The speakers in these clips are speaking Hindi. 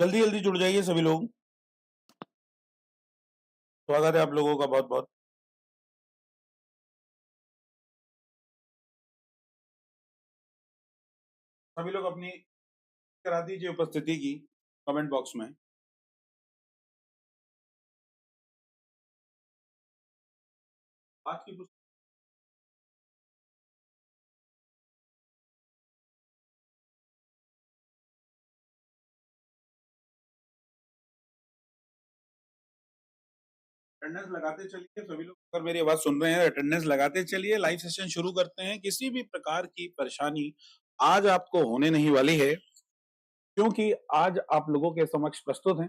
जल्दी जल्दी जुड़ जाइए सभी लोग। स्वागत है आप लोगों का बहुत बहुत। सभी लोग अपनी करा दीजिए उपस्थिति की कमेंट बॉक्स में। आज की अटेंडेंस लगाते चलिए सभी लोग, अगर मेरी आवाज सुन रहे हैं अटेंडेंस लगाते चलिए। लाइव सेशन शुरू करते हैं। किसी भी प्रकार की परेशानी आज आपको होने नहीं वाली है, क्योंकि आज आप लोगों के समक्ष प्रस्तुत हैं।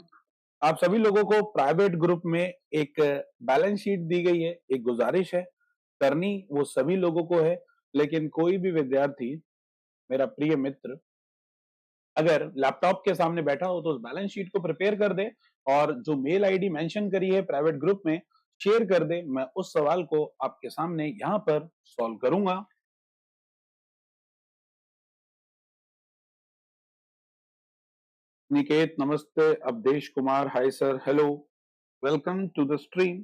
आप सभी लोगों को प्राइवेट ग्रुप में एक बैलेंस शीट दी गई है। एक गुजारिश है, करनी वो सभी लोगों को है, लेकिन कोई भी विद्यार्थी, मेरा प्रिय मित्र, अगर लैपटॉप के सामने बैठा हो तो उस बैलेंस शीट को प्रिपेयर कर दे और जो मेल आईडी मेंशन करी है प्राइवेट ग्रुप में शेयर कर दे। मैं उस सवाल को आपके सामने यहां पर सॉल्व करूंगा। निकेत नमस्ते, Avdhesh Kumar hi sir, hello, welcome to the stream.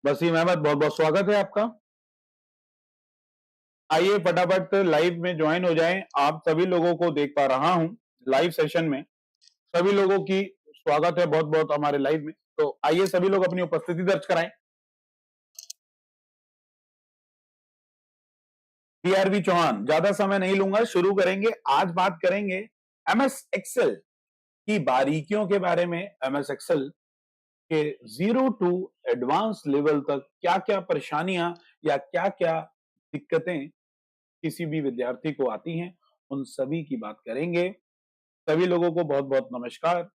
Waseem Ahmed, बहुत बहुत स्वागत है आपका। आइए फटाफट लाइव में ज्वाइन हो जाएं। आप सभी लोगों को देख पा रहा हूं लाइव सेशन में। सभी लोगों की स्वागत है बहुत बहुत हमारे लाइव में। तो आइए सभी लोग अपनी उपस्थिति दर्ज कराएं। टीआरबी चौहान, ज्यादा समय नहीं लूंगा, शुरू करेंगे। आज बात करेंगे एमएस एक्सेल की बारीकियों के बारे में। एमएस एक्सेल के जीरो टू एडवांस लेवल तक क्या क्या परेशानियां या क्या क्या दिक्कतें किसी भी विद्यार्थी को आती हैं, उन सभी की बात करेंगे। सभी लोगों को बहुत बहुत नमस्कार।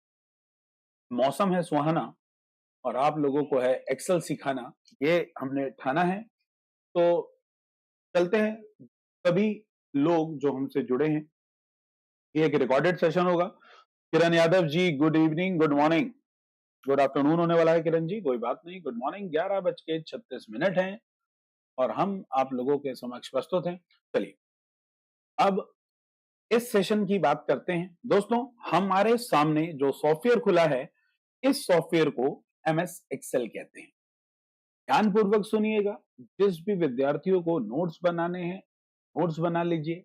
मौसम है सुहाना और आप लोगों को है एक्सेल सिखाना, ये हमने ठाना है। तो चलते हैं। सभी लोग जो हमसे जुड़े हैं, ये एक रिकॉर्डेड सेशन होगा। Kiran Yadav ji, good evening, good morning, good afternoon होने वाला है किरण जी, कोई बात नहीं, गुड मॉर्निंग। 11:36 हैं और हम आप लोगों के समक्ष प्रस्तुत हैं। चलिए अब इस सेशन की बात करते हैं। दोस्तों, हमारे सामने जो सॉफ्टवेयर खुला है, इस सॉफ्टवेयर को एमएस एक्सेल कहते हैं। ध्यानपूर्वक सुनिएगा। जिस भी विद्यार्थियों को नोट्स बनाने हैं, नोट्स बना लीजिए।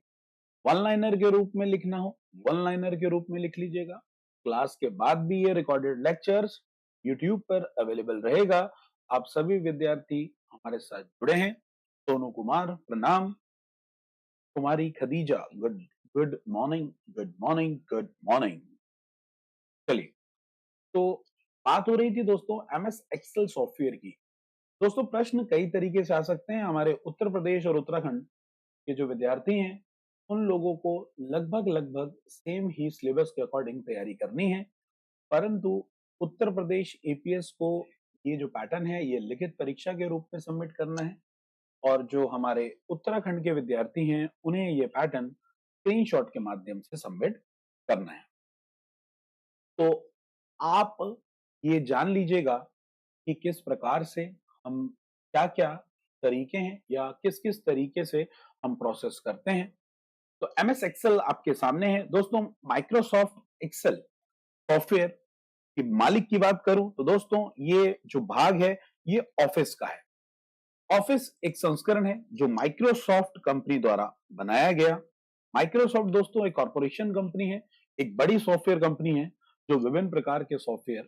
वन लाइनर के रूप में लिखना हो, वन लाइनर के रूप में लिख लीजिएगा। क्लास के बाद भी ये रिकॉर्डेड लेक्चर्स यूट्यूब पर अवेलेबल रहेगा। आप सभी विद्यार्थी हमारे साथ जुड़े हैं। सोनू कुमार प्रणाम, कुमारी Khadija good good morning, good morning, good morning. चलिए, तो बात हो रही थी दोस्तों एमएस एक्सेल सॉफ्टवेयर की। दोस्तों, प्रश्न कई तरीके से आ सकते हैं। हमारे उत्तर प्रदेश और उत्तराखंड के जो विद्यार्थी हैं, उन लोगों को लगभग लगभग सेम ही सिलेबस के अकॉर्डिंग तैयारी करनी है। परंतु उत्तर प्रदेश एपीएस को ये जो पैटर्न है, ये लिखित परीक्षा के रूप में सबमिट करना है और जो हमारे उत्तराखंड के विद्यार्थी हैं, उन्हें ये पैटर्न स्क्रीनशॉट के माध्यम से सबमिट करना है। तो आप ये जान लीजिएगा कि किस प्रकार से हम क्या-क्या तरीके हैं या किस-किस तरीके से हम प्रोसेस करते हैं। तो एमएस एक्सेल आपके सामने है। दोस्तों, माइक्रोसॉफ्ट एक्सेल सॉफ्टवेयर की मालिक की बात करूं तो दोस्तों, ये जो भाग है, ये ऑफिस का है। ऑफिस एक संस्करण है जो माइक्रोसॉफ्ट कंपनी द्वारा बनाया गया। माइक्रोसॉफ्ट दोस्तों एक कॉरपोरेशन कंपनी है, एक बड़ी सॉफ्टवेयर कंपनी है जो विभिन्न प्रकार के सॉफ्टवेयर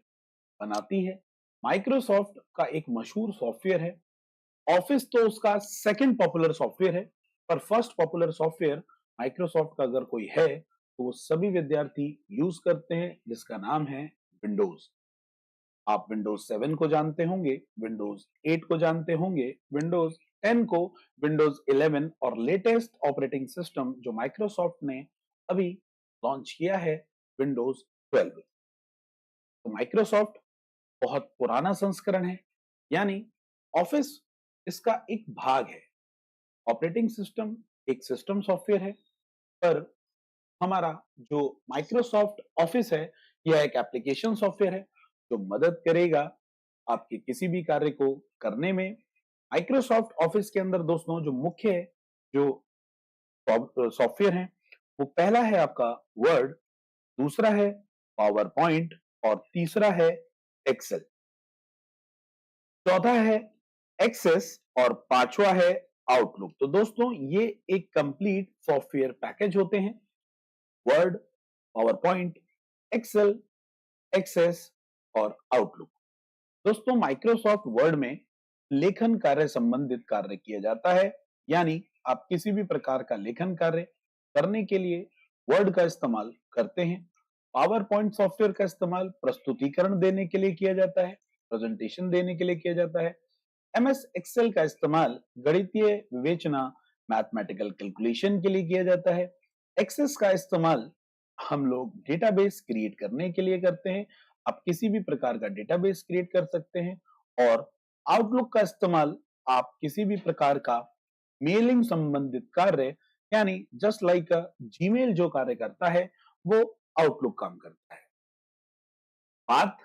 बनाती है। माइक्रोसॉफ्ट का एक मशहूर सॉफ्टवेयर है। ऑफिस तो उसका सेकंड पॉपुलर सॉफ्टवेयर है, पर फर्स्ट पॉपुलर सॉफ्टवेयर माइक्रोसॉफ्ट का अगर कोई है तो वो सभी विद्यार्थी यूज करते हैं, जिसका नाम है विंडोज। आप विंडोज 7 को जानते होंगे, विंडोज 8 को जानते होंगे, विंडोज 10 को, विंडोज 11 और लेटेस्ट ऑपरेटिंग सिस्टम जो माइक्रोसॉफ्ट ने अभी लॉन्च किया है, विंडोज 12। तो माइक्रोसॉफ्ट बहुत पुराना संस्करण है, यानी ऑफिस इसका एक भाग है। ऑपरेटिंग सिस्टम एक सिस्टम सॉफ्टवेयर है, पर हमारा जो माइक्रोसॉफ्ट ऑफिस है, यह एक एप्लीकेशन सॉफ्टवेयर है जो मदद करेगा आपके किसी भी कार्य को करने में। माइक्रोसॉफ्ट ऑफिस के अंदर दोस्तों जो मुख्य जो सॉफ्टवेयर हैं, वो पहला है आपका वर्ड, दूसरा है पावर पॉइंट और तीसरा है एक्सेल। चौथा है एक्सेस और पांचवा है आउटलुक। तो दोस्तों ये एक कंप्लीट सॉफ्टवेयर पैकेज होते हैं। Word, PowerPoint, Excel, Access और आउटलुक। दोस्तों माइक्रोसॉफ्ट वर्ड में लेखन कार्य संबंधित कार्य किया जाता है, यानी आप किसी भी प्रकार का लेखन कार्य करने के लिए वर्ड का इस्तेमाल करते हैं। पावर पॉइंट सॉफ्टवेयर का इस्तेमाल प्रस्तुतिकरण देने के लिए किया जाता है, प्रेजेंटेशन देने के लिए किया जाता है। एमएस एक्सेल का इस्तेमाल गणितीय विवेचना, मैथमेटिकल कैलकुलेशन के लिए किया जाता है। एक्सेस का इस्तेमाल हम लोग डेटाबेस क्रिएट करने के लिए करते हैं। आप किसी भी प्रकार का डेटाबेस क्रिएट कर सकते हैं। और आउटलुक का इस्तेमाल आप किसी भी प्रकार का मेलिंग संबंधित कार्य, यानी जस्ट लाइक जीमेल जो कार्य करता है वो आउटलुक काम करता है। बात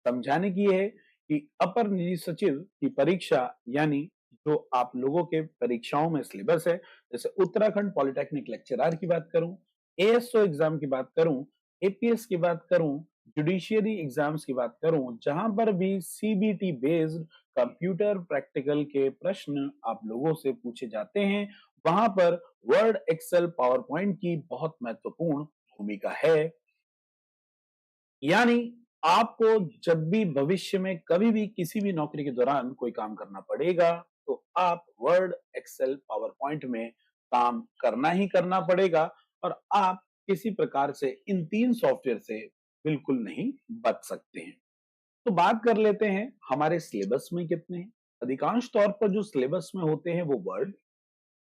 समझाने की है कि अपर निजी सचिव की परीक्षा, यानी जो आप लोगों के परीक्षाओं में सिलेबस है, जैसे उत्तराखंड पॉलिटेक्निक लेक्चरर की बात करूं, एएसओ एग्जाम की बात करूं, एपीएस की बात करूं, जुडिशियरी एग्जाम्स की बात करूं, जहां पर भी सीबीटी बेस्ड कंप्यूटर प्रैक्टिकल के प्रश्न आप लोगों से पूछे जाते हैं, वहां पर वर्ड, एक्सेल, पावर पॉइंट की बहुत महत्वपूर्ण भूमिका है। यानी आपको जब भी भविष्य में कभी भी किसी भी नौकरी के दौरान कोई काम करना पड़ेगा, तो आप वर्ड, एक्सेल, पावर पॉइंट में काम करना ही करना पड़ेगा और आप किसी प्रकार से इन तीन सॉफ्टवेयर से बिल्कुल नहीं बच सकते हैं। तो बात कर लेते हैं हमारे सिलेबस में कितने हैं। अधिकांश तौर पर जो सिलेबस में होते हैं वो वर्ड,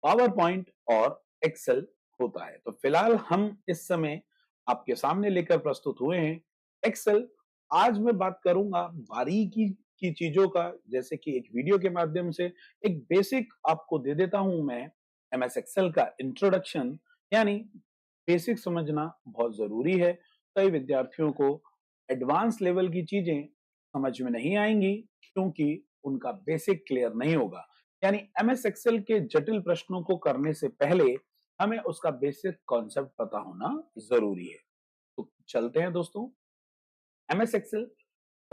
पावर पॉइंट और एक्सेल होता है। तो फिलहाल हम इस समय आपके सामने लेकर प्रस्तुत हुए हैं एक्सेल। आज मैं बात करूंगा बारीकी की चीजों का, जैसे कि एक वीडियो के माध्यम से एक बेसिक आपको दे देता हूं मैं। एमएस एक्सेल का इंट्रोडक्शन, यानी बेसिक समझना बहुत जरूरी है। कई विद्यार्थियों को एडवांस लेवल की चीजें समझ में नहीं आएंगी क्योंकि उनका बेसिक क्लियर नहीं होगा। यानी एमएस एक्सेल के जटिल प्रश्नों को करने से पहले हमें उसका बेसिक कॉन्सेप्ट पता होना जरूरी है। तो चलते हैं दोस्तों, एमएस एक्सेल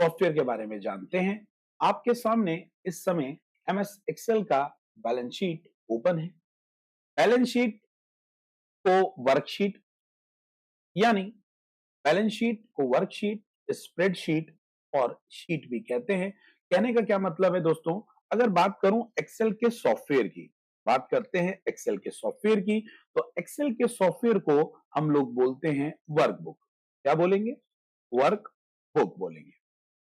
सॉफ्टवेयर के बारे में जानते हैं। आपके सामने इस समय एमएस एक्सेल का बैलेंस शीट ओपन है। बैलेंस शीट को वर्कशीट, यानी बैलेंस शीट को वर्कशीट, स्प्रेडशीट और शीट भी कहते हैं। कहने का क्या मतलब है दोस्तों, अगर बात करूं एक्सेल के सॉफ्टवेयर की, बात करते हैं एक्सेल के सॉफ्टवेयर की, तो एक्सेल के सॉफ्टवेयर को हम लोग बोलते हैं वर्कबुक। क्या बोलेंगे? वर्क बुक बोलेंगे।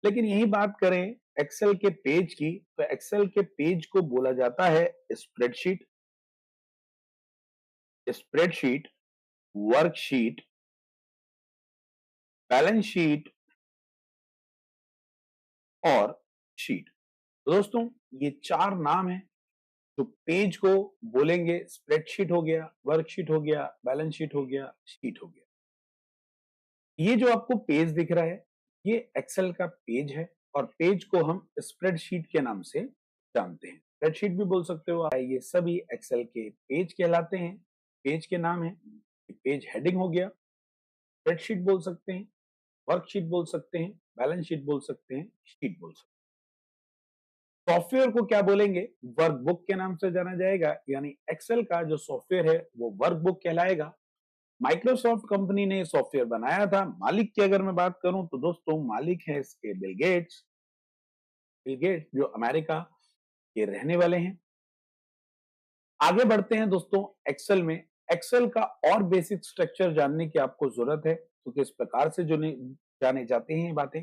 लेकिन यही बात करें एक्सेल के पेज की, तो एक्सेल के पेज को बोला जाता है spreadsheet, spreadsheet, worksheet, balance sheet और शीट। तो दोस्तों ये चार नाम हैं जो पेज को बोलेंगे। स्प्रेडशीट हो गया, वर्कशीट हो गया, बैलेंस शीट हो गया, शीट हो गया। ये जो आपको पेज दिख रहा है ये एक्सेल का पेज है और पेज को हम स्प्रेडशीट के नाम से जानते हैं। स्प्रेडशीट भी बोल सकते हो आप। ये सभी एक्सेल के पेज कहलाते हैं। पेज के नाम है। पेज हेडिंग हो गया, स्प्रेडशीट बोल सकते हैं, वर्कशीट बोल सकते हैं, बैलेंस शीट बोल सकते हैं, शीट बोल सकते हैं। सॉफ्टवेयर को क्या बोलेंगे? वर्कबुक के नाम से जाना जाएगा। यानी एक्सेल का जो सॉफ्टवेयर है वो वर्कबुक कहलाएगा। माइक्रोसॉफ्ट कंपनी ने सॉफ्टवेयर बनाया था। मालिक की अगर मैं बात करूं तो दोस्तों मालिक है इसके बिल गेट्स। बिल गेट्स जो अमेरिका के रहने वाले हैं। आगे बढ़ते हैं दोस्तों एक्सेल में। एक्सेल का और बेसिक स्ट्रक्चर जानने की आपको जरूरत है, तो किस प्रकार से जो जाने जाते हैं ये बातें।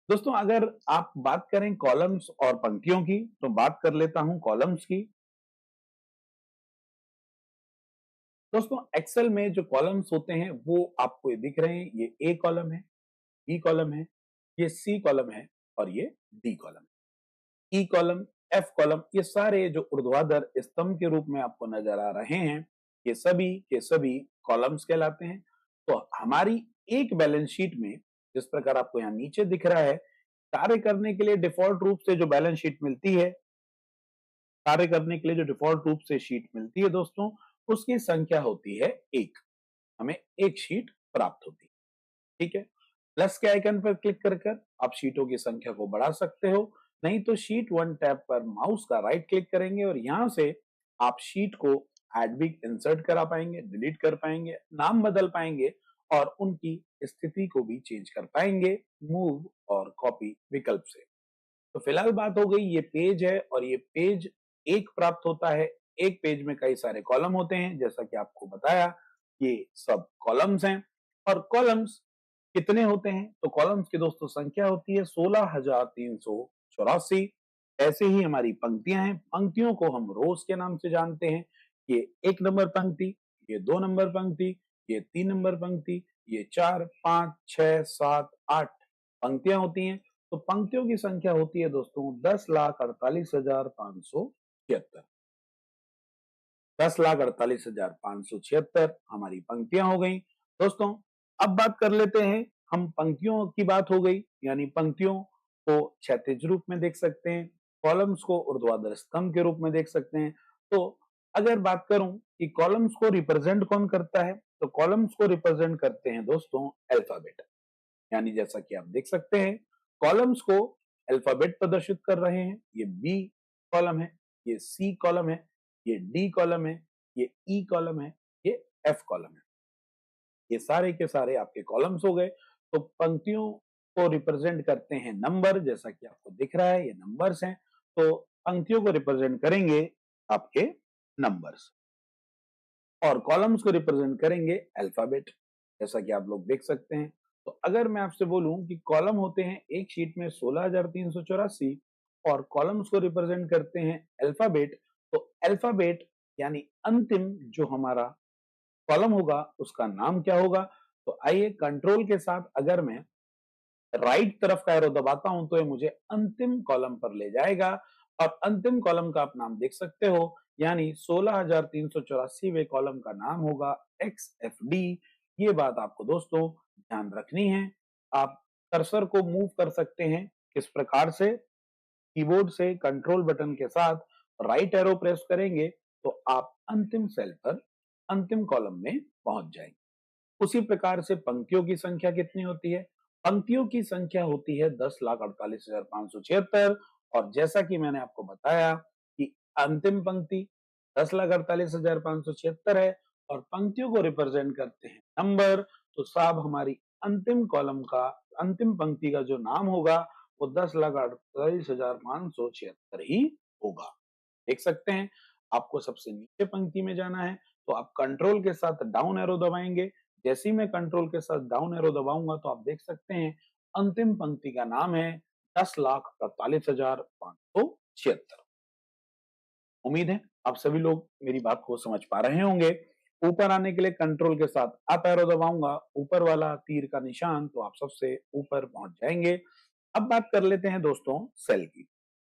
दोस्तों अगर आप बात करें कॉलम्स और पंक्तियों की, तो बात कर लेता हूं कॉलम्स की। दोस्तों एक्सेल में जो कॉलम्स होते हैं वो आपको ये दिख रहे हैं। ये ए कॉलम है, बी कॉलम है, ये सी कॉलम है और ये डी कॉलम है। ई कॉलम, एफ कॉलम, ये सारे जो ऊर्ध्वाधर स्तंभ के रूप में आपको नजर आ रहे हैं, ये सभी के सभी कॉलम्स कहलाते हैं। तो हमारी एक बैलेंस शीट में, जिस प्रकार आपको यहाँ नीचे दिख रहा है, कार्य करने के लिए डिफॉल्ट रूप से जो बैलेंस शीट मिलती है, कार्य करने के लिए जो डिफॉल्ट रूप से शीट मिलती है दोस्तों, उसकी संख्या होती है 1। हमें 1 शीट प्राप्त होती है। ठीक है। प्लस के आइकन पर क्लिक कर कर आप शीटों की संख्या को बढ़ा सकते हो, नहीं तो शीट 1 टैब पर माउस का राइट क्लिक करेंगे और यहां से आप शीट को ऐड भी इंसर्ट करा पाएंगे, डिलीट कर पाएंगे, नाम बदल पाएंगे और उनकी स्थिति को भी चेंज कर पाएंगे मूव और कॉपी विकल्प से। तो फिलहाल बात हो गई, ये पेज है और ये पेज एक प्राप्त होता है। एक पेज में कई सारे कॉलम होते हैं, जैसा कि आपको बताया ये सब कॉलम्स हैं। और कॉलम्स कितने होते हैं? तो कॉलम्स की दोस्तों संख्या होती है 16,384। ऐसे ही हमारी पंक्तियां हैं। पंक्तियों को हम रोज के नाम से जानते हैं। ये 1 नंबर पंक्ति, ये 2 नंबर पंक्ति, ये 3 नंबर पंक्ति, ये 4, 5, 6, 7, 8 पंक्तियां होती हैं। तो पंक्तियों की संख्या होती है दोस्तों 10,48,576। 10,48,576 हमारी पंक्तियां हो गई। दोस्तों अब बात कर लेते हैं, हम पंक्तियों की बात हो गई, यानी पंक्तियों को क्षैतिज रूप में देख सकते हैं, कॉलम्स को ऊर्ध्वाधर स्तंभ के रूप में देख सकते हैं। तो अगर बात करूं कि कॉलम्स को रिप्रेजेंट कौन करता है, तो कॉलम्स को रिप्रेजेंट करते हैं दोस्तों अल्फाबेट। यानी जैसा कि आप देख सकते हैं, कॉलम्स को अल्फाबेट प्रदर्शित कर रहे हैं। ये बी कॉलम है, ये सी कॉलम है, ये डी कॉलम है, ये ई कॉलम है, ये एफ कॉलम है। ये सारे के सारे आपके कॉलम्स हो गए। तो पंक्तियों को रिप्रेजेंट करते हैं नंबर, जैसा कि आपको दिख रहा है ये नंबर्स हैं। तो पंक्तियों को रिप्रेजेंट करेंगे आपके नंबर्स और कॉलम्स को रिप्रेजेंट करेंगे अल्फाबेट, जैसा कि आप लोग देख सकते हैं। तो अगर मैं आपसे बोलूं कि कॉलम होते हैं एक शीट में 16,384 और कॉलम्स को रिप्रेजेंट करते हैं अल्फाबेट, तो अल्फाबेट यानी अंतिम जो हमारा कॉलम होगा उसका नाम क्या होगा? तो आइए कंट्रोल के साथ अगर मैं राइट तरफ का एरो दबाता हूं तो ये मुझे अंतिम कॉलम पर ले जाएगा और अंतिम कॉलम का आप नाम देख सकते हो, यानी 16,384वें कॉलम का नाम होगा XFD। ये बात आपको दोस्तों ध्यान रखनी है। आप कर्सर को मूव कर सकते हैं किस प्रकार से? कीबोर्ड से कंट्रोल बटन के साथ राइट एरो प्रेस करेंगे तो आप अंतिम सेल पर अंतिम कॉलम में पहुंच जाएंगे। उसी प्रकार से पंक्तियों की संख्या कितनी होती है? पंक्तियों की संख्या होती है 10,48,576 और जैसा कि मैंने आपको बताया कि अंतिम पंक्ति 10,48,576 है और पंक्तियों को रिप्रेजेंट करते हैं नंबर। तो साहब हमारी अंतिम कॉलम का, अंतिम पंक्ति का जो नाम होगा वो 10,48,576 ही होगा। देख सकते हैं, आपको सबसे नीचे पंक्ति में जाना है तो आप कंट्रोल के साथ डाउन एरो दबाएंगे। जैसे ही मैं कंट्रोल के साथ डाउन एरो दबाऊंगा तो आप देख सकते हैं अंतिम पंक्ति का नाम है 10,48,576। उम्मीद है आप सभी लोग मेरी बात को समझ पा रहे होंगे। ऊपर आने के लिए कंट्रोल के साथ अप एरो दबाऊंगा, ऊपर वाला तीर का निशान, तो आप सबसे ऊपर पहुंच जाएंगे। अब बात कर लेते हैं दोस्तों सेल की,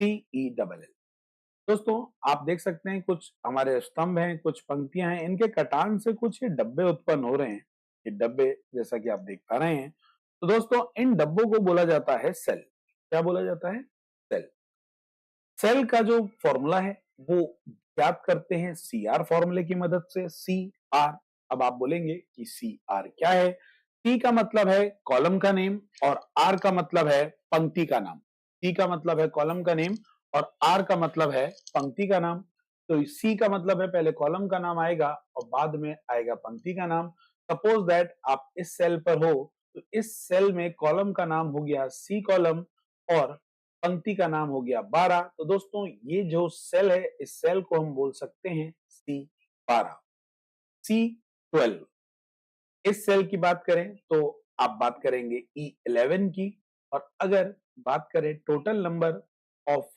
CELL। दोस्तों आप देख सकते हैं कुछ हमारे स्तंभ हैं, कुछ पंक्तियां हैं, इनके कटान से कुछ ये डब्बे उत्पन्न हो रहे हैं। ये डब्बे जैसा कि आप देख पा रहे हैं, तो दोस्तों इन डब्बों को बोला जाता है सेल। क्या बोला जाता है? सेल। सेल का जो फॉर्मूला है वो ज्ञात करते हैं CR फॉर्मूले की मदद से। CR, अब आप बोलेंगे कि CR क्या है? C का मतलब है कॉलम का नेम और R का मतलब है पंक्ति का नाम। C का मतलब है कॉलम का नेम और R का मतलब है पंक्ति का नाम। तो C का मतलब है पहले कॉलम का नाम आएगा और बाद में आएगा पंक्ति का नाम। सपोज दैट आप इस सेल पर हो तो इस सेल में कॉलम का नाम हो गया C कॉलम और पंक्ति का नाम हो गया 12। तो दोस्तों ये जो सेल है इस सेल को हम बोल सकते हैं C12, C12। इस सेल की बात करें तो आप बात करेंगे E11 की। और अगर बात करें टोटल नंबर ऑफ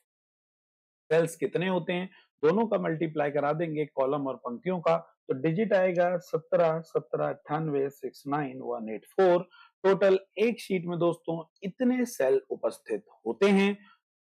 सेल्स कितने होते हैं, दोनों का मल्टीप्लाई करा देंगे कॉलम और पंक्तियों का, तो डिजिट आएगा 17, 17, 98, 69, 184। टोटल एक शीट में दोस्तों इतने सेल उपस्थित होते हैं।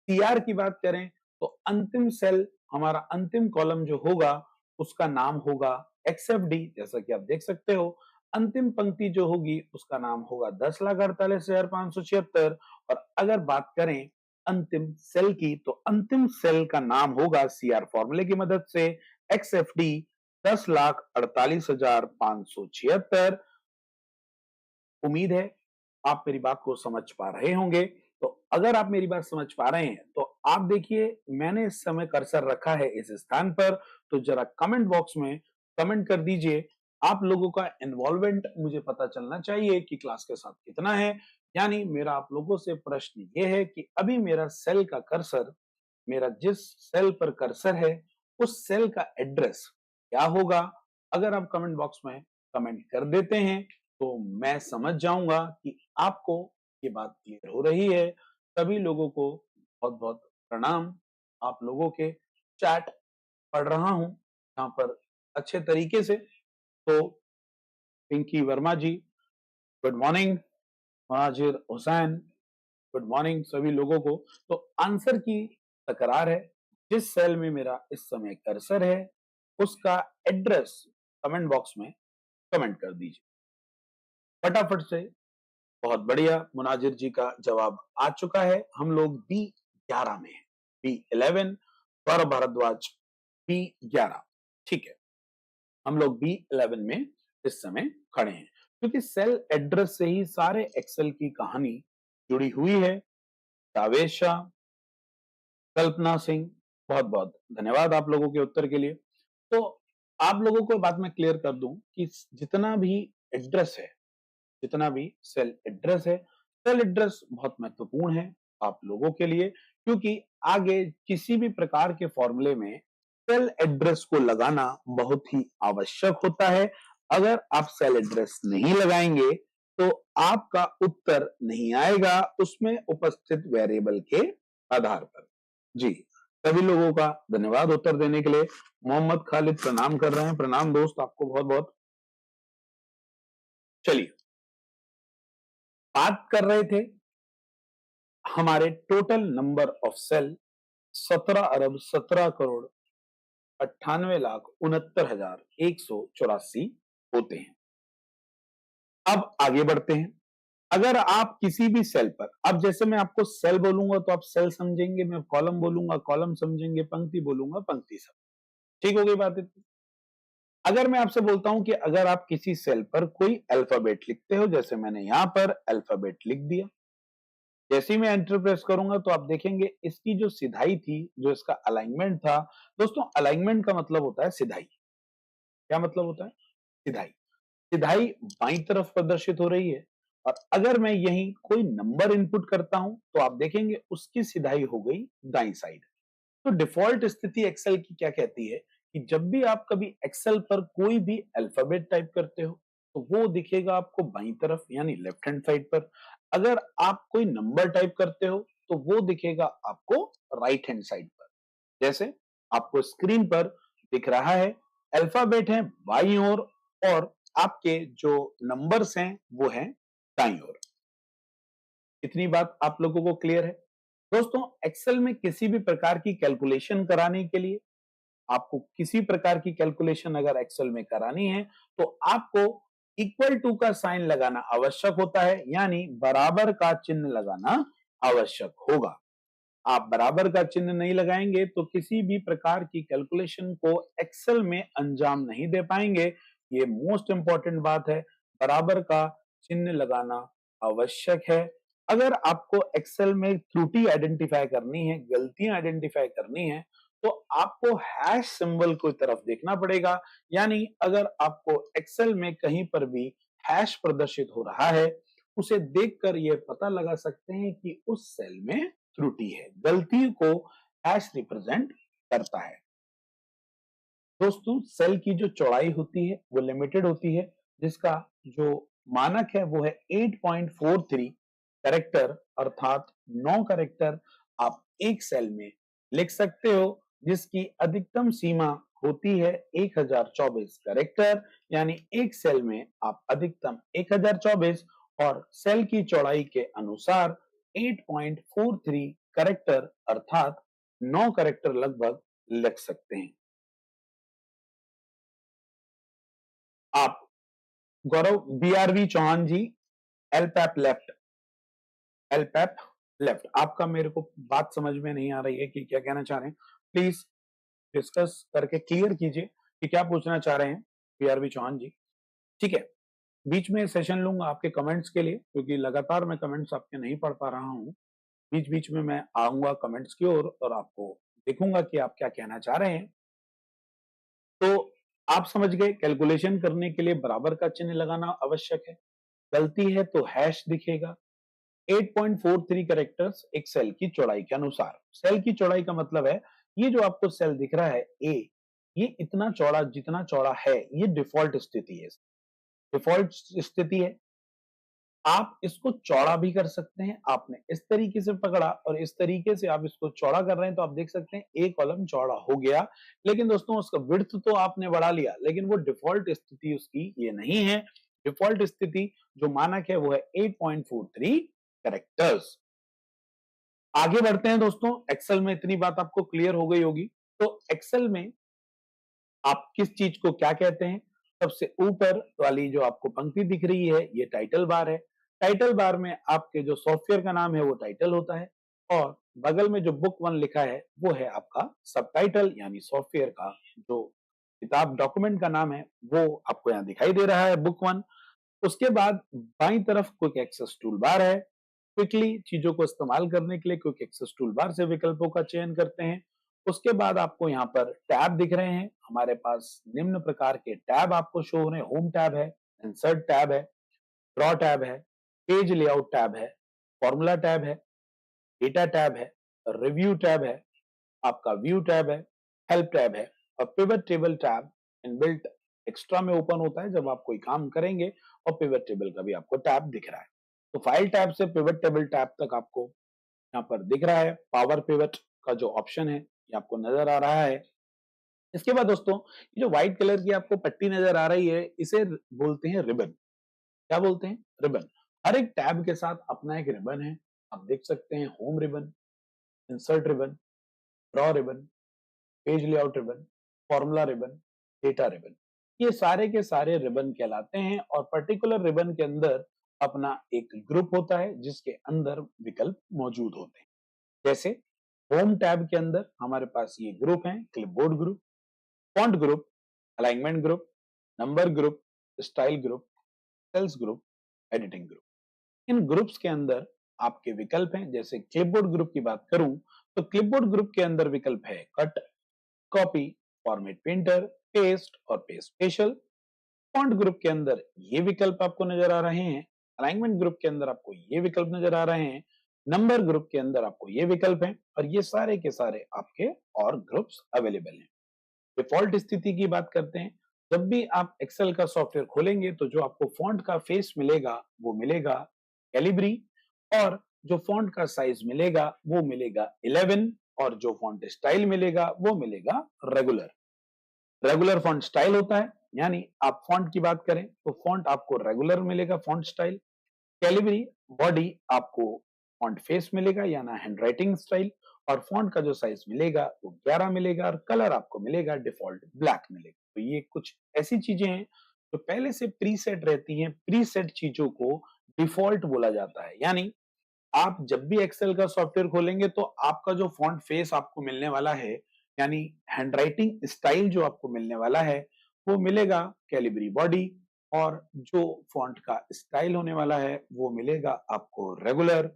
CR की बात करें तो अंतिम सेल, हमारा अंतिम कॉलम जो होगा उसका नाम होगा XFD, जैसा कि आप देख सकते हो। अंतिम पंक्ति जो होगी उसका नाम होगा 10,48,576। और अगर बात करें अंतिम सेल की, तो अंतिम सेल का नाम होगा सीआर फॉर्मूले की मदद से XFD 10,48,576। उम्मीद है आप मेरी बात को समझ पा रहे होंगे। तो अगर आप मेरी बात समझ पा रहे हैं तो आप देखिए मैंने इस समय कर्सर रखा है इस स्थान पर, तो जरा कमेंट बॉक्स में कमेंट कर दीजिए। आप लोगों का इन्वॉल्वमेंट मुझे पता चलना चाहिए कि क्लास के साथ कितना है। यानी मेरा आप लोगों से प्रश्न ये है कि अभी मेरा सेल का कर्सर, मेरा जिस सेल पर कर्सर है उस सेल का एड्रेस क्या होगा। अगर आप कमेंट बॉक्स में कमेंट कर देते हैं तो मैं समझ जाऊंगा कि आपको ये बात क्लियर हो रही है। सभी लोगों को बहुत बहुत प्रणाम। आप लोगों के चैट पढ़ रहा हूं यहाँ पर अच्छे तरीके से। तो Pinky Verma ji good morning, Mahajir Hussain good morning सभी लोगों को। तो आंसर की तकरार है, जिस सेल में मेरा इस समय कर्सर है उसका एड्रेस कमेंट बॉक्स में कमेंट कर दीजिए फटाफट से। बहुत बढ़िया, मुनाजिर जी का जवाब आ चुका है। हम लोग B11 में हैं, B11। गौरव भारद्वाज B11, ठीक है। हम लोग B11 में इस समय खड़े हैं क्योंकि सेल एड्रेस से ही सारे एक्सेल की कहानी जुड़ी हुई है। तावेश शाह, कल्पना सिंह, बहुत बहुत धन्यवाद आप लोगों के उत्तर के लिए। तो आप लोगों को बात मैं क्लियर कर दूं कि जितना भी एड्रेस है, जितना भी सेल एड्रेस है, सेल एड्रेस बहुत महत्वपूर्ण है आप लोगों के लिए, क्योंकि आगे किसी भी प्रकार के फॉर्मूले में सेल एड्रेस को लगाना बहुत ही आवश्यक होता है। अगर आप सेल एड्रेस नहीं लगाएंगे तो आपका उत्तर नहीं आएगा उसमें उपस्थित वेरिएबल के आधार पर। जी, सभी लोगों का धन्यवाद उत्तर देने के लिए। मोहम्मद खालिद प्रणाम कर रहे हैं। प्रणाम दोस्त, आपको बहुत बहुत। चलिए, बात कर रहे थे हमारे टोटल नंबर ऑफ सेल 17,17,98,69,184 होते हैं। अब आगे बढ़ते हैं। अगर आप किसी भी सेल पर, अब जैसे मैं आपको सेल बोलूंगा तो आप सेल समझेंगे, मैं कॉलम बोलूंगा कॉलम समझेंगे, पंक्ति बोलूंगा पंक्ति समझेंगे। ठीक हो गई बात इतनी। अगर मैं आपसे बोलता हूं कि अगर आप किसी सेल पर कोई अल्फाबेट लिखते हो, जैसे मैंने यहां पर अल्फाबेट लिख दिया, जैसे ही मैं एंटर प्रेस करूंगा तो आप देखेंगे इसकी जो सिधाई थी, जो इसका अलाइनमेंट था। दोस्तों, अलाइनमेंट का मतलब होता है सिधाई। क्या मतलब होता है? सिधाई। सिधाई बाईं तरफ प्रदर्शित हो रही है, और अगर मैं यही कोई नंबर इनपुट करता हूं तो आप देखेंगे उसकी सिधाई हो गई दाईं साइड। तो डिफॉल्ट स्थिति एक्सेल की क्या कहती है कि जब भी आप कभी एक्सेल पर कोई भी अल्फाबेट टाइप करते हो तो वो दिखेगा आपको बाईं तरफ यानी लेफ्ट हैंड साइड पर। अगर आप कोई नंबर टाइप करते हो तो वो दिखेगा आपको राइट हैंड साइड पर। जैसे आपको स्क्रीन पर दिख रहा है, अल्फाबेट है बाईं ओर और आपके जो नंबर्स हैं वो हैं दाईं ओर। इतनी बात आप लोगों को क्लियर है? दोस्तों, एक्सेल में किसी भी प्रकार की कैलकुलेशन कराने के लिए, आपको किसी प्रकार की कैलकुलेशन अगर एक्सेल में करानी है तो आपको इक्वल टू का साइन लगाना आवश्यक होता है, यानी बराबर का चिन्ह लगाना आवश्यक होगा। आप बराबर का चिन्ह नहीं लगाएंगे तो किसी भी प्रकार की कैलकुलेशन को एक्सेल में अंजाम नहीं दे पाएंगे। ये मोस्ट इंपॉर्टेंट बात है, बराबर का चिन्ह लगाना आवश्यक है। अगर आपको एक्सेल में त्रुटि आइडेंटिफाई करनी है, गलतियां आइडेंटिफाई करनी है, तो आपको हैश सिंबल की तरफ देखना पड़ेगा। यानी अगर आपको एक्सेल में कहीं पर भी हैश प्रदर्शित हो रहा है, उसे देखकर यह पता लगा सकते हैं कि उस सेल में त्रुटि है। गलती को हैश रिप्रेजेंट करता है। दोस्तों, सेल की जो चौड़ाई होती है वो लिमिटेड होती है, जिसका जो मानक है वो है 8.43 कैरेक्टर, अर्थात 9 कैरेक्टर आप एक सेल में लिख सकते हो, जिसकी अधिकतम सीमा होती है 1024 कैरेक्टर। यानी एक सेल में आप अधिकतम 1024 और सेल की चौड़ाई के अनुसार 8.43 कैरेक्टर अर्थात 9 कैरेक्टर लगभग लिख सकते हैं। आप गौरव BRV चौहान जी, एलपैप लेफ्ट, एलपैप लेफ्ट। आपका मेरे को बात समझ में नहीं आ रही है कि क्या कहना चाह रहे हैं, प्लीज डिस्कस करके क्लियर कीजिए कि क्या पूछना चाह रहे हैं BRV चौहान जी। ठीक है, बीच में सेशन लूंगा आपके कमेंट्स के लिए, क्योंकि लगातार मैं कमेंट्स आपके नहीं पढ़ पा रहा हूं। बीच बीच में मैं आऊंगा कमेंट्स की ओर और आपको देखूंगा कि आप क्या कहना चाह रहे हैं। तो आप समझ गए, कैलकुलेशन करने के लिए बराबर का चिन्ह लगाना आवश्यक है। गलती है तो हैश दिखेगा। 8.43 कैरेक्टर्स एक सेल की चौड़ाई के अनुसार। सेल की चौड़ाई का मतलब है ये जो आपको सेल दिख रहा है ए, ये इतना चौड़ा जितना चौड़ा है, ये डिफॉल्ट स्थिति है। डिफॉल्ट स्थिति है। आप इसको चौड़ा भी कर सकते हैं। आपने इस तरीके से पकड़ा और इस तरीके से आप इसको चौड़ा कर रहे हैं, तो आप देख सकते हैं एक कॉलम चौड़ा हो गया। लेकिन दोस्तों उसका विड्थ तो आपने बढ़ा लिया, लेकिन वो डिफॉल्ट स्थिति उसकी ये नहीं है। डिफॉल्ट स्थिति जो मानक है वो है 8.43 कैरेक्टर्स। आगे बढ़ते हैं दोस्तों। एक्सेल में इतनी बात आपको क्लियर हो गई होगी। तो एक्सेल में आप किस चीज को क्या कहते हैं? सबसे ऊपर वाली जो आपको पंक्ति दिख रही है ये टाइटल बार है। टाइटल बार में आपके जो सॉफ्टवेयर का नाम है वो टाइटल होता है, और बगल में जो बुक 1 लिखा है वो है आपका सबटाइटल, यानी सॉफ्टवेयर का जो किताब डॉक्यूमेंट का नाम है वो आपको यहाँ दिखाई दे रहा है, बुक 1। उसके बाद बाईं तरफ क्विक एक्सेस टूल बार है। क्विकली चीजों को इस्तेमाल करने के लिए क्विक एक्सेस टूल बार से विकल्पों का चयन करते हैं। उसके बाद आपको यहाँ पर टैब दिख रहे हैं। हमारे पास निम्न प्रकार के टैब आपको शो हो रहे हैं। होम टैब है, इंसर्ट टैब है, ड्रॉ टैब है, पेज लेआउट टैब है, फॉर्मूला टैब है, डेटा टैब है, रिव्यू टैब है, आपका व्यू टैब है, हेल्प टैब है, और pivot table tab inbuilt extra में ओपन होता है जब आप कोई काम करेंगे, और पिवट टेबल का भी आपको टैब दिख रहा है। तो फाइल टैब से पिवट टेबल टैब तक आपको यहाँ पर दिख रहा है। पावर पिवट का जो ऑप्शन है ये आपको नजर आ रहा है। इसके बाद दोस्तों ये जो व्हाइट कलर की आपको पट्टी नजर आ रही है इसे बोलते हैं रिबन। क्या बोलते हैं? रिबन। हर एक टैब के साथ अपना एक रिबन है। आप देख सकते हैं home ribbon, insert ribbon, draw ribbon, page layout ribbon, formula ribbon, data ribbon. ये सारे के सारे रिबन कहलाते हैं, और पर्टिकुलर रिबन के अंदर अपना एक ग्रुप होता है जिसके अंदर विकल्प मौजूद होते हैं। जैसे होम टैब के अंदर हमारे पास ये ग्रुप हैं: clipboard group, font group, alignment group, number group, style group, cells group, editing group. इन ग्रुप्स के अंदर आपके विकल्प हैं। जैसे क्लिपबोर्ड ग्रुप की बात करूं तो क्लिपबोर्ड ग्रुप के अंदर विकल्प है cut, copy, format painter, paste और पेस्ट स्पेशल। फॉन्ट ग्रुप के अंदर ये विकल्प आपको नजर आ रहे हैं। अलाइनमेंट ग्रुप के अंदर आपको ये विकल्प नजर आ रहे हैं। नंबर ग्रुप के अंदर आपको ये विकल्प हैं, और ये सारे के सारे आपके और ग्रुप्स अवेलेबल हैं। डिफॉल्ट स्थिति की बात करते हैं। जब भी आप एक्सेल का सॉफ्टवेयर खोलेंगे तो जो आपको फॉन्ट का फेस मिलेगा वो मिलेगा कैलिब्री, और जो फॉन्ट का साइज मिलेगा वो मिलेगा 11, और जो फॉन्ट स्टाइल मिलेगा वो मिलेगा रेगुलर। रेगुलर फॉन्ट स्टाइल होता है, यानी आप फॉन्ट की बात करें तो फॉन्ट आपको रेगुलर मिलेगा, फॉन्ट स्टाइल। कैलिबरी बॉडी आपको फॉन्ट फेस मिलेगा या ना हैंडराइटिंग स्टाइल, और फॉन्ट का जो साइज मिलेगा वो 11 मिलेगा, और कलर आपको मिलेगा डिफॉल्ट ब्लैक मिलेगा। तो ये कुछ ऐसी चीजें हैं जो पहले से प्रीसेट रहती हैं। प्रीसेट चीजों को डिफॉल्ट बोला जाता है। यानी आप जब भी एक्सेल का सॉफ्टवेयर खोलेंगे तो आपका जो फॉन्ट फेस आपको मिलने वाला है, यानी हैंडराइटिंग स्टाइल जो आपको मिलने वाला है वो मिलेगा कैलिबरी बॉडी, और जो फॉन्ट का स्टाइल होने वाला है वो मिलेगा आपको रेगुलर।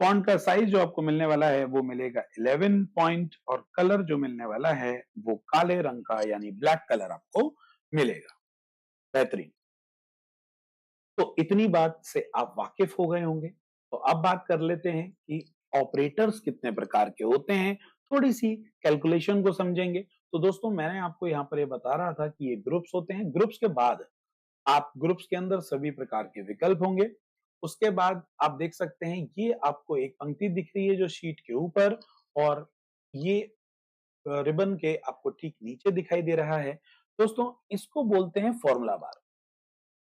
फॉन्ट का साइज जो आपको मिलने वाला है वो मिलेगा 11 पॉइंट, और कलर जो मिलने वाला है वो काले रंग का यानी ब्लैक कलर आपको मिलेगा। बेहतरीन। तो इतनी बात से आप वाकिफ हो गए होंगे। तो अब बात कर लेते हैं कि ऑपरेटर्स कितने प्रकार के होते हैं। थोड़ी सी कैलकुलेशन को समझेंगे। तो दोस्तों मैंने आपको यहाँ पर ये बता रहा था कि ये ग्रुप्स होते हैं। ग्रुप्स के बाद आप ग्रुप्स के अंदर सभी प्रकार के विकल्प होंगे। उसके बाद आप देख सकते हैं ये आपको एक पंक्ति दिख रही है जो शीट के ऊपर, और ये रिबन के आपको ठीक नीचे दिखाई दे रहा है। दोस्तों इसको बोलते हैं फॉर्मूला बार।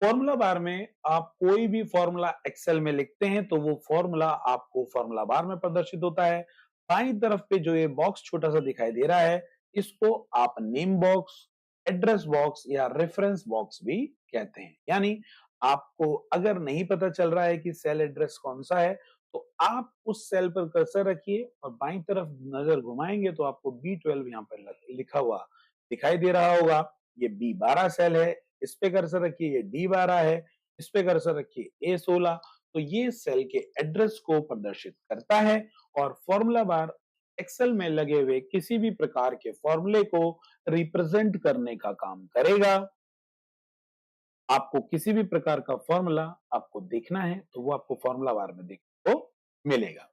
फॉर्मूला बार में आप कोई भी फॉर्मूला एक्सेल में लिखते हैं तो वो फॉर्मूला आपको फॉर्मूला बार में प्रदर्शित होता है। बाईं तरफ पे जो ये बॉक्स छोटा सा दिखाई दे रहा है इसको आप नेम बॉक्स, एड्रेस बॉक्स या रेफरेंस बॉक्स भी कहते हैं। यानी आपको अगर नहीं पता चल रहा है कि सेल एड्रेस कौन सा है, तो आप उस सेल पर कर्सर रखिए और बाईं तरफ नजर घुमाएंगे तो आपको B12 यहाँ पर लिखा हुआ दिखाई दे रहा होगा। ये B12 सेल है, इस पे कर्सर रखिए। ये D12 है, इस पे कर्सर रखिए A16। तो ये सेल के एड्रेस को प्रदर्शित करता है और फॉर्मूला बार एक्सेल में लगे हुए किसी भी प्रकार के फॉर्मूले को रिप्रेजेंट करने का काम करेगा। आपको किसी भी प्रकार का फॉर्मूला आपको देखना है तो वो आपको फॉर्मूला बार में देखने को मिलेगा।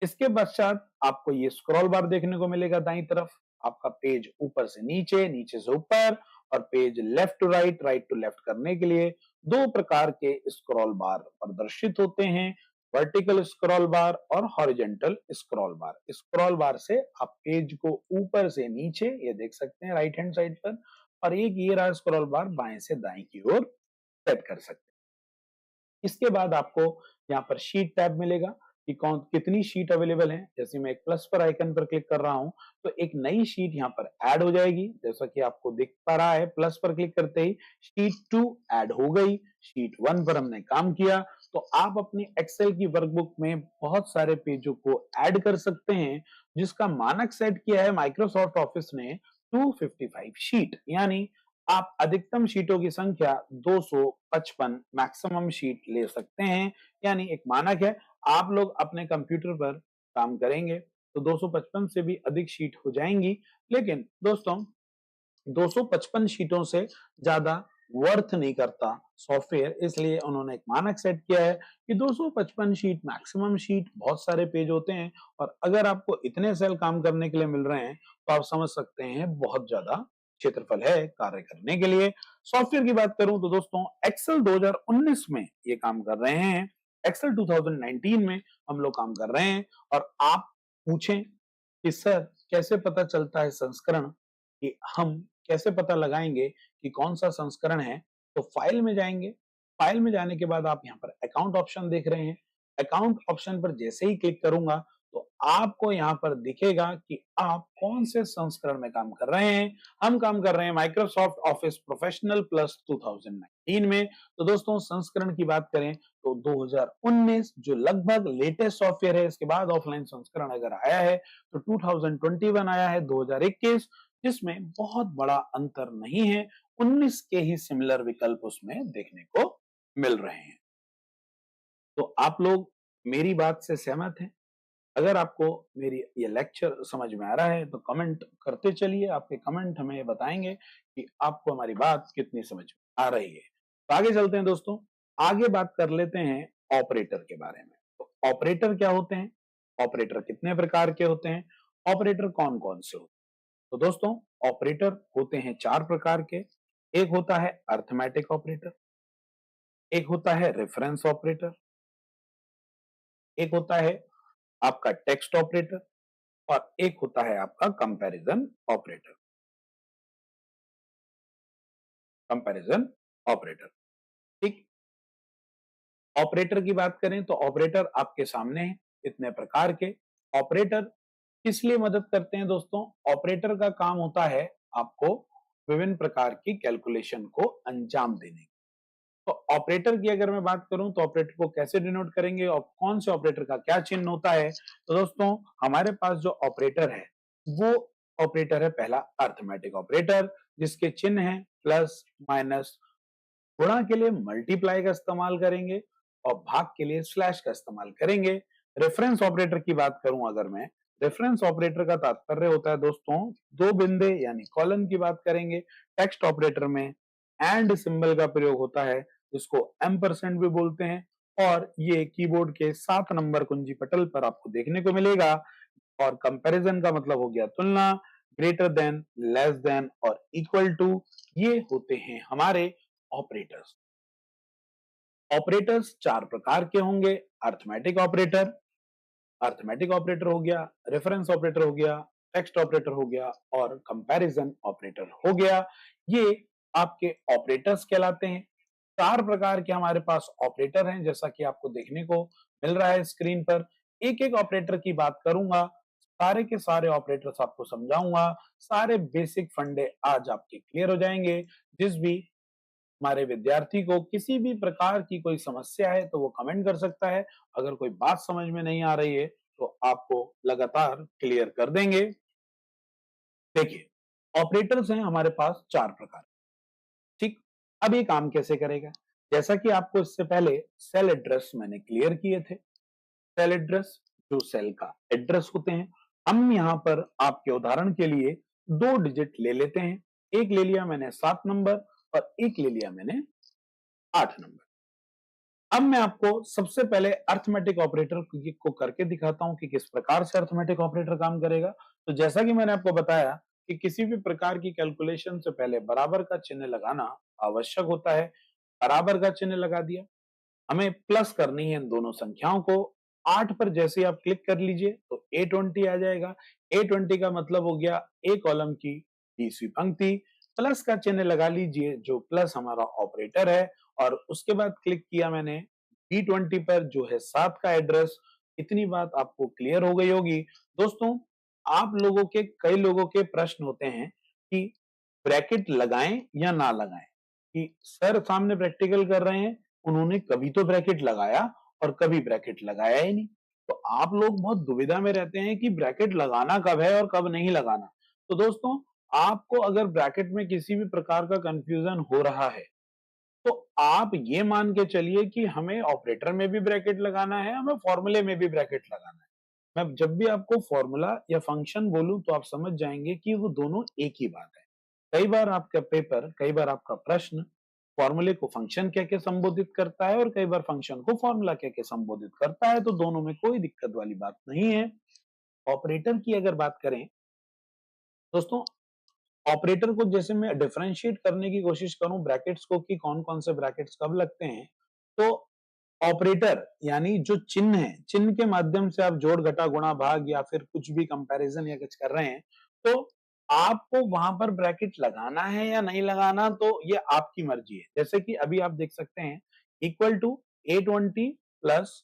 इसके पश्चात आपको ये स्क्रॉल बार देखने को मिलेगा दाईं तरफ। आपका पेज ऊपर से नीचे, नीचे से ऊपर और page left to right, right to left करने के लिए दो प्रकार के स्क्रॉल बार प्रदर्शित होते हैं, वर्टिकल स्क्रॉल बार और हॉरिजॉन्टल स्क्रॉल बार। स्क्रॉल बार से आप पेज को ऊपर से नीचे ये देख सकते हैं राइट हैंड साइड पर, और एक ये रहा स्क्रॉल बार बाएं से दाएं की ओर सेट कर सकते हैं। इसके बाद आपको यहाँ पर शीट टैब मिलेगा कि कौन कितनी शीट अवेलेबल है। जैसे मैं एक प्लस पर आइकन पर क्लिक कर रहा हूं तो एक नई शीट यहाँ पर ऐड हो जाएगी। जैसा कि आपको दिख पा रहा है, प्लस पर क्लिक करते ही शीट 2 ऐड हो गई। शीट 1 पर हमने काम किया। तो आप अपनी एक्सेल की वर्कबुक में बहुत सारे पेजों को ऐड कर सकते हैं, जिसका मानक सेट किया है माइक्रोसॉफ्ट ऑफिस ने 255 शीट। यानी आप अधिकतम शीटों की संख्या 255 मैक्सिमम शीट ले सकते हैं। यानी एक मानक है। आप लोग अपने कंप्यूटर पर काम करेंगे तो 255 से भी अधिक शीट हो जाएंगी। लेकिन दोस्तों 255 शीटों से ज्यादा वर्थ नहीं करता सॉफ्टवेयर, इसलिए उन्होंने एक मानक सेट किया है कि 255 शीट मैक्सिमम शीट। बहुत सारे पेज होते हैं और अगर आपको इतने सेल काम करने के लिए मिल रहे हैं तो आप समझ सकते हैं बहुत ज्यादा क्षेत्रफल है कार्य करने के लिए। सॉफ्टवेयर की बात करूं तो दोस्तों एक्सेल 2019 में ये काम कर रहे हैं, एक्सेल 2019 में हम लोग काम कर रहे हैं। और आप पूछें कि सर कैसे पता चलता है संस्करण, कि हम कैसे पता लगाएंगे कि कौन सा संस्करण है, तो फाइल में जाएंगे। फाइल में जाने के बाद आप यहाँ पर अकाउंट ऑप्शन देख रहे हैं। अकाउंट ऑप्शन पर जैसे ही क्लिक करूंगा तो आपको यहाँ पर दिखेगा कि आप कौन से संस्करण में काम कर रहे हैं। हम काम कर रहे हैं माइक्रोसॉफ्ट ऑफिस प्रोफेशनल प्लस 2019 में। तो दोस्तों संस्करण की बात करें तो 2019 जो लगभग लेटेस्ट सॉफ्टवेयर है। इसके बाद ऑफलाइन संस्करण अगर आया है तो 2021 आया है, 2021, जिसमें बहुत बड़ा अंतर नहीं है। 19 के ही सिमिलर विकल्प उसमें देखने को मिल रहे हैं। तो आप लोग मेरी बात से सहमत हैं? अगर आपको मेरी ये लेक्चर समझ में आ रहा है तो कमेंट करते चलिए। आपके कमेंट हमें ये बताएंगे कि आपको हमारी बात कितनी समझ में आ रही है। तो आगे चलते हैं दोस्तों। आगे बात कर लेते हैं ऑपरेटर के बारे में। तो ऑपरेटर क्या होते हैं, ऑपरेटर कितने प्रकार के होते हैं, ऑपरेटर कौन कौन से होते हैं। तो दोस्तों ऑपरेटर होते हैं चार प्रकार के। एक होता है अर्थमेटिक ऑपरेटर, एक होता है रेफरेंस ऑपरेटर, एक होता है आपका टेक्स्ट ऑपरेटर और एक होता है आपका कंपैरिजन ऑपरेटर। कंपैरिजन ऑपरेटर, ठीक। ऑपरेटर की बात करें तो ऑपरेटर आपके सामने है, इतने प्रकार के ऑपरेटर किस लिए मदद करते हैं दोस्तों। ऑपरेटर का काम होता है आपको विभिन्न प्रकार की कैलकुलेशन को अंजाम देने। तो ऑपरेटर की अगर मैं बात करूं तो ऑपरेटर को कैसे डिनोट करेंगे और कौन से ऑपरेटर का क्या चिन्ह होता है। तो दोस्तों हमारे पास जो ऑपरेटर है वो ऑपरेटर है पहला अर्थमेटिक ऑपरेटर, जिसके चिन्ह है प्लस माइनस। गुणा के लिए मल्टीप्लाई का इस्तेमाल करेंगे और भाग के लिए स्लैश का इस्तेमाल करेंगे। रेफरेंस ऑपरेटर की बात करूं अगर मैं, रेफरेंस ऑपरेटर का तात्पर्य होता है दोस्तों दो बिंदु यानी कॉलन की बात करेंगे। टेक्स्ट ऑपरेटर में एंड सिंबल का प्रयोग होता है, जिसको एम्परसेंड भी बोलते हैं, और ये कीबोर्ड के 7 नंबर कुंजी पटल पर आपको देखने को मिलेगा। और कंपैरिजन का मतलब हो गया तुलना, ग्रेटर देन, लेस देन और इक्वल टू, ये होते हैं हमारे ऑपरेटर्स। ऑपरेटर्स चार प्रकार के होंगे। अर्थमेटिक ऑपरेटर, अर्थमेटिक ऑपरेटर हो गया, रेफरेंस ऑपरेटर हो गया, टेक्स्ट ऑपरेटर हो गया और कंपैरिजन ऑपरेटर हो गया। ये आपके ऑपरेटर्स कहलाते हैं। चार प्रकार के हमारे पास ऑपरेटर हैं, जैसा कि आपको देखने को मिल रहा है स्क्रीन पर। एक एक ऑपरेटर की बात करूंगा, सारे के सारे ऑपरेटर्स आपको समझाऊंगा, सारे बेसिक फंडे आज आपके क्लियर हो जाएंगे। जिस भी हमारे विद्यार्थी को किसी भी प्रकार की कोई समस्या है तो वो कमेंट कर सकता है। अगर कोई बात समझ में नहीं आ रही है तो आपको लगातार क्लियर कर देंगे। देखिए, ऑपरेटर्स हैं हमारे पास 4 प्रकार। ठीक, अब ये काम कैसे करेगा? जैसा कि आपको इससे पहले सेल एड्रेस मैंने क्लियर किए थे। सेल एड्रेस, जो सेल का एड्रेस होते हैं, हम यहां पर आपके उदाहरण के लिए 2 डिजिट ले लेते हैं। एक ले लिया मैंने 7 नंबर और एक ले लिया मैंने 8 नंबर। अब मैं आपको सबसे पहले अर्थमेटिक ऑपरेटर को करके दिखाता हूं कि किस प्रकार से अर्थमेटिक ऑपरेटर काम करेगा। तो जैसा कि मैंने आपको बताया कि किसी भी प्रकार की कैलकुलेशन से पहले बराबर का चिन्ह लगाना आवश्यक होता है। बराबर का चिन्ह लगा दिया, हमें प्लस करनी है इन दोनों संख्याओं को। 8 पर जैसे ही आप क्लिक कर लीजिए तो A20 आ जाएगा। A20 का मतलब हो गया ए कॉलम की 20वीं पंक्ति। प्लस का चिन्ह लगा लीजिए, जो प्लस हमारा ऑपरेटर है, और उसके बाद क्लिक किया मैंने B20 पर, जो है 7 का एड्रेस। इतनी बात आपको क्लियर हो गई होगी। दोस्तों, आप लोगों के कई लोगों के प्रश्न होते हैं कि ब्रैकेट लगाएं या ना लगाएं, कि सर सामने प्रैक्टिकल कर रहे हैं, उन्होंने कभी तो ब्रैकेट लगाया और कभी ब्रैकेट लगाया ही नहीं। तो आप लोग बहुत दुविधा में रहते हैं कि ब्रैकेट लगाना कब है और कब नहीं लगाना। तो दोस्तों, आपको अगर ब्रैकेट में किसी भी प्रकार का कंफ्यूजन हो रहा है तो आप ये मान के चलिए कि हमें ऑपरेटर में भी ब्रैकेट लगाना है, हमें फॉर्मूले में भी ब्रैकेट लगाना है। मैं जब भी आपको फॉर्मूला या फंक्शन बोलूं तो आप समझ जाएंगे कि वो दोनों एक ही बात है। कई बार आपका पेपर, कई बार आपका प्रश्न फॉर्मूले को फंक्शन कह के संबोधित करता है और कई बार फंक्शन को फॉर्मूला कह के संबोधित करता है, तो दोनों में कोई दिक्कत वाली बात नहीं है। ऑपरेटर की अगर बात करें दोस्तों, ऑपरेटर को जैसे मैं डिफरेंशिएट करने की कोशिश करूं ब्रैकेट्स को कि कौन कौन से ब्रैकेट्स कब लगते हैं, तो ऑपरेटर यानी जो चिन्ह है, चिन्ह के माध्यम से आप जोड़ घटा गुणा भाग या फिर कुछ भी कंपैरिजन या कुछ कर रहे हैं, तो आपको वहां पर ब्रैकेट लगाना है या नहीं लगाना, तो ये आपकी मर्जी है। जैसे कि अभी आप देख सकते हैं, equal to A20 plus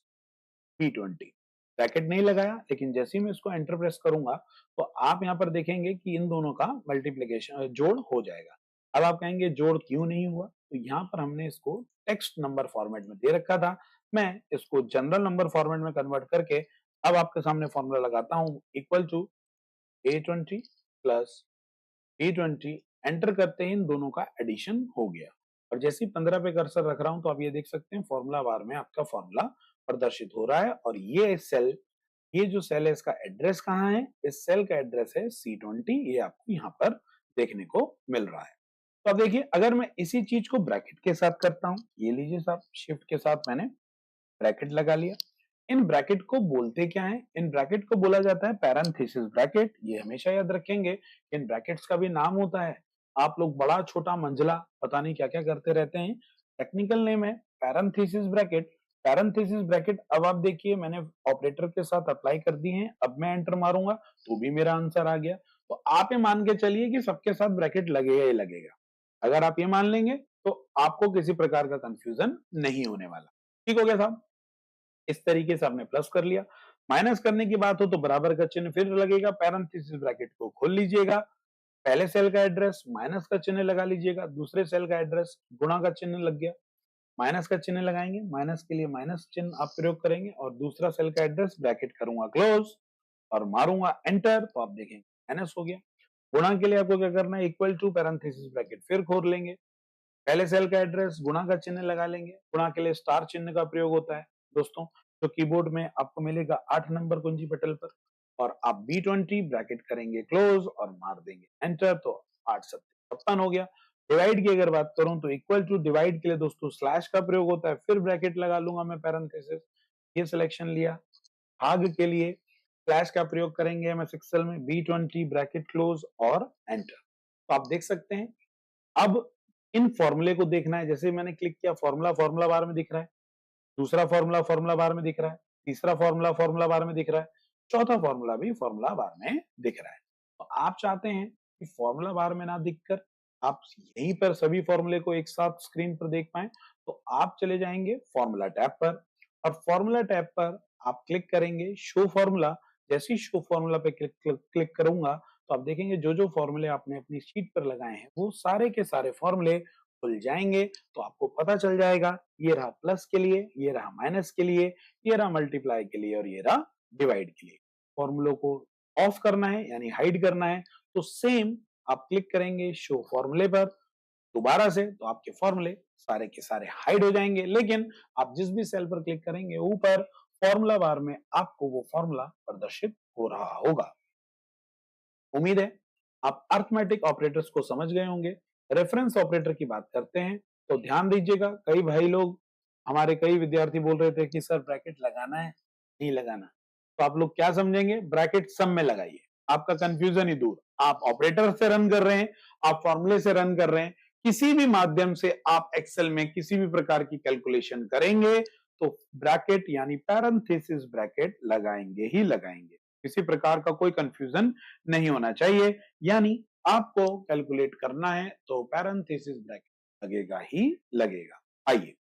B20, bracket नहीं लगाया, लेकिन जैसे ही मैं इसको एंटर प्रेस करूंगा तो आप यहां पर देखेंगे कि इन दोनों का मल्टीप्लीकेशन जोड़ हो जाएगा। अब आप कहेंगे जोड़ क्यों नहीं हुआ, तो यहाँ पर हमने इसको टेक्स्ट नंबर फॉर्मेट में दे रखा था। मैं इसको जनरल नंबर फॉर्मेट में कन्वर्ट करके अब आपके सामने फॉर्मूला लगाता हूं, equal to A20 plus B20। Enter करते ही इन दोनों का एडिशन हो गया, और जैसे ही 15 पे कर्सर रख रहा हूं तो आप ये देख सकते हैं फॉर्मूला बार में आपका फॉर्मूला प्रदर्शित हो रहा है। और ये सेल, ये जो सेल है इसका एड्रेस कहाँ है? इस सेल का एड्रेस है C20, ये आपको यहाँ पर देखने को मिल रहा है। तो अब देखिए, अगर मैं इसी चीज को ब्रैकेट के साथ करता हूं, ये लीजिए साहब, शिफ्ट के साथ मैंने ब्रैकेट लगा लिया। इन ब्रैकेट को बोलते क्या है? इन ब्रैकेट को बोला जाता है पैरेंथेसिस ब्रैकेट। ये हमेशा याद रखेंगे, इन ब्रैकेट्स का भी नाम होता है। आप लोग बड़ा छोटा मंझला पता नहीं क्या क्या करते रहते हैं, टेक्निकल नेम है पैरेंथेसिस ब्रैकेट। पैरेंथेसिस ब्रैकेट, अब आप देखिए मैंने ऑपरेटर के साथ अप्लाई कर दी है, अब मैं एंटर मारूंगा तो भी मेरा आंसर आ गया। तो आप ये मान के चलिए कि सबके साथ ब्रैकेट लगेगा ही लगेगा। अगर आप ये मान लेंगे तो आपको किसी प्रकार का कंफ्यूजन नहीं होने वाला। ठीक हो गया साहब? इस तरीके से आपने प्लस कर लिया। माइनस करने की बात हो तो बराबर का चिन्ह फिर लगेगा, पैरेंथेसिस ब्रैकेट को खोल लीजिएगा, पहले सेल का एड्रेस माइनस का चिन्ह लगा लीजिएगा, दूसरे सेल का एड्रेस गुणा का चिन्ह लग गया, माइनस का चिन्ह लगाएंगे, माइनस के लिए माइनस चिन्ह आप प्रयोग करेंगे, और दूसरा सेल का एड्रेस ब्रैकेट करूंगा क्लोज और मारूंगा एंटर, तो आप देखेंगे माइनस हो गया। गुणा के लिए आपको क्या करना है? इक्वल टू पैरेंथेसिस ब्रैकेट फिर खोल लेंगे, पहले सेल का एड्रेस गुणा का चिन्ह लगा लेंगे, गुणा के लिए स्टार चिन्ह का प्रयोग होता है दोस्तों, तो कीबोर्ड में आपको मिलेगा 8 नंबर कुंजी पटल पर, और आप B20 ब्रैकेट करेंगे क्लोज और मार देंगे एंटर, तो 8 सत्ते 56 हो गया। डिवाइड की अगर बात करूं तो इक्वल टू डिवाइड के लिए दोस्तों स्लैश का प्रयोग होता है, फिर ब्रैकेट लगा लूंगा मैं पैरेंथेसिस, ये सिलेक्शन लिया। भाग के लिए स्लैश का प्रयोग करेंगे एमएस एक्सेल में, B20 ब्रैकेट क्लोज और एंटर। तो आप देख सकते हैं, अब इन फॉर्मूले को देखना है, जैसे मैंने क्लिक किया फॉर्मूला फॉर्मूला बार में दिख रहा है, दूसरा फॉर्मूला फॉर्मूला बार में दिख रहा है, तीसरा फॉर्मूला फॉर्मूला बार में दिख रहा है, चौथा फॉर्मूला भी फॉर्मूला बार में दिख रहा है। तो आप चाहते हैं कि फॉर्मूला बार में ना दिखकर आप यहीं पर सभी फॉर्मूले को एक साथ स्क्रीन पर देख पाए, तो आप चले जाएंगे फॉर्मूला टैब पर, और फॉर्मूला टैब पर आप क्लिक करेंगे शो फॉर्मूला। जैसे ही शो फॉर्मूला पे क्लिक करूंगा तो आप देखेंगे जो जो फॉर्मूले आपने अपनी शीट पर लगाए हैं वो सारे के सारे फॉर्मूले खुल जाएंगे। तो आपको पता चल जाएगा ये रहा प्लस के लिए, ये रहा माइनस के लिए, ये रहा मल्टीप्लाई के लिए और ये रहा डिवाइड के लिए। फॉर्मूलों को ऑफ करना है यानी हाइड करना है तो सेम आप क्लिक करेंगे शो फॉर्मूले पर दोबारा से तो आपके फॉर्मूले सारे के सारे हाइड हो जाएंगे। लेकिन आप जिस भी सेल पर क्लिक करेंगे ऊपर फॉर्मूला बार में आपको वो फॉर्मूला प्रदर्शित हो रहा होगा। उम्मीद है आप अर्थमेटिक ऑपरेटर्स को समझ गए होंगे। रेफरेंस ऑपरेटर की बात करते हैं तो ध्यान दीजिएगा, कई भाई लोग, हमारे कई विद्यार्थी बोल रहे थे कि सर ब्रैकेट लगाना है नहीं लगाना, तो आप लोग क्या समझेंगे, ब्रैकेट सम में लगाइए, आपका कंफ्यूजन ही दूर। आप ऑपरेटर से रन कर रहे हैं, आप फॉर्मूले से रन कर रहे हैं, किसी भी माध्यम से आप एक्सेल में किसी भी प्रकार की कैलकुलेशन करेंगे तो ब्रैकेट यानी पैरेंथेसिस ब्रैकेट लगाएंगे ही लगाएंगे। किसी प्रकार का कोई कंफ्यूजन नहीं होना चाहिए। यानी आपको कैलकुलेट करना है तो पैरेंथेसिस ब्रैकेट लगेगा ही लगेगा। आइए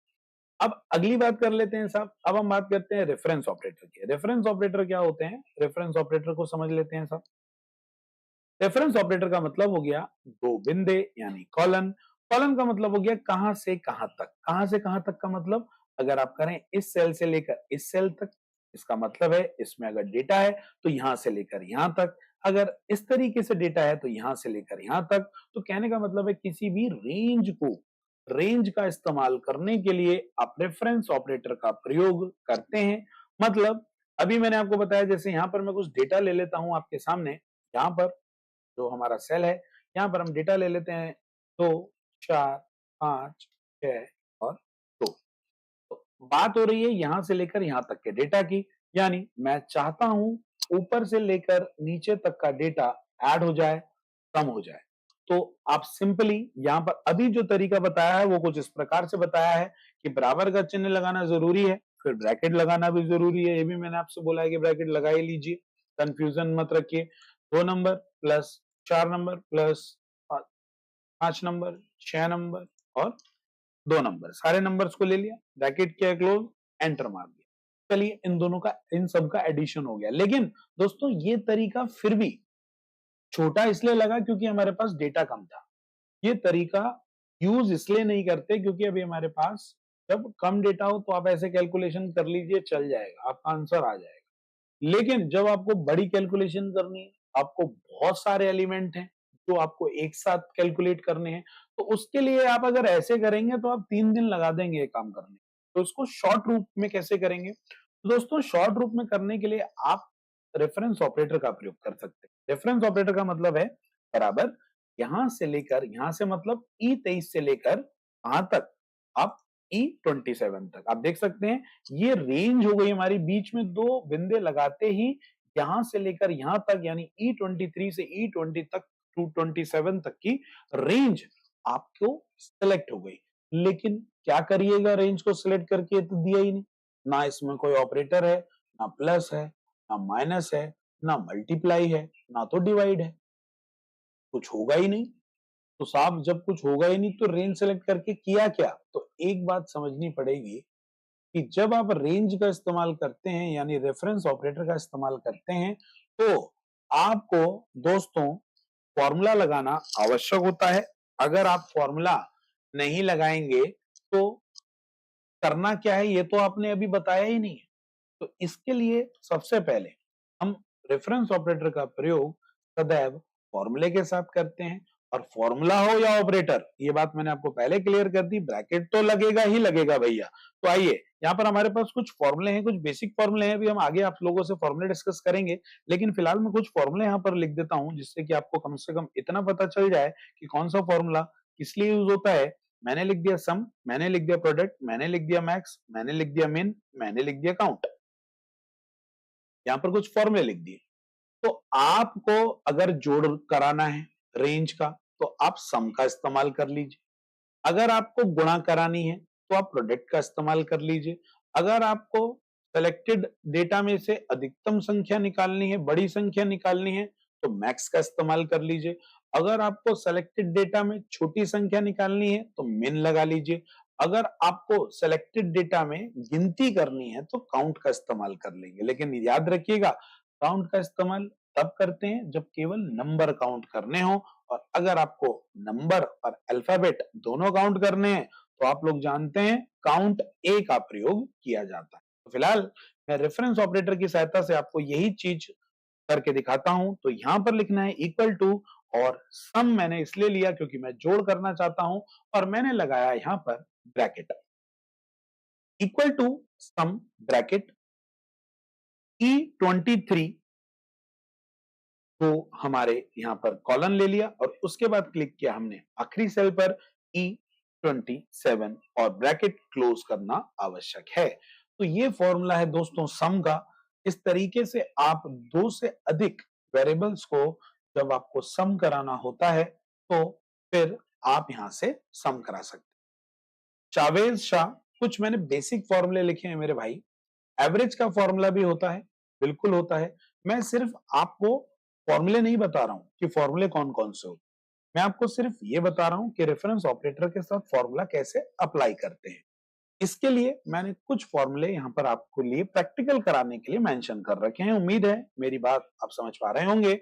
अब अगली बात कर लेते हैं साहब। अब हम बात करते हैं रेफरेंस ऑपरेटर की। रेफरेंस ऑपरेटर क्या होते हैं, रेफरेंस ऑपरेटर को समझ लेते हैं साहब। रेफरेंस ऑपरेटर का मतलब हो गया दो बिंदे यानी कॉलन। कॉलन का मतलब हो गया कहां से कहां तक। कहां से कहां तक का मतलब, अगर आप करें इस सेल से लेकर इस सेल तक, इसका मतलब है इसमें अगर डेटा है तो यहां से लेकर यहां तक, अगर इस तरीके से डेटा है तो यहां से लेकर यहां तक। तो कहने का मतलब है किसी भी रेंज का इस्तेमाल करने के लिए आप रेफरेंस ऑपरेटर का प्रयोग करते हैं। मतलब अभी मैंने आपको बताया, जैसे यहां पर मैं कुछ डेटा ले लेता हूं आपके सामने, यहां पर जो हमारा सेल है यहाँ पर हम डेटा ले लेते हैं 2, 4, 5, 6 और 2। तो बात हो रही है यहां से लेकर यहां तक के डेटा की, यानी मैं चाहता हूं ऊपर से लेकर नीचे तक का डेटा ऐड हो जाए, कम हो जाए। तो आप सिंपली यहां पर अभी जो तरीका बताया है वो कुछ इस प्रकार से बताया है कि बराबर का चिन्ह लगाना जरूरी है, फिर ब्रैकेट लगाना भी जरूरी है। ये भी मैंने आपसे बोला है कि ब्रैकेट लगा ही लीजिए, कंफ्यूजन मत रखिए। 2 number plus 4 number plus 5 number, 6 number और 2 नंबर, सारे नंबर्स को ले लिया, ब्रैकेट किया क्लोज, एंटर मार दिया। चलिए इन दोनों का, इन सब का एडिशन हो गया। लेकिन दोस्तों ये तरीका फिर भी छोटा इसलिए लगा क्योंकि हमारे पास डेटा कम था। ये तरीका यूज इसलिए नहीं करते क्योंकि अभी हमारे पास जब कम डेटा हो तो आप ऐसे कैलकुलेशन कर लीजिए, चल जाएगा, आपका आंसर आ जाएगा। लेकिन जब आपको बड़ी कैलकुलेशन करनी है, आपको बहुत सारे एलिमेंट हैं जो आपको एक साथ कैलकुलेट करने हैं, तो उसके लिए आप अगर ऐसे करेंगे तो आप 3 दिन लगा देंगे ये काम करने में। तो इसको शॉर्ट रूप में कैसे करेंगे, तो दोस्तों शॉर्ट रूप में करने के लिए आप रेफरेंस ऑपरेटर का प्रयोग कर सकते हैं। रेफरेंस ऑपरेटर का मतलब है बराबर, यहां से लेकर, यहां से मतलब E23 से लेकर कहां तक, आप E27 तक। आप देख सकते हैं ये रेंज हो गई हमारी, बीच में दो बिंदे लगाते ही यहां से लेकर यहां तक यानी E23 से E20 तक, 227 तक की रेंज आपको सिलेक्ट हो गई। लेकिन क्या करिएगा, रेंज को सिलेक्ट करके तो दिया ही नहीं, ना इसमें कोई ऑपरेटर है, ना प्लस है, ना माइनस है, ना मल्टीप्लाई है, ना तो डिवाइड है, कुछ होगा ही नहीं। तो साहब जब कुछ होगा ही नहीं तो रेंज सेलेक्ट करके किया क्या, तो एक बात समझनी पड़ेगी कि जब आप रेंज का इस्तेमाल करते हैं यानी रेफरेंस ऑपरेटर का इस्तेमाल करते हैं तो आपको दोस्तों फॉर्मूला लगाना आवश्यक होता है। अगर आप फॉर्मूला नहीं लगाएंगे तो करना क्या है ये तो आपने अभी बताया ही नहीं है। तो इसके लिए सबसे पहले हम रेफरेंस ऑपरेटर का प्रयोग सदैव फॉर्मूले के साथ करते हैं, और फॉर्मूला हो या ऑपरेटर, ये बात मैंने आपको पहले क्लियर कर दी, ब्रैकेट तो लगेगा ही लगेगा भैया। तो आइए यहाँ पर हमारे पास कुछ फॉर्मूले हैं, कुछ बेसिक फॉर्मूले हैं, अभी हम आगे आप लोगों से फॉर्मूले डिस्कस करेंगे। लेकिन फिलहाल मैं कुछ फॉर्मूले यहाँ पर लिख देता हूं जिससे कि आपको कम से कम इतना पता चल जाए कि कौन सा फॉर्मूला किस लिए यूज होता है। मैंने लिख दिया सम, मैंने लिख दिया प्रोडक्ट, मैंने लिख दिया मैक्स, मैंने लिख दिया मिन, मैंने लिख दिया काउंट। यहाँ पर कुछ फॉर्मूले लिख दिए। तो आपको अगर जोड़ कराना है रेंज का तो आप सम का इस्तेमाल कर लीजिए, अगर आपको गुणा करानी है तो आप प्रोडक्ट का इस्तेमाल कर लीजिए, अगर आपको सेलेक्टेड डेटा में से अधिकतम संख्या निकालनी है, बड़ी संख्या निकालनी है तो मैक्स का इस्तेमाल कर लीजिए, अगर आपको सेलेक्टेड डेटा में छोटी संख्या निकालनी है तो मिन लगा लीजिए, अगर आपको सेलेक्टेड डेटा में गिनती करनी है तो काउंट का इस्तेमाल कर लेंगे। लेकिन याद रखिएगा काउंट का इस्तेमाल तब करते हैं जब केवल नंबर काउंट करने हो, और अगर आपको नंबर और अल्फाबेट दोनों काउंट करने हैं तो आप लोग जानते हैं काउंट ए का प्रयोग किया जाता है। तो फिलहाल मैं रेफरेंस ऑपरेटर की सहायता से आपको यही चीज करके दिखाता हूं। तो यहां पर लिखना है इक्वल टू, और सम मैंने इसलिए लिया क्योंकि मैं जोड़ करना चाहता हूं, और मैंने लगाया यहां पर bracket. Equal to sum bracket E23 को हमारे यहां पर कॉलन ले लिया, और उसके बाद क्लिक किया हमने आखिरी सेल पर E27, और ब्रैकेट क्लोज करना आवश्यक है। तो ये फॉर्मूला है दोस्तों सम का। इस तरीके से आप दो से अधिक वेरिएबल्स को जब आपको सम कराना होता है तो फिर आप यहां से सम करा सकते हैं। जावेद शाह, कुछ मैंने बेसिक फॉर्मूले लिखे हैं मेरे भाई। एवरेज का फॉर्मूला भी होता है, बिल्कुल होता है। मैं सिर्फ आपको फॉर्मूले नहीं बता रहा हूं कि फॉर्मूले कौन कौन से होते हैं, मैं आपको सिर्फ ये बता रहा हूं कि रेफरेंस ऑपरेटर के साथ फॉर्मूला कैसे अप्लाई करते हैं। इसके लिए मैंने कुछ फॉर्मूले यहां पर आपको लिए प्रैक्टिकल कराने के लिए मेंशन कर रखे हैं। उम्मीद है मेरी बात आप समझ पा रहे होंगे।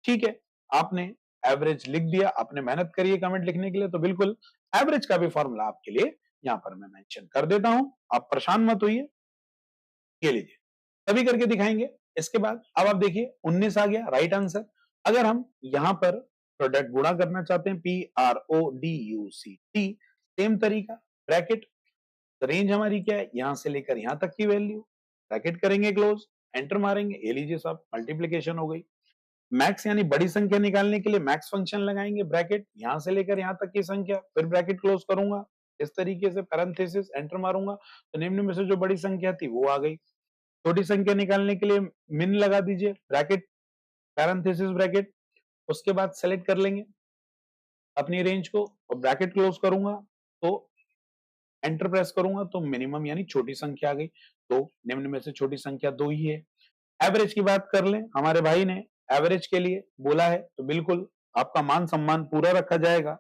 ठीक है, आपने एवरेज लिख दिया, आपने मेहनत करी है कमेंट लिखने के लिए, तो बिल्कुल एवरेज का भी फॉर्मूला आपके लिए यहां पर मैं मेंशन कर देता हूं। आप परेशान मत होइए, ये लीजिए, सभी करके दिखाएंगे। इसके बाद अब आप देखिए 19 आ गया राइट आंसर। अगर हम यहां पर प्रोडक्ट गुणा करना चाहते हैं, PRODUCT, सेम तरीका, ब्रैकेट, रेंज हमारी क्या है, यहां से लेकर यहां तक की वैल्यू, ब्रैकेट करेंगे क्लोज, एंटर मारेंगे, ये लीजिए साहब मल्टीप्लीकेशन हो गई। मैक्स यानी बड़ी संख्या निकालने के लिए मैक्स फंक्शन लगाएंगे, ब्रैकेट यहां से लेकर यहां तक की संख्या, फिर ब्रैकेट क्लोज करूंगा इस तरीके से, पैरेंथेसिस, एंटर मारूंगा, तो निम्न में से जो बड़ी संख्या थी वो आ गई। छोटी संख्या निकालने के लिए मिन लगा दीजिए, ब्रैकेट, पैरेंथेसिस, ब्रैकेट, उसके बाद सेलेक्ट कर लेंगे अपनी रेंज को और ब्रैकेट क्लोज करूंगा, तो एंटर प्रेस करूंगा तो मिनिमम यानी छोटी संख्या आ गई। तो निम्न में से छोटी संख्या 2 ही है। एवरेज की बात कर लें, हमारे भाई ने एवरेज के लिए बोला है तो बिल्कुल आपका मान सम्मान पूरा रखा जाएगा।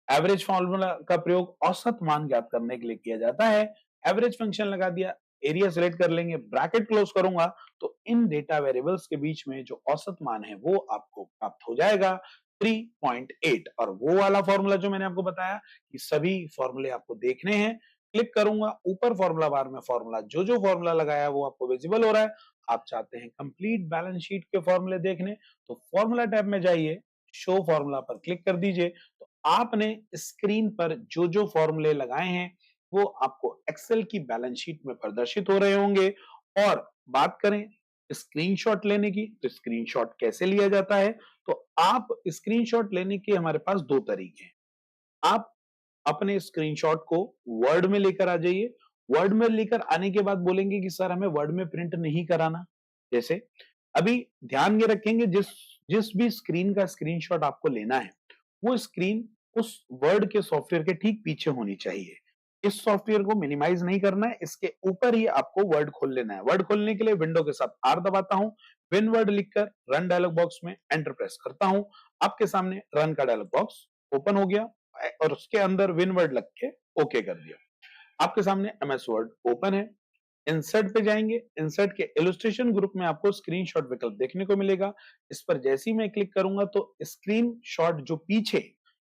एवरेज फॉर्मूला का प्रयोग औसत मान ज्ञात करने के लिए किया जाता है। एवरेज फंक्शन लगा दिया, एरिया सेलेक्ट कर लेंगे, ब्रैकेट क्लोज करूंगा, तो इन डेटा वेरिएबल्स के बीच में जो औसत मान है वो आपको प्राप्त हो जाएगा 3.8। और वो वाला फॉर्मूला जो मैंने आपको बताया कि सभी फॉर्मूले आपको देखने हैं, क्लिक करूंगा ऊपर फॉर्मूला बार में, फॉर्मूला जो फॉर्मूला लगाया वो आपको विजिबल हो रहा है। आप चाहते हैं कंप्लीट बैलेंस शीट के फॉर्मूले देखने, तो फॉर्मूला टैब में जाइए, शो फॉर्मूला पर क्लिक कर दीजिए। तो आपने स्क्रीन पर जो फॉर्मूले लगाए हैं वो आपको एक्सेल की बैलेंस शीट में प्रदर्शित हो रहे होंगे। और बात करें स्क्रीनशॉट लेने की, तो स्क्रीनशॉट कैसे लिया जाता है, तो आप स्क्रीनशॉट लेने के हमारे पास दो तरीके हैं। आप अपने स्क्रीनशॉट को वर्ड में लेकर आ जाइए। वर्ड में लेकर आने के बाद बोलेंगे कि सर हमें वर्ड में प्रिंट नहीं कराना। जैसे अभी ध्यान ये रखेंगे, जिस जिस भी स्क्रीन का स्क्रीनशॉट आपको लेना है वो स्क्रीन उस वर्ड के सॉफ्टवेयर के ठीक पीछे होनी चाहिए। इस सॉफ्टवेयर को मिनिमाइज नहीं करना है, इसके ऊपर ही आपको वर्ड खोल लेना है। वर्ड खोलने के लिए विंडो के साथ आर दबाता हूं, विन वर्ड लिखकर रन डायलॉग बॉक्स में एंटर प्रेस करता हूं। आपके सामने रन का डायलॉग बॉक्स ओपन हो गया और उसके अंदर विन वर्ड लग के ओके कर दिया। आपके सामने एमएस वर्ड ओपन है। इंसर्ट पे जाएंगे, इंसर्ट के इलस्ट्रेशन ग्रुप में आपको स्क्रीनशॉट विकल्प देखने को मिलेगा। इस पर जैसे ही मैं क्लिक करूंगा तो स्क्रीनशॉट जो पीछे,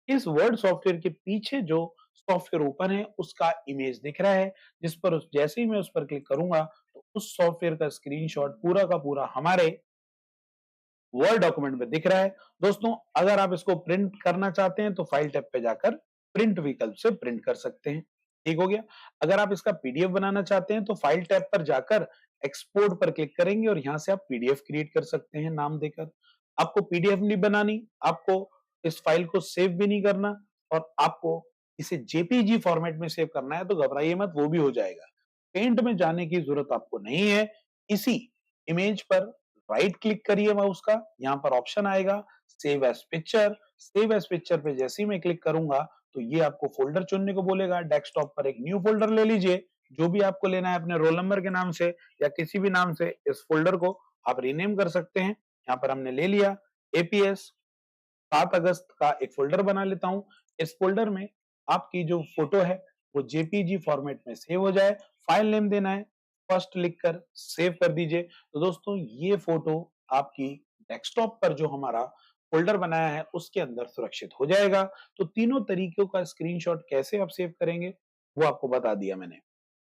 इस वर्ड सॉफ्टवेयर के पीछे जो सॉफ्टवेयर ओपन है उसका इमेज दिख रहा है, जिस पर जैसे ही मैं उस पर क्लिक करूंगा तो उस सॉफ्टवेयर का स्क्रीनशॉट पूरा का पूरा हमारे वर्ड डॉक्यूमेंट में दिख रहा है। दोस्तों अगर आप इसको प्रिंट करना चाहते हैं तो फाइल टैब पे जाकर प्रिंट विकल्प से प्रिंट कर सकते हैं। ठीक हो गया। अगर आप इसका पीडीएफ बनाना चाहते हैं तो फाइल टैब पर जाकर एक्सपोर्ट पर क्लिक करेंगे और यहां से आप पीडीएफ क्रिएट कर सकते हैं नाम देकर। आपको पीडीएफ नहीं बनानी, आपको इस फाइल को सेव भी नहीं करना, और आपको इसे जेपीजी फॉर्मेट में सेव करना है तो घबराइए मत, वो भी हो जाएगा। पेंट में जाने की जरूरत आपको नहीं है। इसी इमेज पर राइट क्लिक करिए माउस का, यहां पर ऑप्शन आएगा save as picture. Save as picture पे जैसे ही मैं क्लिक करूंगा तो ये आपको फोल्डर चुनने को बोलेगा। डेस्कटॉप पर एक न्यू फोल्डर ले लीजिए, जो भी आपको लेना है अपने रोल नंबर के नाम से या किसी भी नाम से इस फोल्डर को आप रीनेम कर सकते हैं। यहाँ पर हमने ले लिया एपीएस 7 अगस्त का एक फोल्डर बना लेता हूं। इस फोल्डर में आपकी जो फोटो है वो जेपीजी फॉर्मेट में सेव हो जाए। फाइल नेम देना है फर्स्ट लिखकर सेव कर दीजिए। तो दोस्तों ये फोटो आपकी डेस्कटॉप पर जो हमारा फोल्डर बनाया है उसके अंदर सुरक्षित हो जाएगा। तो तीनों तरीकों का स्क्रीनशॉट कैसे आप सेव करेंगे वो आपको बता दिया मैंने।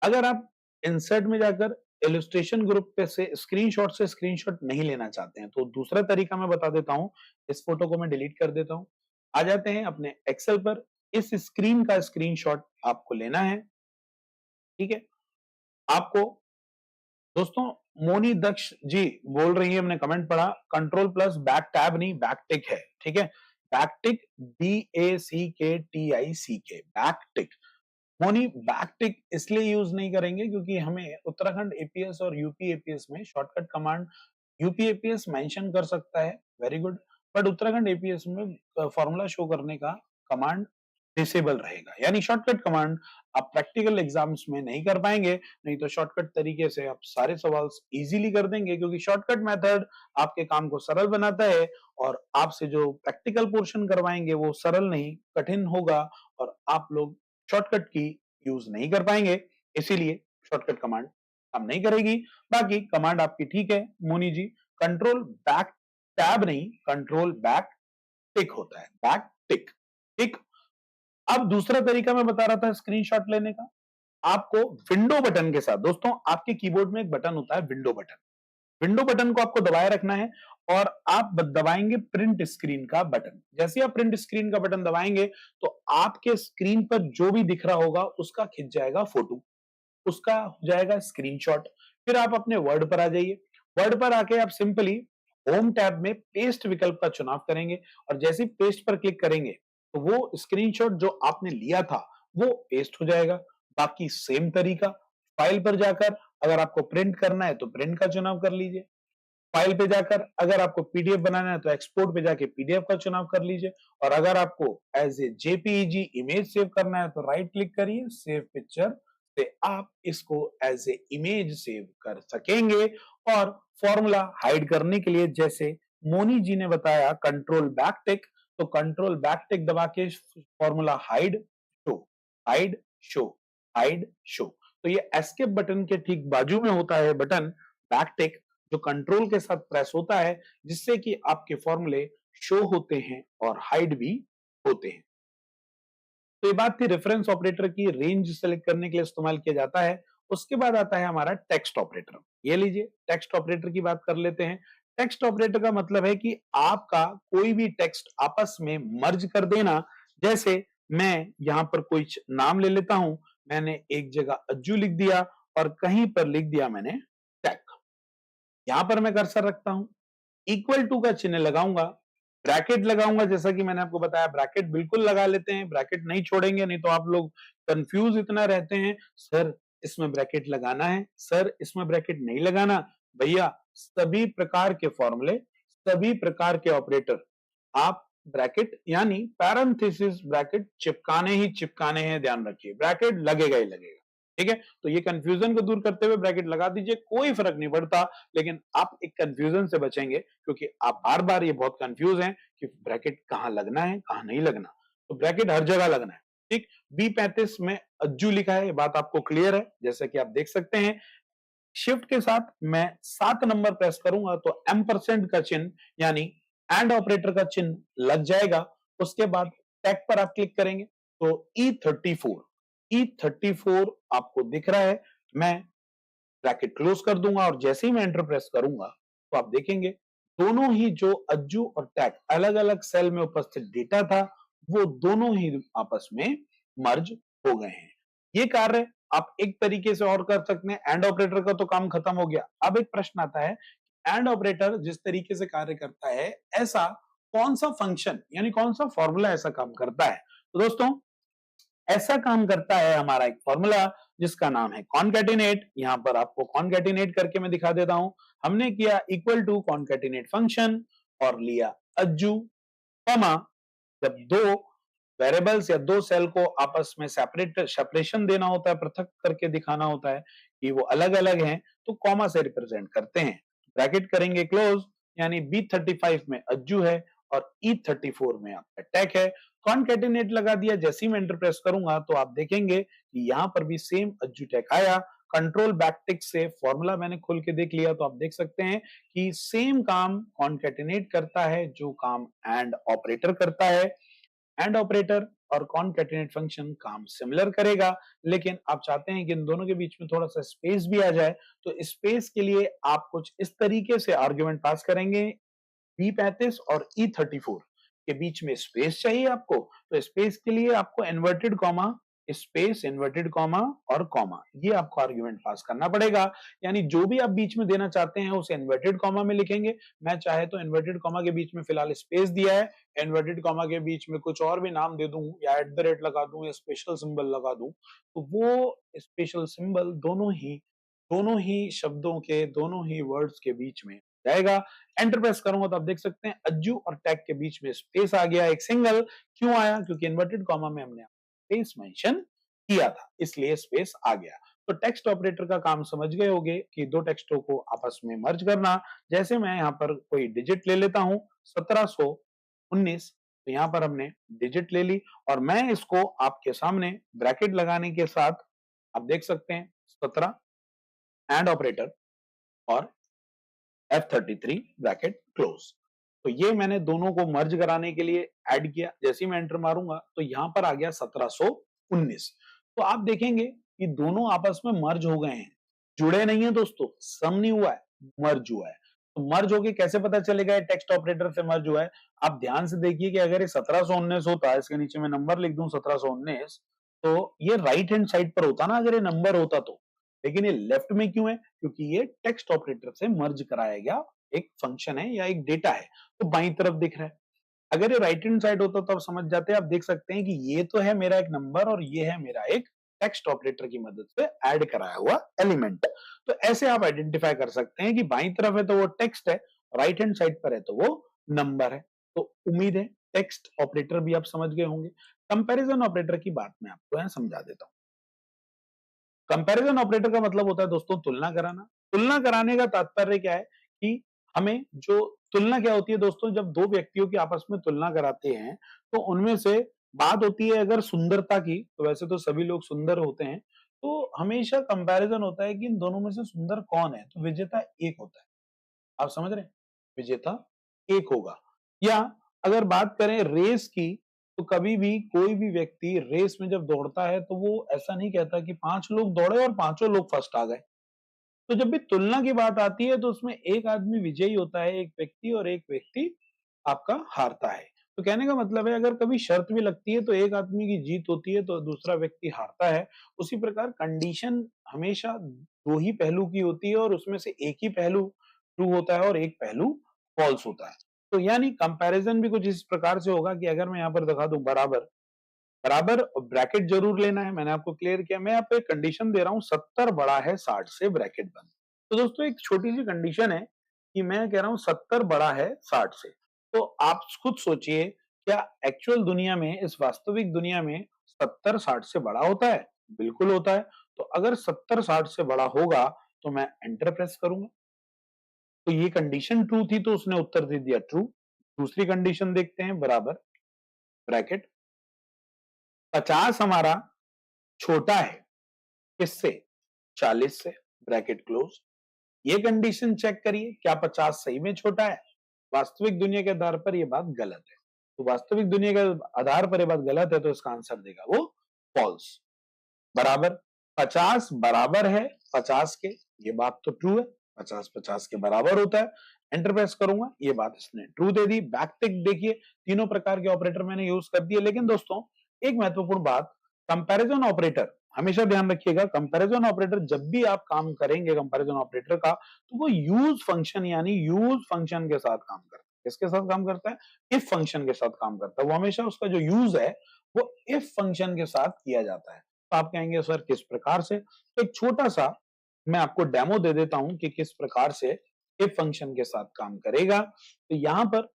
अगर आप इंसर्ट में जाकर इलस्ट्रेशन ग्रुप पे से स्क्रीनशॉट नहीं लेना चाहते हैं तो दूसरा तरीका मैं बता देता हूं। इस फोटो को मैं डिलीट कर देता हूं। आ जाते हैं अपने एक्सेल पर। इस स्क्रीन का स्क्रीनशॉट आपको लेना है। ठीक है। आपको दोस्तों मोनी दक्ष जी बोल रही है, हमने कमेंट पढ़ा, कंट्रोल प्लस बैक टैब नहीं बैक टिक है। ठीक है। बैक टिक BACKTICK बैक टिक। मोनी बैक टिक इसलिए यूज नहीं करेंगे क्योंकि हमें उत्तराखंड एपीएस और यूपी एपीएस में shortcut command UP APS mention कर सकता है, very good, but Uttarakhand APS में फॉर्मूला शो करने का कमांड डिसेबल रहेगा, यानी शॉर्टकट कमांड आप प्रैक्टिकल एग्जाम्स में नहीं कर पाएंगे। नहीं तो शॉर्टकट तरीके से आप सारे सवाल इजीली कर देंगे क्योंकि शॉर्टकट मेथड आपके काम को सरल बनाता है और आपसे जो प्रैक्टिकल पोर्शन करवाएंगे वो सरल नहीं कठिन होगा और आप लोग शॉर्टकट की यूज नहीं कर पाएंगे। इसीलिए शॉर्टकट कमांड काम नहीं करेगी। बाकी कमांड आपकी ठीक है मोनी जी। कंट्रोल बैक टैब नहीं कंट्रोल बैक टिक होता है, बैक टिक। ठीक। अब दूसरा तरीका मैं बता रहा था स्क्रीनशॉट लेने का। आपको विंडो बटन के साथ, दोस्तों आपके कीबोर्ड में एक बटन होता है विंडो बटन। विंडो बटन को आपको दबाए रखना है और आप दबाएंगे प्रिंट स्क्रीन का बटन। जैसे आप प्रिंट स्क्रीन का बटन दबाएंगे तो आपके स्क्रीन पर जो भी दिख रहा होगा उसका खिंच जाएगा फोटो, उसका हो जाएगा स्क्रीनशॉट। फिर आप अपने वर्ड पर आ जाइए। वर्ड पर आके आप सिंपली होम टैब में पेस्ट विकल्प का चुनाव करेंगे और जैसे ही पेस्ट पर क्लिक करेंगे तो वो स्क्रीनशॉट जो आपने लिया था वो पेस्ट हो जाएगा। बाकी सेम तरीका, फाइल पर जाकर अगर आपको प्रिंट करना है तो प्रिंट का चुनाव कर लीजिए। फाइल पे जाकर अगर आपको पीडीएफ बनाना है तो एक्सपोर्ट पे जाके पीडीएफ का चुनाव कर लीजिए और अगर आपको as a JPEG image save करना है तो राइट क्लिक करिए सेव पिक्चर से आप इसको एज ए इमेज सेव कर सकेंगे। और फॉर्मूला हाइड करने के लिए जैसे मोनी जी ने बताया कंट्रोल बैक टिक, तो कंट्रोल बैक टिक दबा के formula hide show, hide show, hide show. तो ये एस्केप बटन के ठीक बाजू में होता है बटन बैक टिक जो कंट्रोल के साथ प्रेस होता है जिससे कि आपके फॉर्मूले शो होते हैं और हाइड भी होते हैं। तो ये बात थी रेफरेंस ऑपरेटर की, रेंज सेलेक्ट करने के लिए इस्तेमाल किया जाता है। उसके बाद आता है हमारा टेक्स्ट ऑपरेटर। ये लीजिए टेक्स्ट ऑपरेटर की बात कर लेते हैं। टेक्स्ट ऑपरेटर का मतलब है कि आपका कोई भी टेक्स्ट आपस में मर्ज कर देना। जैसे मैं यहां पर कुछ नाम ले लेता हूं। मैंने एक जगह अज्जू लिख दिया और कहीं पर लिख दिया मैंने टेक। यहां पर मैं कर्सर रखता हूं, इक्वल टू का चिन्ह लगाऊंगा, ब्रैकेट लगाऊंगा। जैसा कि मैंने आपको बताया ब्रैकेट बिल्कुल लगा लेते हैं, ब्रैकेट नहीं छोड़ेंगे, नहीं तो आप लोग कंफ्यूज इतना रहते हैं, सर इसमें ब्रैकेट लगाना है, सर इसमें ब्रैकेट नहीं लगाना। भैया सभी प्रकार के फॉर्मूले, सभी प्रकार के ऑपरेटर आप ब्रैकेट यानी पैरेंथेसिस ब्रैकेट चिपकाने ही चिपकाने हैं, ध्यान रखिए ब्रैकेट लगेगा ही लगेगा। ठीक है। तो ये कंफ्यूजन को दूर करते हुए ब्रैकेट लगा दीजिए, कोई फर्क नहीं पड़ता, लेकिन आप एक कंफ्यूजन से बचेंगे क्योंकि आप बार बार ये बहुत कंफ्यूज हैं कि ब्रैकेट कहां लगना है कहां नहीं लगना। तो ब्रैकेट हर जगह लगना है। ठीक। B35 में अज्जू लिखा है, ये बात आपको क्लियर है। जैसा कि आप देख सकते हैं शिफ्ट के साथ मैं 7 नंबर प्रेस करूंगा तो M% का चिन्ह यानी एंड ऑपरेटर का चिन्ह लग जाएगा। उसके बाद टैग पर आप क्लिक करेंगे तो E34 आपको दिख रहा है। मैं ब्रैकेट क्लोज कर दूंगा और जैसे ही मैं एंटर प्रेस करूंगा तो आप देखेंगे दोनों ही जो अज्जू और टैग अलग अलग सेल में उपस्थित डेटा था वो दोनों ही आपस में मर्ज हो गए हैं। ये कार्य आप एक तरीके से और कर सकते हैं। एंड ऑपरेटर का तो काम खत्म हो गया। अब एक प्रश्न आता है एंड ऑपरेटर जिस तरीके से कार्य करता है ऐसा कौन सा फंक्शन यानी कौन सा फॉर्मूला ऐसा काम करता है। तो दोस्तों ऐसा काम करता है हमारा एक फॉर्मूला जिसका नाम है कॉनकैटिनेट। यहां पर आपको कॉनकैटिनेट करके मैं दिखा देता हूं। हमने किया इक्वल टू कॉनकैटिनेट फंक्शन और लिया अज्जू कॉमा, जब दो वेरिएबल्स या दो सेल को आपस में सेपरेशन देना होता है, पृथक करके दिखाना होता है कि वो अलग अलग हैं, तो कॉमा से रिप्रेजेंट करते हैं। ब्रैकेट करेंगे क्लोज यानी B35 में अज्जू है और E34 में आपका टैग है। कॉनकैटिनेट लगा दिया, जैसे ही मैं एंटर प्रेस करूंगा तो आप देखेंगे कि यहां पर भी सेम अज्जू टैग आया। कंट्रोल बैकटिक से फॉर्मूला मैंने खोल के देख लिया, तो आप देख सकते हैं कि सेम काम कॉन्केटिनेट करता है जो काम एंड ऑपरेटर करता है। एंड ऑपरेटर और कॉन्केटिनेट फंक्शन काम सिमिलर करेगा, लेकिन आप चाहते हैं कि इन दोनों के बीच में थोड़ा सा स्पेस भी आ जाए, तो स्पेस के लिए आप कुछ इस तरीके से आर्गुमेंट पास करेंगे। B35 और E34 के बीच में स्पेस चाहिए आपको, तो स्पेस के लिए आपको inverted comma, space, inverted comma और कॉमा, ये आपको आर्गुमेंट पास करना पड़ेगा। यानी जो भी आप बीच में देना चाहते हैं उसे इन्वर्टेड कॉमा में लिखेंगे। मैं चाहे तो इन्वर्टेड कॉमा के बीच में फिलहाल स्पेस दिया है, इन्वर्टेड कॉमा के बीच में कुछ और भी नाम दे दूं या एट द रेट लगा दूं या स्पेशल सिंबल लगा दूं, तो वो स्पेशल सिंबल दोनों ही शब्दों के, दोनों ही वर्ड्स के बीच में जाएगा। एंटर प्रेस करूंगा तो आप देख सकते हैं अज्जू और टैग के बीच में स्पेस आ गया, एक सिंगल। क्यों आया? क्योंकि इन्वर्टेड कॉमा में हमने स्पेस मेंशन किया था, इसलिए स्पेस आ गया। तो टेक्स्ट ऑपरेटर का काम समझ गए होंगे कि दो टेक्स्टों को आपस में मर्ज करना। जैसे मैं यहाँ पर कोई डिजिट ले लेता हूं 1719, तो यहाँ पर हमने डिजिट ले ली और मैं इसको आपके सामने ब्रैकेट लगाने के साथ आप देख सकते हैं 17 एंड ऑपरेटर और F33 ब्रैकेट क्लोज। तो ये मैंने दोनों को मर्ज कराने के लिए ऐड किया। जैसे ही मैं एंटर मारूंगा तो यहां पर आ गया 1719। तो आप देखेंगे कि दोनों आपस में मर्ज हो गए हैं, जुड़े नहीं है दोस्तों, सम नहीं हुआ है, मर्ज हुआ है। तो मर्ज होके कैसे पता चलेगा ये टेक्स्ट ऑपरेटर से मर्ज हुआ है? आप ध्यान से देखिए कि अगर ये 1719 होता, इसके नीचे मैं नंबर लिख दूं 1719, तो ये राइट हैंड साइड पर होता ना अगर ये नंबर होता तो, लेकिन ये लेफ्ट में क्यों है? क्योंकि ये टेक्स्ट ऑपरेटर से मर्ज कराया गया एक फंक्शन है या एक डेटा है, तो बाईं तरफ दिख रहा है। अगर ये राइट हैंड साइड होता तो आप समझ जाते हैं, आप देख सकते हैं कि ये तो है मेरा एक नंबर और ये है मेरा एक टेक्स्ट ऑपरेटर की मदद से ऐड कराया हुआ एलिमेंट। तो ऐसे आप आइडेंटिफाई कर सकते हैं कि बाईं तरफ है तो वो टेक्स्ट है, राइट हैंड साइड पर है तो वो नंबर है। तो उम्मीद है टेक्स्ट ऑपरेटर भी आप समझ गए होंगे। कंपैरिजन ऑपरेटर की बात मैं आपको यहां समझा देता हूं। कंपैरिजन ऑपरेटर का मतलब होता है दोस्तों तुलना कराना। तुलना कराने का तात्पर्य क्या है कि हमें जो तुलना क्या होती है दोस्तों, जब दो व्यक्तियों की आपस में तुलना कराते हैं तो उनमें से बात होती है अगर सुंदरता की, तो वैसे तो सभी लोग सुंदर होते हैं, तो हमेशा कंपैरिजन होता है कि इन दोनों में से सुंदर कौन है, तो विजेता एक होता है। आप समझ रहे हैं? विजेता एक होगा। या अगर बात करें रेस की, तो कभी भी कोई भी व्यक्ति रेस में जब दौड़ता है तो वो ऐसा नहीं कहता कि 5 लोग दौड़े और पांचों लोग फर्स्ट आ गए। तो जब भी तुलना की बात आती है तो उसमें एक आदमी विजयी होता है, एक व्यक्ति, और एक व्यक्ति आपका हारता है। तो कहने का मतलब है अगर कभी शर्त भी लगती है तो एक आदमी की जीत होती है तो दूसरा व्यक्ति हारता है। उसी प्रकार कंडीशन हमेशा दो ही पहलू की होती है और उसमें से एक ही पहलू ट्रू होता है और एक पहलू फॉल्स होता है। तो यानी कंपैरिजन भी कुछ इस प्रकार से होगा कि अगर मैं यहाँ पर दिखा दूं बराबर, बराबर ब्रैकेट जरूर लेना है, मैंने आपको क्लियर किया। मैं यहाँ पे कंडीशन दे रहा हूँ 70 बड़ा है 60 से, ब्रैकेट बंद। तो दोस्तों एक छोटी सी कंडीशन है कि मैं कह रहा हूँ 70 बड़ा है 60 से, तो आप खुद सोचिए क्या एक्चुअल दुनिया में, इस वास्तविक दुनिया में 70 60 से बड़ा होता है? बिल्कुल होता है। तो अगर 70 60 से बड़ा होगा तो मैं एंटर प्रेस करूंगा। तो ये कंडीशन ट्रू थी तो उसने उत्तर दे दिया ट्रू। दूसरी कंडीशन देखते हैं, बराबर ब्रैकेट 50 हमारा छोटा है किससे? 40 से, ब्रैकेट क्लोज। ये कंडीशन चेक करिए, क्या 50 सही में छोटा है? वास्तविक दुनिया के आधार पर यह बात गलत है। तो वास्तविक दुनिया के आधार पर यह बात गलत है तो इसका आंसर देगा वो फॉल्स। बराबर 50 बराबर है 50 के, ये बात तो ट्रू है, 50 50 के बराबर होता है। एंटर प्रेस करूंगा, ये बात इसने ट्रू दे दी। बैक टिक देखिए, तीनों प्रकार के ऑपरेटर मैंने यूज कर दिए। लेकिन दोस्तों एक महत्वपूर्ण बात, कंपैरिजन ऑपरेटर हमेशा ध्यान रखिएगा, कंपैरिजन ऑपरेटर जब भी आप काम करेंगे कंपैरिजन ऑपरेटर का, तो वो यूज फंक्शन यानी यूज फंक्शन के साथ काम करता है। किसके साथ काम करता है? इफ फंक्शन के साथ काम करता है। वो हमेशा उसका जो यूज है वो इफ फंक्शन के साथ किया जाता है। तो आप कहेंगे सर किस प्रकार से? तो एक छोटा सा मैं आपको डेमो दे देता हूं कि किस प्रकार से इफ फंक्शन के साथ काम करेगा। तो यहां पर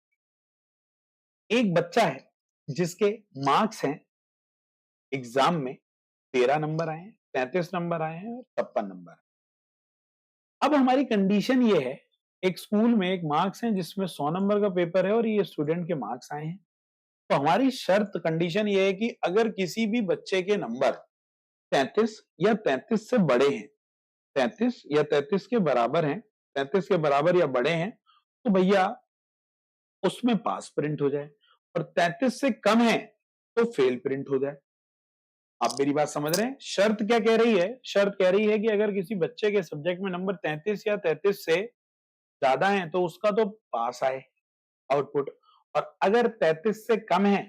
एक बच्चा है जिसके मार्क्स हैं एग्जाम में 13 नंबर आए हैं, 33 नंबर आए हैं और 56 नंबर। अब हमारी कंडीशन ये है, एक स्कूल में एक मार्क्स है जिसमें 100 नंबर का पेपर है और ये स्टूडेंट के मार्क्स आए हैं। तो हमारी शर्त कंडीशन ये है कि अगर किसी भी बच्चे के नंबर 33 या 33 से बड़े हैं 33 या 33 के बराबर हैं, 33 के बराबर या बड़े हैं, तो भैया उसमें पास प्रिंट हो जाए, और 33 से कम है तो फेल प्रिंट हो जाए। आप मेरी बात समझ रहे हैं? शर्त क्या कह रही है? शर्त कह रही है कि अगर किसी बच्चे के सब्जेक्ट में नंबर 33 या 33 से ज्यादा है तो उसका तो पास आए आउटपुट, और अगर 33 से कम है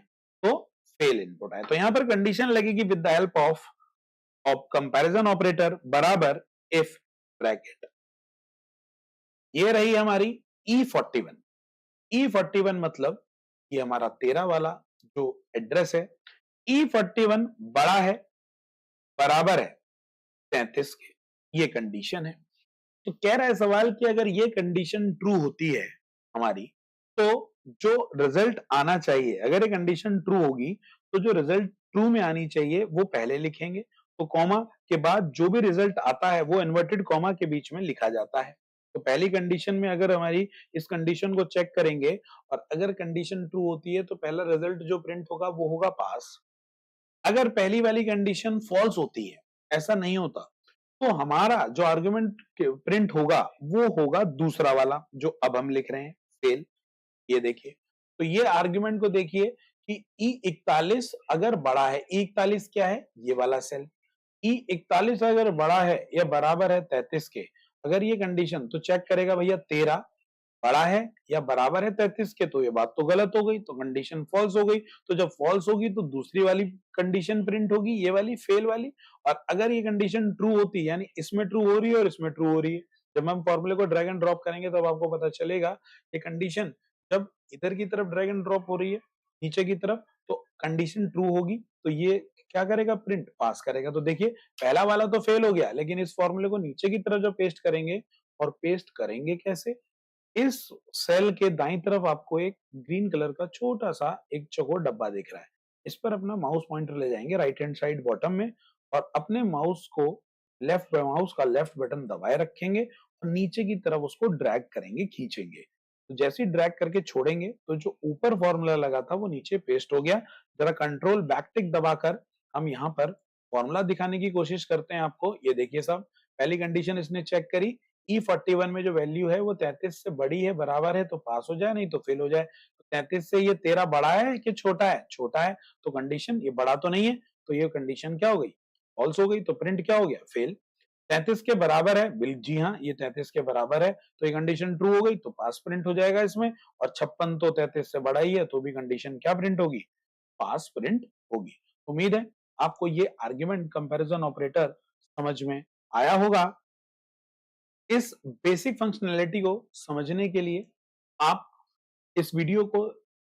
तो फेल इनपुट आए। तो यहां पर कंडीशन लगेगी with the help of comparison operator बराबर इफ ब्रैकेट। ये रही हमारी E41। E41 मतलब ये हमारा 13 वाला जो एड्रेस है, E41 बड़ा है, बराबर है 33 के, ये कंडीशन है। तो कह रहा है सवाल कि अगर ये कंडीशन ट्रू होती है हमारी, तो जो रिजल्ट आना चाहिए, अगर ये कंडीशन ट्रू होगी तो जो रिजल्ट ट्रू में आनी चाहिए वो पहले लिखेंगे, तो कॉमा के बाद जो भी रिजल्ट आता है वो इन्वर्टेड कॉमा के बीच में लिखा जाता है। तो पहली कंडीशन में अगर हमारी इस कंडीशन को चेक करेंगे और अगर कंडीशन ट्रू होती है तो पहला रिजल्ट जो प्रिंट होगा वो होगा पास। अगर पहली वाली कंडीशन फॉल्स होती है, ऐसा नहीं होता, तो हमारा जो आर्गुमेंट प्रिंट होगा वो होगा दूसरा वाला जो अब हम लिख रहे हैं, फेल। ये देखिए, तो ये आर्गुमेंट को देखिए कि E41 अगर बड़ा है, E41 क्या है? ये वाला सेल। E41 अगर बड़ा है या बराबर है 33 के, अगर ये कंडीशन तो चेक करेगा भैया 13 बड़ा है या बराबर है 33 के, तो ये बात तो गलत हो गई, तो कंडीशन फॉल्स हो गई। तो जब फॉल्स होगी तो दूसरी वाली कंडीशन प्रिंट होगी, ये वाली फेल वाली। और अगर ये कंडीशन ट्रू होती, यानी इसमें ट्रू हो रही है और इसमें ट्रू हो रही है, जब हम फॉर्मूले को ड्रैग एंड ड्रॉप करेंगे तब आपको पता चलेगा ये कंडीशन जब इधर की तरफ ड्रैग एंड ड्रॉप हो रही है नीचे की तरफ, तो कंडीशन ट्रू होगी, तो ये क्या करेगा? प्रिंट पास करेगा। तो देखिए पहला वाला तो फेल हो गया, लेकिन इस फॉर्मूले को नीचे की तरफ जब पेस्ट करेंगे, और पेस्ट करेंगे कैसे? इस सेल के दाईं तरफ आपको एक ग्रीन कलर का छोटा सा एक चौकोर डब्बा दिख रहा है। इस पर अपना माउस पॉइंटर ले जाएंगे राइट हैंड साइड बॉटम में, और अपने माउस को माउस का लेफ्ट बटन दबाए रखेंगे और नीचे की तरफ उसको ड्रैग करेंगे, खींचेंगे। तो जैसे ही ड्रैग करके छोड़ेंगे तो जो ऊपर फॉर्मूला लगा था वो नीचे पेस्ट हो गया। जरा कंट्रोल बैक टिक दबाकर हम यहाँ पर फॉर्मूला दिखाने की कोशिश करते हैं आपको। ये देखिए साहब, पहली कंडीशन इसने चेक करी, E41 में जो वैल्यू है वो 33 से बड़ी है, बराबर है तो पास हो जाए, नहीं तो फेल हो जाए। तो 33 से ये 13 बड़ा है कि छोटा है? छोटा है, तो कंडीशन ये बड़ा तो नहीं है, तो ये कंडीशन क्या हो गई? फॉल्स हो गई, तो प्रिंट क्या हो गया? फेल। 33 के बराबर है, बिल जी हाँ, ये 33 के बराबर है, तो ये कंडीशन ट्रू हो गई, तो पास प्रिंट हो जाएगा इसमें। और 56 तो 33 से बड़ा ही है, तो भी कंडीशन क्या प्रिंट होगी? पास प्रिंट होगी। उम्मीद है आपको ये आर्ग्यूमेंट कंपैरिजन ऑपरेटर समझ में आया होगा। इस बेसिक फंक्शनैलिटी को समझने के लिए आप इस वीडियो को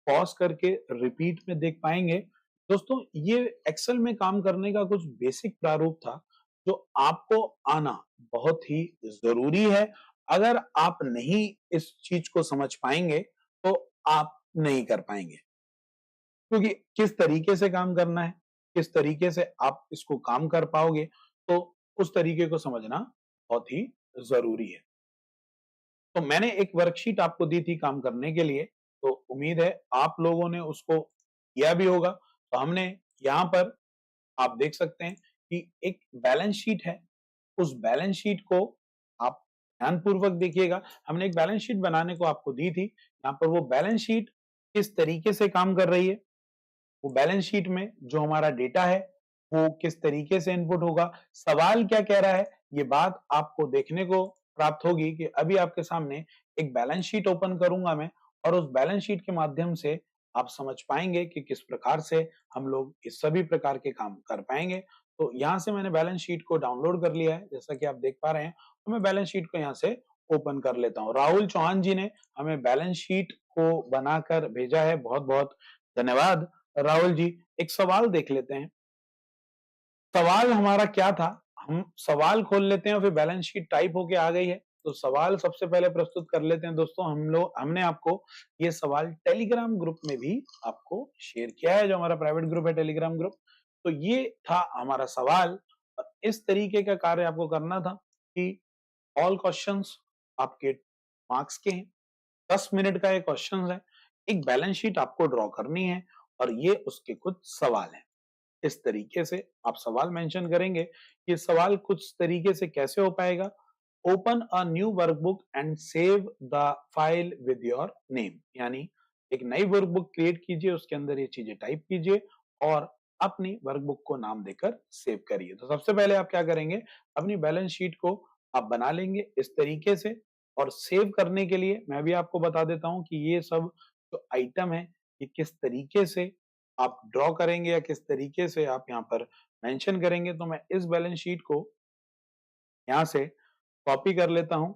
पॉज करके रिपीट में देख पाएंगे। दोस्तों, ये एक्सेल में काम करने का कुछ बेसिक प्रारूप था जो आपको आना बहुत ही जरूरी है। अगर आप नहीं इस चीज को समझ पाएंगे तो आप नहीं कर पाएंगे, क्योंकि किस तरीके से काम करना है, किस तरीके से आप इसको काम कर पाओगे, तो उस तरीके को समझना बहुत ही जरूरी है। तो मैंने एक वर्कशीट आपको दी थी काम करने के लिए, तो उम्मीद है आप लोगों ने उसको किया भी होगा। तो हमने यहाँ पर आप देख सकते हैं कि एक बैलेंस शीट है, उस बैलेंस शीट को आप ध्यानपूर्वक देखिएगा। हमने एक बैलेंस शीट बनाने को आपको दी थी, यहाँ पर वो बैलेंस शीट किस तरीके से काम कर रही है, वो बैलेंस शीट में जो हमारा डेटा है वो किस तरीके से इनपुट होगा, सवाल क्या कह रहा है, ये बात आपको देखने को प्राप्त होगी कि अभी आपके सामने एक बैलेंस शीट ओपन करूंगा मैं, और उस बैलेंस शीट के माध्यम से आप समझ पाएंगे कि किस प्रकार से हम लोग इस सभी प्रकार के काम कर पाएंगे। तो यहाँ से मैंने बैलेंस शीट को डाउनलोड कर लिया है, जैसा कि आप देख पा रहे हैं। तो मैं बैलेंस शीट को यहाँ से ओपन कर लेता हूँ। राहुल चौहान जी ने हमें बैलेंस शीट को बनाकर भेजा है, बहुत बहुत धन्यवाद राहुल जी। एक सवाल देख लेते हैं। सवाल हमारा क्या था? हम सवाल खोल लेते हैं और फिर बैलेंस शीट टाइप होके आ गई है। तो सवाल सबसे पहले प्रस्तुत कर लेते हैं दोस्तों। हमने आपको ये सवाल टेलीग्राम ग्रुप में भी आपको शेयर किया है, जो हमारा प्राइवेट ग्रुप है टेलीग्राम ग्रुप। तो ये था हमारा सवाल, और इस तरीके का कार्य आपको करना था कि ऑल क्वेश्चंस आपके मार्क्स के हैं, 10 मिनट का ये क्वेश्चन है, एक बैलेंस शीट आपको ड्रॉ करनी है और ये उसके कुछ सवाल हैं। किस तरीके से आप सवाल मेंशन करेंगे। ये सवाल कुछ तरीके से कैसे हो पाएगा, open a new workbook and save the file with your name, यानी एक नई वर्कबुक क्रिएट कीजिए, उसके अंदर ये चीजें टाइप कीजिए और अपनी वर्कबुक को नाम देकर सेव करिए। तो सबसे पहले आप क्या करेंगे, अपनी बैलेंस शीट को आप बना लेंगे इस तरीके से, और सेव करने के लिए मैं भी आपको बता देता हूं कि ये सब जो आइटम है ये किस तरीके से आप ड्रॉ करेंगे या किस तरीके से आप यहाँ पर मेंशन करेंगे। तो मैं इस बैलेंस शीट को यहाँ से कॉपी कर लेता हूं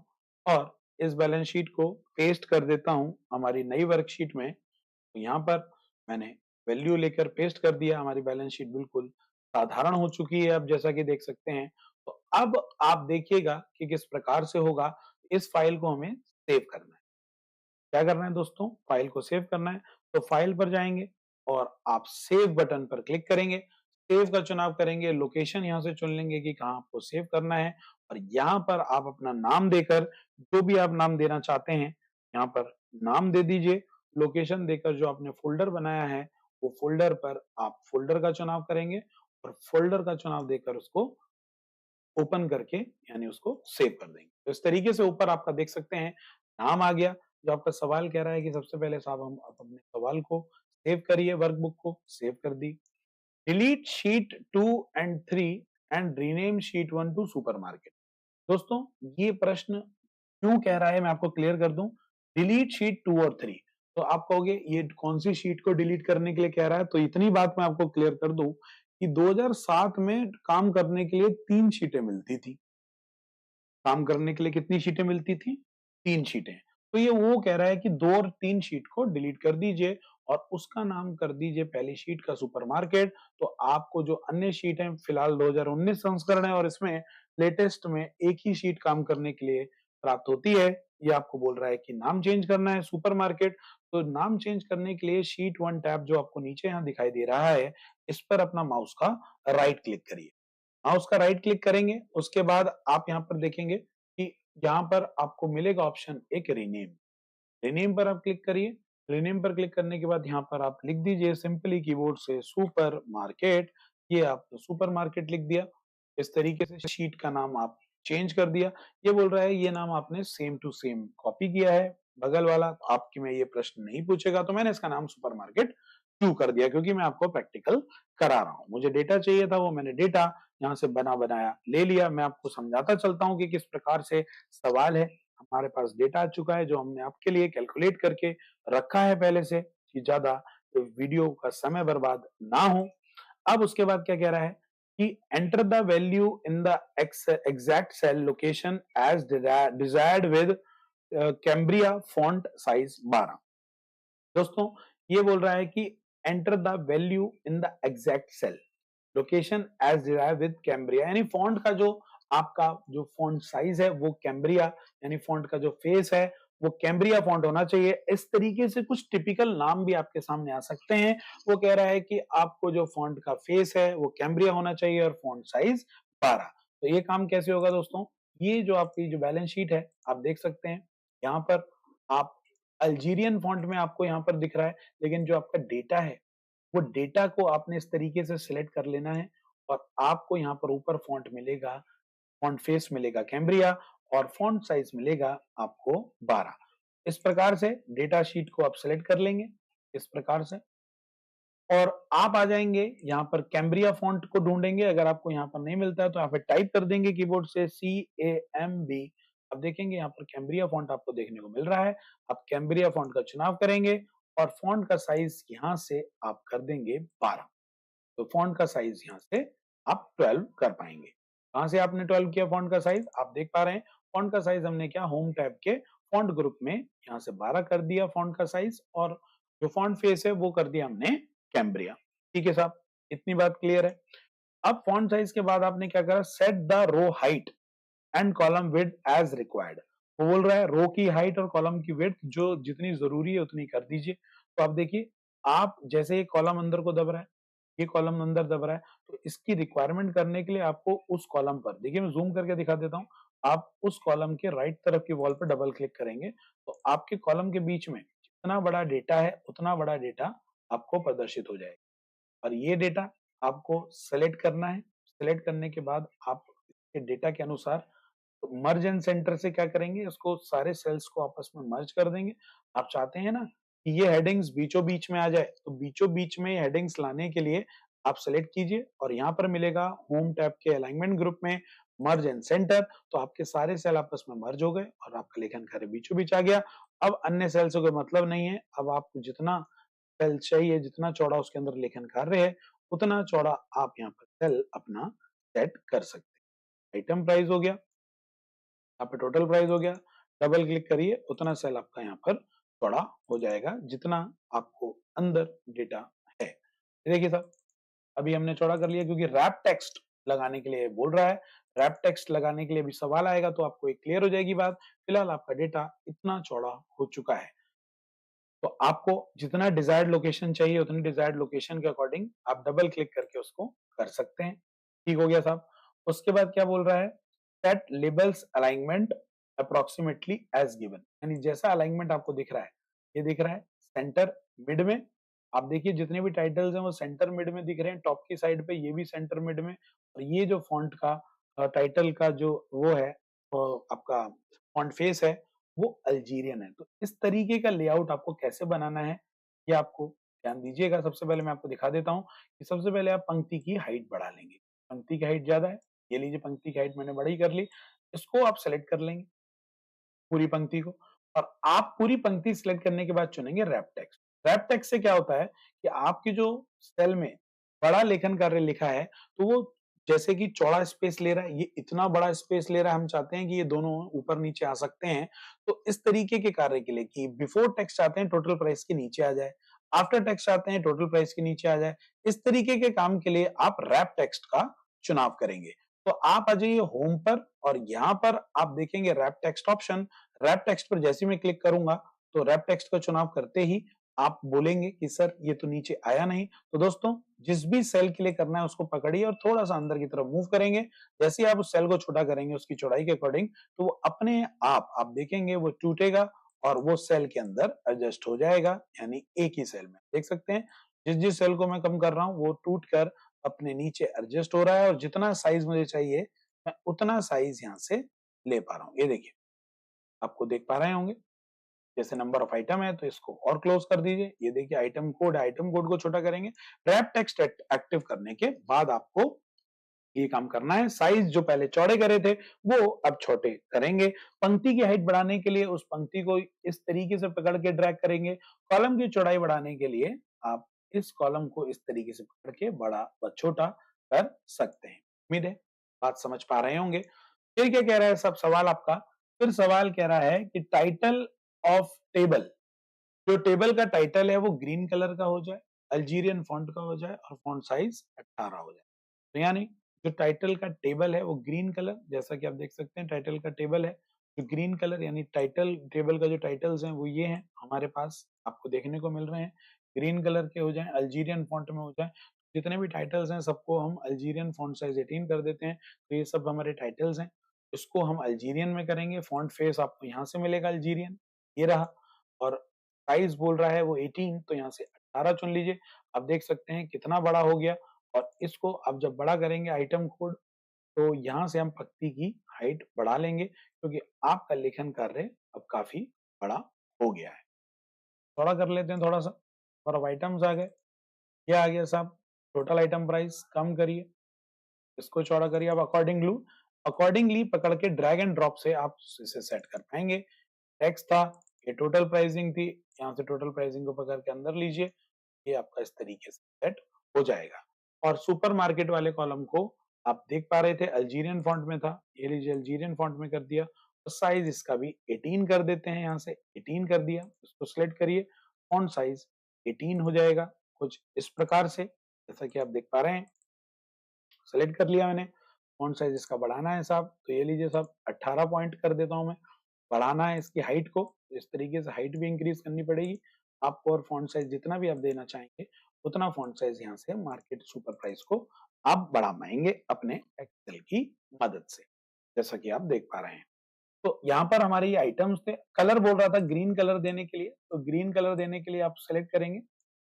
और इस बैलेंस शीट को पेस्ट कर देता हूं हमारी नई वर्कशीट में। तो यहाँ पर मैंने वैल्यू लेकर पेस्ट कर दिया, हमारी बैलेंस शीट बिल्कुल साधारण हो चुकी है अब, जैसा कि देख सकते हैं। तो अब आप देखिएगा कि किस प्रकार से होगा। इस फाइल को हमें सेव करना है। क्या करना है दोस्तों, फाइल को सेव करना है। तो फाइल पर जाएंगे और आप सेव बटन पर क्लिक करेंगे, सेव का चुनाव करेंगे, लोकेशन यहाँ से चुन लेंगे कि कहाँ आपको सेव करना है, और यहाँ पर आप अपना नाम देकर जो भी आप नाम देना चाहते हैं यहाँ पर नाम दे दीजिए। लोकेशन देकर जो आपने फोल्डर बनाया है वो फोल्डर पर आप फोल्डर का चुनाव करेंगे और फोल्डर का चुनाव देकर उसको ओपन करके यानी उसको सेव कर देंगे। तो इस तरीके से ऊपर आपका देख सकते हैं नाम आ गया। जो आपका सवाल कह रहा है कि सबसे पहले साहब हम आप अपने सवाल को सेव करिए, वर्कबुक को सेव कर दी। Delete sheet 2 and 3 and rename sheet 1 to supermarket. दोस्तों ये प्रश्न क्यों कह रहा है मैं आपको क्लियर कर दूं। डिलीट शीट 2 और 3, तो आप कहोगे ये कौन सी शीट को डिलीट करने के लिए कह रहा है। तो इतनी बात मैं आपको क्लियर कर दूं कि 2007 में काम करने के लिए 3 शीटें मिलती थी। काम करने के लिए कितनी शीटें मिलती थी? 3 शीटें। तो ये वो कह रहा है कि 2 और 3 शीट को डिलीट कर दीजिए और उसका नाम कर दीजिए पहली शीट का सुपरमार्केट। तो आपको जो अन्य शीट है फिलहाल 2019 संस्करण है और इसमें लेटेस्ट में एक ही शीट काम करने के लिए प्राप्त होती है। ये आपको बोल रहा है कि नाम चेंज करना है सुपरमार्केट। तो नाम चेंज करने के लिए शीट 1 टैब जो आपको नीचे यहाँ दिखाई दे रहा है, इस पर अपना माउस का राइट क्लिक करिए। माउस का राइट क्लिक करेंगे, उसके बाद आप यहाँ पर देखेंगे कि यहाँ पर आपको मिलेगा ऑप्शन एक रीनेम। रीनेम पर आप क्लिक करिए। रीनेम पर क्लिक करने के बाद यहाँ पर आप लिख दीजिए सिंपली कीबोर्ड से सुपर मार्केट। ये आप सुपर मार्केट लिख दिया। इस तरीके से शीट का नाम आप चेंज कर दिया। ये बोल रहा है ये नाम आपने सेम टू सेम कॉपी किया है बगल वाला, तो आपकी में ये प्रश्न नहीं पूछेगा। तो मैंने इसका नाम सुपर मार्केट क्यों कर दिया, क्योंकि मैं आपको प्रैक्टिकल करा रहा हूँ। मुझे डेटा चाहिए था, वो मैंने डेटा यहाँ से बना बनाया ले लिया। मैं आपको समझाता चलता हूँ कि किस प्रकार से सवाल है। हमारे पास डेटा आ चुका है जो हमने आपके लिए कैलकुलेट करके रखा है पहले से, कि ज्यादा वीडियो का समय बर्बाद ना हो। अब उसके बाद क्या कह रहा है कि enter the value in the exact cell location as desired with Cambria font size 12। दोस्तों ये बोल रहा है कि enter the value in the exact cell location as derive with Cambria, यानी फॉन्ट का जो आपका जो फॉन्ट साइज है वो कैम्ब्रिया, यानी फॉन्ट का जो फेस है वो कैम्ब्रिया फॉन्ट होना चाहिए। इस तरीके से कुछ टिपिकल नाम भी आपके सामने आ सकते हैं। वो कह रहा है कि आपको जो फॉन्ट का फेस है वो कैम्ब्रिया होना चाहिए और फॉन्ट साइज 12। तो ये काम कैसे होगा दोस्तों, ये जो आपकी जो बैलेंस शीट है आप देख सकते हैं यहाँ पर आप अल्जीरियन फॉन्ट में आपको यहाँ पर दिख रहा है, लेकिन जो आपका डेटा है वो डेटा को आपने इस तरीके से सिलेक्ट कर लेना है और आपको यहाँ पर ऊपर फॉन्ट मिलेगा, फॉन्ट फेस मिलेगा कैम्ब्रिया और फॉन्ट साइज मिलेगा आपको 12। इस प्रकार से डेटा शीट को आप सिलेक्ट कर लेंगे इस प्रकार से, और आप आ जाएंगे यहाँ पर कैम्ब्रिया फॉन्ट को ढूंढेंगे। अगर आपको यहाँ पर नहीं मिलता है तो यहाँ पे टाइप कर देंगे कीबोर्ड से CAMB। अब देखेंगे यहाँ पर कैम्ब्रिया फॉन्ट आपको देखने को मिल रहा है। आप कैम्ब्रिया फॉन्ट का चुनाव करेंगे और फॉन्ट का साइज यहाँ से आप कर देंगे 12। तो फॉन्ट का साइज यहाँ से आप 12 कर पाएंगे। कहाँ से आपने 12 किया फॉन्ट का साइज, आप देख पा रहे हैं फॉन्ट का साइज हमने क्या होम टैब के फॉन्ट ग्रुप में यहाँ से 12 कर दिया फॉन्ट का साइज, और जो फॉन्ट फेस है वो कर दिया हमने कैम्ब्रिया। ठीक है साहब, इतनी बात क्लियर है। अब फॉन्ट साइज के बाद आपने क्या करा, set the row height and column width as required. वो बोल रहा है रो की हाइट और कॉलम की विड्थ जो जितनी जरूरी है उतनी कर दीजिए। तो आप देखिए, आप जैसे ये कॉलम अंदर को दब रहा है, ये कॉलम अंदर दब रहा है, तो इसकी रिक्वायरमेंट करने के लिए आपको उस कॉलम पर, देखिए मैं जूम करके दिखा देता हूँ, आप उस कॉलम के राइट तरफ की वॉल पर डबल क्लिक करेंगे तो आपके कॉलम के बीच में जितना बड़ा डेटा है उतना बड़ा डेटा आपको प्रदर्शित हो जाएगा। और ये डेटा आपको सेलेक्ट करना है। सेलेक्ट करने के बाद आप इसके डेटा के अनुसार तो मर्ज एंड सेंटर से क्या करेंगे, इसको सारे सेल्स को आपस में मर्ज कर देंगे। आप चाहते हैं ना कि ये हेडिंग्स बीचों बीच में आ जाए, तो बीचों बीच में हेडिंग्स लाने के लिए आप सेलेक्ट कीजिए और यहाँ पर मिलेगा होम टैब के अलाइनमेंट ग्रुप में मर्ज एंड सेंटर। तो आपके सारे सेल आपस में मर्ज हो गए और आपका लेखन कार्य बीचों बीच आ गया। अब अन्य सेल से कोई मतलब नहीं है। अब आपको जितना सेल चाहिए, जितना चौड़ा उसके अंदर लेखन कार्य है, उतना चौड़ा आप यहाँ पर सेल अपना सेट कर सकते हैं। आइटम प्राइस हो गया, यहाँ पे टोटल प्राइस हो गया। डबल क्लिक करिए, उतना सेल आपका यहाँ पर चौड़ा हो जाएगा जितना आपको अंदर डेटा है। ये देखिए साहब, अभी हमने चौड़ा कर लिया क्योंकि रैप टेक्स्ट लगाने के लिए बोल रहा है। रैप टेक्स्ट लगाने के लिए भी सवाल आएगा तो आपको एक क्लियर हो जाएगी बात। फिलहाल आपका डेटा इतना चौड़ा हो चुका है। तो आपको जितना डिजायर्ड लोकेशन चाहिए उतनी डिजायर्ड लोकेशन के अकॉर्डिंग आप डबल क्लिक करके उसको कर सकते हैं। ठीक हो गया साहब। उसके बाद क्या बोल रहा है, set labels alignment approximately as given, यानी जैसा अलाइनमेंट आपको दिख रहा है, ये दिख रहा है सेंटर मिड में। आप देखिए जितने भी टाइटल्स हैं वो सेंटर मिड में दिख रहे हैं, टॉप की साइड पे ये भी सेंटर मिड में। और ये जो फॉन्ट का टाइटल का जो वो है, आपका फॉन्ट फेस है, वो अल्जीरियन है। तो इस तरीके का लेआउट आपको कैसे बनाना है, ये आपको ध्यान दीजिएगा। सबसे पहले मैं आपको दिखा देता हूँ कि सबसे पहले आप पंक्ति की हाइट बढ़ा लेंगे। पंक्ति की हाइट ज्यादा है, ये लीजिए पंक्ति की हाइट मैंने बड़ी कर ली। इसको आप सेलेक्ट कर लेंगे पूरी पंक्ति को, और आप पूरी पंक्ति सिलेक्ट करने के बाद चुनेंगे रैप टेक्स्ट। रैप टेक्स्ट से क्या होता है कि आपकी जो सेल में बड़ा लेखन कार्य लिखा है, तो वो जैसे कि चौड़ा स्पेस ले रहा है, ये इतना बड़ा स्पेस ले रहा है, हम चाहते हैं कि ये दोनों ऊपर नीचे आ सकते हैं। तो इस तरीके के कार्य के लिए कि बिफोर टेक्स्ट चाहते हैं टोटल प्राइस के नीचे आ जाए, आफ्टर टेक्स्ट चाहते हैं टोटल प्राइस के नीचे आ जाए, इस तरीके के काम के लिए आप रैप टेक्स्ट का चुनाव करेंगे। तो आप आ जाइए होम पर और यहाँ पर आप देखेंगे wrap text option. Wrap text पर जैसे ही मैं क्लिक करूंगा तो रैप टेक्स्ट का चुनाव करते ही आप बोलेंगे कि सर ये तो नीचे आया नहीं। तो दोस्तों जिस भी सेल के लिए करना है उसको पकड़िए और थोड़ा सा अंदर की तरफ मूव करेंगे। जैसे ही आप उस सेल को छोटा करेंगे उसकी चौड़ाई के अकॉर्डिंग, तो वो अपने आप देखेंगे वो टूटेगा और वो सेल के अंदर एडजस्ट हो जाएगा, यानी एक ही सेल में देख सकते हैं जिस जिस सेल को मैं कम कर रहा हूँ वो टूट कर अपने नीचे एडजस्ट हो रहा है और जितना साइज मुझे चाहिए मैं उतना साइज यहाँ से ले पा रहा हूँ। ये देखिए आपको देख पा रहे होंगे, जैसे नंबर ऑफ आइटम है तो इसको और क्लोज कर दीजिए। ये देखिए आइटम कोड है, आइटम कोड को छोटा करेंगे। रैप टेक्स्ट एक्टिव करने के बाद आपको ये काम करना है, साइज जो पहले चौड़े करे थे वो अब छोटे करेंगे। पंक्ति की हाइट बढ़ाने के लिए उस पंक्ति को इस तरीके से पकड़ के ड्रैग करेंगे। कॉलम की चौड़ाई बढ़ाने के लिए आप इस कॉलम को इस तरीके से पकड़ के बड़ा व छोटा कर सकते हैं। उम्मीद है बात समझ पा रहे होंगे। फिर क्या कह रहा है सब सवाल आपका, फिर सवाल कह रहा है कि टाइटल ऑफ टेबल, जो टेबल का टाइटल है वो ग्रीन कलर का हो जाए, अल्जीरियन फॉन्ट का हो जाए और फॉन्ट साइज 18 हो जाए। तो यानी जो टाइटल का टेबल है वो ग्रीन कलर, जैसा कि आप देख सकते हैं टाइटल का टेबल है जो ग्रीन कलर, यानी टाइटल टेबल का जो टाइटल्स हैं वो ये हैं हमारे पास आपको देखने को मिल रहे हैं। ग्रीन कलर के हो जाए, अल्जीरियन फॉन्ट में हो जाए। जितने भी टाइटल्स हैं सबको हम अल्जीरियन फॉन्ट साइज 18 कर देते हैं। तो ये सब हमारे टाइटल्स हैं, इसको हम अल्जीरियन में करेंगे। फॉन्ट फेस आपको यहाँ से मिलेगा अल्जीरियन, ये रहा। और साइज बोल रहा है वो 18, तो यहाँ से 18 चुन लीजिए। आप देख सकते हैं कितना बड़ा हो गया। और इसको अब जब बड़ा करेंगे आइटम कोड, तो यहाँ से हम पंक्ति की हाइट बढ़ा लेंगे क्योंकि आपका लेखन कार्य अब काफी बड़ा हो गया है। थोड़ा कर लेते हैं थोड़ा सा, और अब आइटम्स आ गए। क्या आ गया साहब, टोटल आइटम प्राइस कम करिए, इसको चौड़ा करिए। अब अकॉर्डिंगली पकड़ के ड्रैग एंड ड्रॉप से आप इसे सेट कर पाएंगे। टेक्स्ट था, ये टोटल प्राइसिंग थी, यहाँ से टोटल प्राइसिंग को पकड़ के अंदर लीजिए, ये आपका इस तरीके से सेट हो जाएगा। और सुपर मार्केट वाले कॉलम को आप देख पा रहे थे अल्जीरियन फॉन्ट में था, ये लीजिए अल्जीरियन फॉन्ट में कर दिया। और साइज इसका भी 18 कर देते हैं, यहाँ से 18 कर दिया, इसको सिलेक्ट करिए, फॉन्ट साइज 18 हो जाएगा कुछ इस प्रकार से, जैसा कि आप देख पा रहे हैं। सेलेक्ट कर लिया मैंने। फॉन्ट साइज इसका बढ़ाना है साहब, तो ये लीजिए साहब 18 पॉइंट कर देता हूं मैं। बढ़ाना है इसकी हाइट को, इस तरीके से हाइट भी इंक्रीज करनी पड़ेगी आपको। और फॉन्ट साइज जितना भी आप देना चाहेंगे उतना फॉन्ट साइज यहाँ से मार्केट सुपर प्राइस को आप बढ़ा पाएंगे अपने एक्सेल की मदद से, जैसा कि आप देख पा रहे हैं। तो यहाँ पर हमारे ये आइटम्स थे। कलर बोल रहा था ग्रीन कलर देने के लिए, तो ग्रीन कलर देने के लिए आप सेलेक्ट करेंगे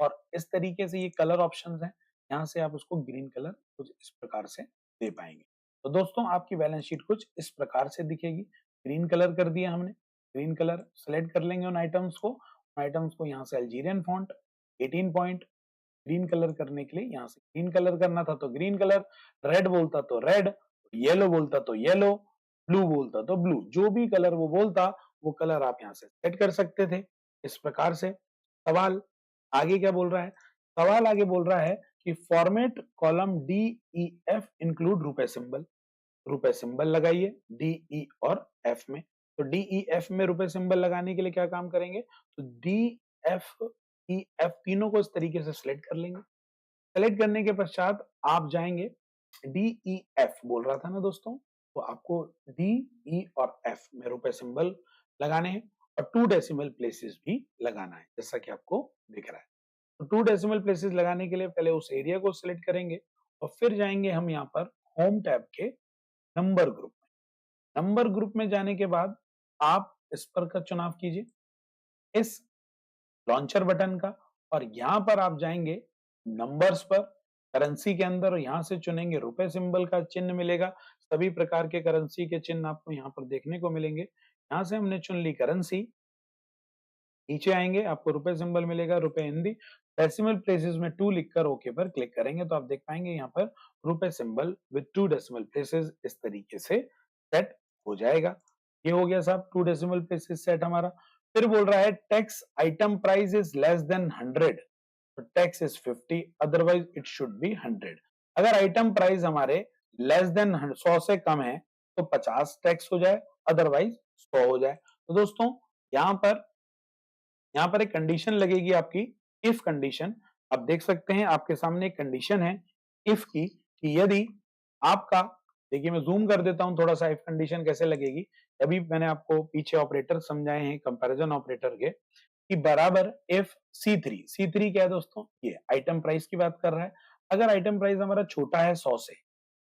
और इस तरीके से ये कलर ऑप्शंस हैं। यहाँ से आप उसको ग्रीन कलर कुछ इस प्रकार से दे पाएंगे। तो दोस्तों आपकी बैलेंस शीट कुछ इस प्रकार से दिखेगी। ग्रीन कलर कर दिया हमने, ग्रीन कलर सेलेक्ट कर लेंगे उन आइटम्स को यहाँ से Algerian font 18 point green colour करने के लिए यहाँ से ग्रीन कलर करना था तो ग्रीन कलर, रेड बोलता तो रेड, येलो बोलता तो येलो, ब्लू बोलता तो ब्लू, जो भी कलर वो बोलता वो कलर आप यहाँ से सेट कर सकते थे इस प्रकार से। सवाल आगे क्या बोल रहा है? सवाल आगे बोल रहा है कि format column D E F include रुपए सिंबल लगाइए डी ई और एफ में। तो डी ई एफ में रुपए सिंबल लगाने के लिए क्या काम करेंगे? तो डी एफ ई एफ तीनों को इस तरीके से सिलेक्ट कर लेंगे। सेलेक्ट करने के पश्चात आप जाएंगे, डी ई एफ बोल रहा था ना दोस्तों, तो आपको डी ई और एफ में रुपए सिंबल लगाने हैं और 2 डेसिमल प्लेसेस भी लगाना है जैसा कि आपको दिख रहा है। तो 2 डेसिमल प्लेसेस लगाने के लिए पहले उस एरिया को सिलेक्ट करेंगे और फिर जाएंगे हम यहाँ पर होम टैब के नंबर ग्रुप में। नंबर ग्रुप में जाने के बाद आप इस पर का चुनाव कीजिए, इस लॉन्चर बटन का, और यहां पर आप जाएंगे नंबर्स पर, करेंसी के अंदर, और यहां से चुनेंगे रुपए सिंबल का चिन्ह मिलेगा। सभी प्रकार के करेंसी के चिन्ह आपको यहां पर देखने को मिलेंगे। यहां से हमने चुन ली करेंसी, नीचे आएंगे आपको रुपए सिंबल मिलेगा, रुपए हिंदी, डेसिमल प्लेसेस में 2 लिखकर ओके पर क्लिक करेंगे तो आप देख पाएंगे यहाँ पर रुपए सिंबल विद 2 डेसिमल प्लेसेस इस तरीके से सेट हो जाएगा। ये हो गया साहब 2 डेसिमल प्लेसेस सेट हमारा। फिर बोल रहा है tax item price is less than 100 तो tax is 50 otherwise it should be 100। अगर आइटम प्राइस हमारे लेस देन 100 से कम है तो 50 टैक्स हो जाए, अदरवाइज 100 हो जाए। तो दोस्तों यहाँ पर एक कंडीशन लगेगी आपकी, इफ कंडीशन। आप देख सकते हैं आपके सामने एक कंडीशन है इफ की, कि यदि आपका, देखिए मैं जूम कर देता हूं थोड़ा सा, इफ कंडीशन कैसे लगेगी। अभी मैंने आपको पीछे ऑपरेटर समझाए हैं कंपैरिजन ऑपरेटर के, कि बराबर इफ C3 क्या है दोस्तों? ये आइटम प्राइस की बात कर रहा है। अगर आइटम प्राइस हमारा छोटा है 100 से,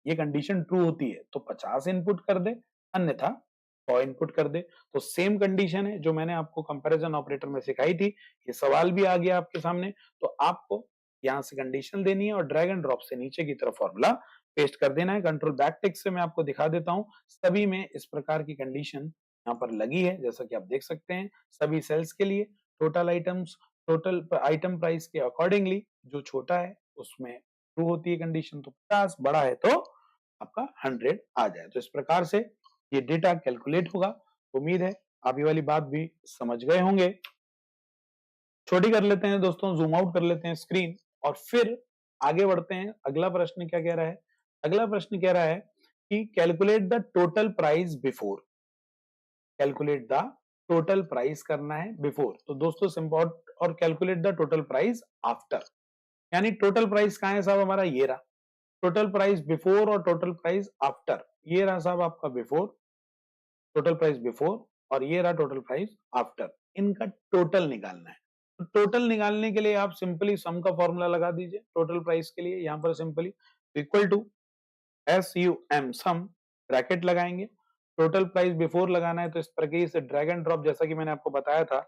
ये कंडीशन ट्रू होती है तो 50 इनपुट कर दे, अन्यथा 100 इनपुट कर दे। तो सेम कंडीशन है जो मैंने आपको कंपैरिजन ऑपरेटर में सिखाई थी, ये सवाल भी आ गया आपके सामने। तो आपको यहां से कंडीशन देनी है और ड्रैग एंड ड्रॉप से नीचे की तरफ फॉर्मूला पेस्ट कर देना है। कंट्रोल बैक टिक से मैं आपको दिखा देता हूं, सभी में इस प्रकार की कंडीशन यहाँ पर लगी है जैसा कि आप देख सकते हैं। सभी सेल्स के लिए total items, total item price के अकॉर्डिंगली जो छोटा है उसमें ट्रू होती है कंडीशन, तो 50, बड़ा है तो आपका 100 आ जाए। तो इस प्रकार से ये डेटा कैलकुलेट होगा। उम्मीद है आप ये वाली बात भी समझ गए होंगे। छोटी कर लेते हैं दोस्तों, जूम आउट कर लेते हैं स्क्रीन और फिर आगे बढ़ते हैं। अगला प्रश्न क्या कह रहा है? अगला प्रश्न कह रहा है कि calculate the total price before, calculate the total price करना है बिफोर। तो दोस्तों सिंपल, और calculate the total price after, यानी टोटल प्राइस कहां है साहब हमारा? ये रहा टोटल प्राइस बिफोर और टोटल प्राइस आफ्टर। ये रहा साहब आपका बिफोर, टोटल प्राइस बिफोर, और ये रहा टोटल प्राइस आफ्टर। इनका टोटल निकालना है। तो टोटल निकालने के लिए आप सिंपली सम का फॉर्मूला लगा दीजिए टोटल प्राइस के लिए। यहां पर simply equal to SUM sum, bracket लगाएंगे। टोटल प्राइस बिफोर लगाना है तो इस प्रकार से ड्रैग एंड ड्रॉप, जैसा कि मैंने आपको बताया था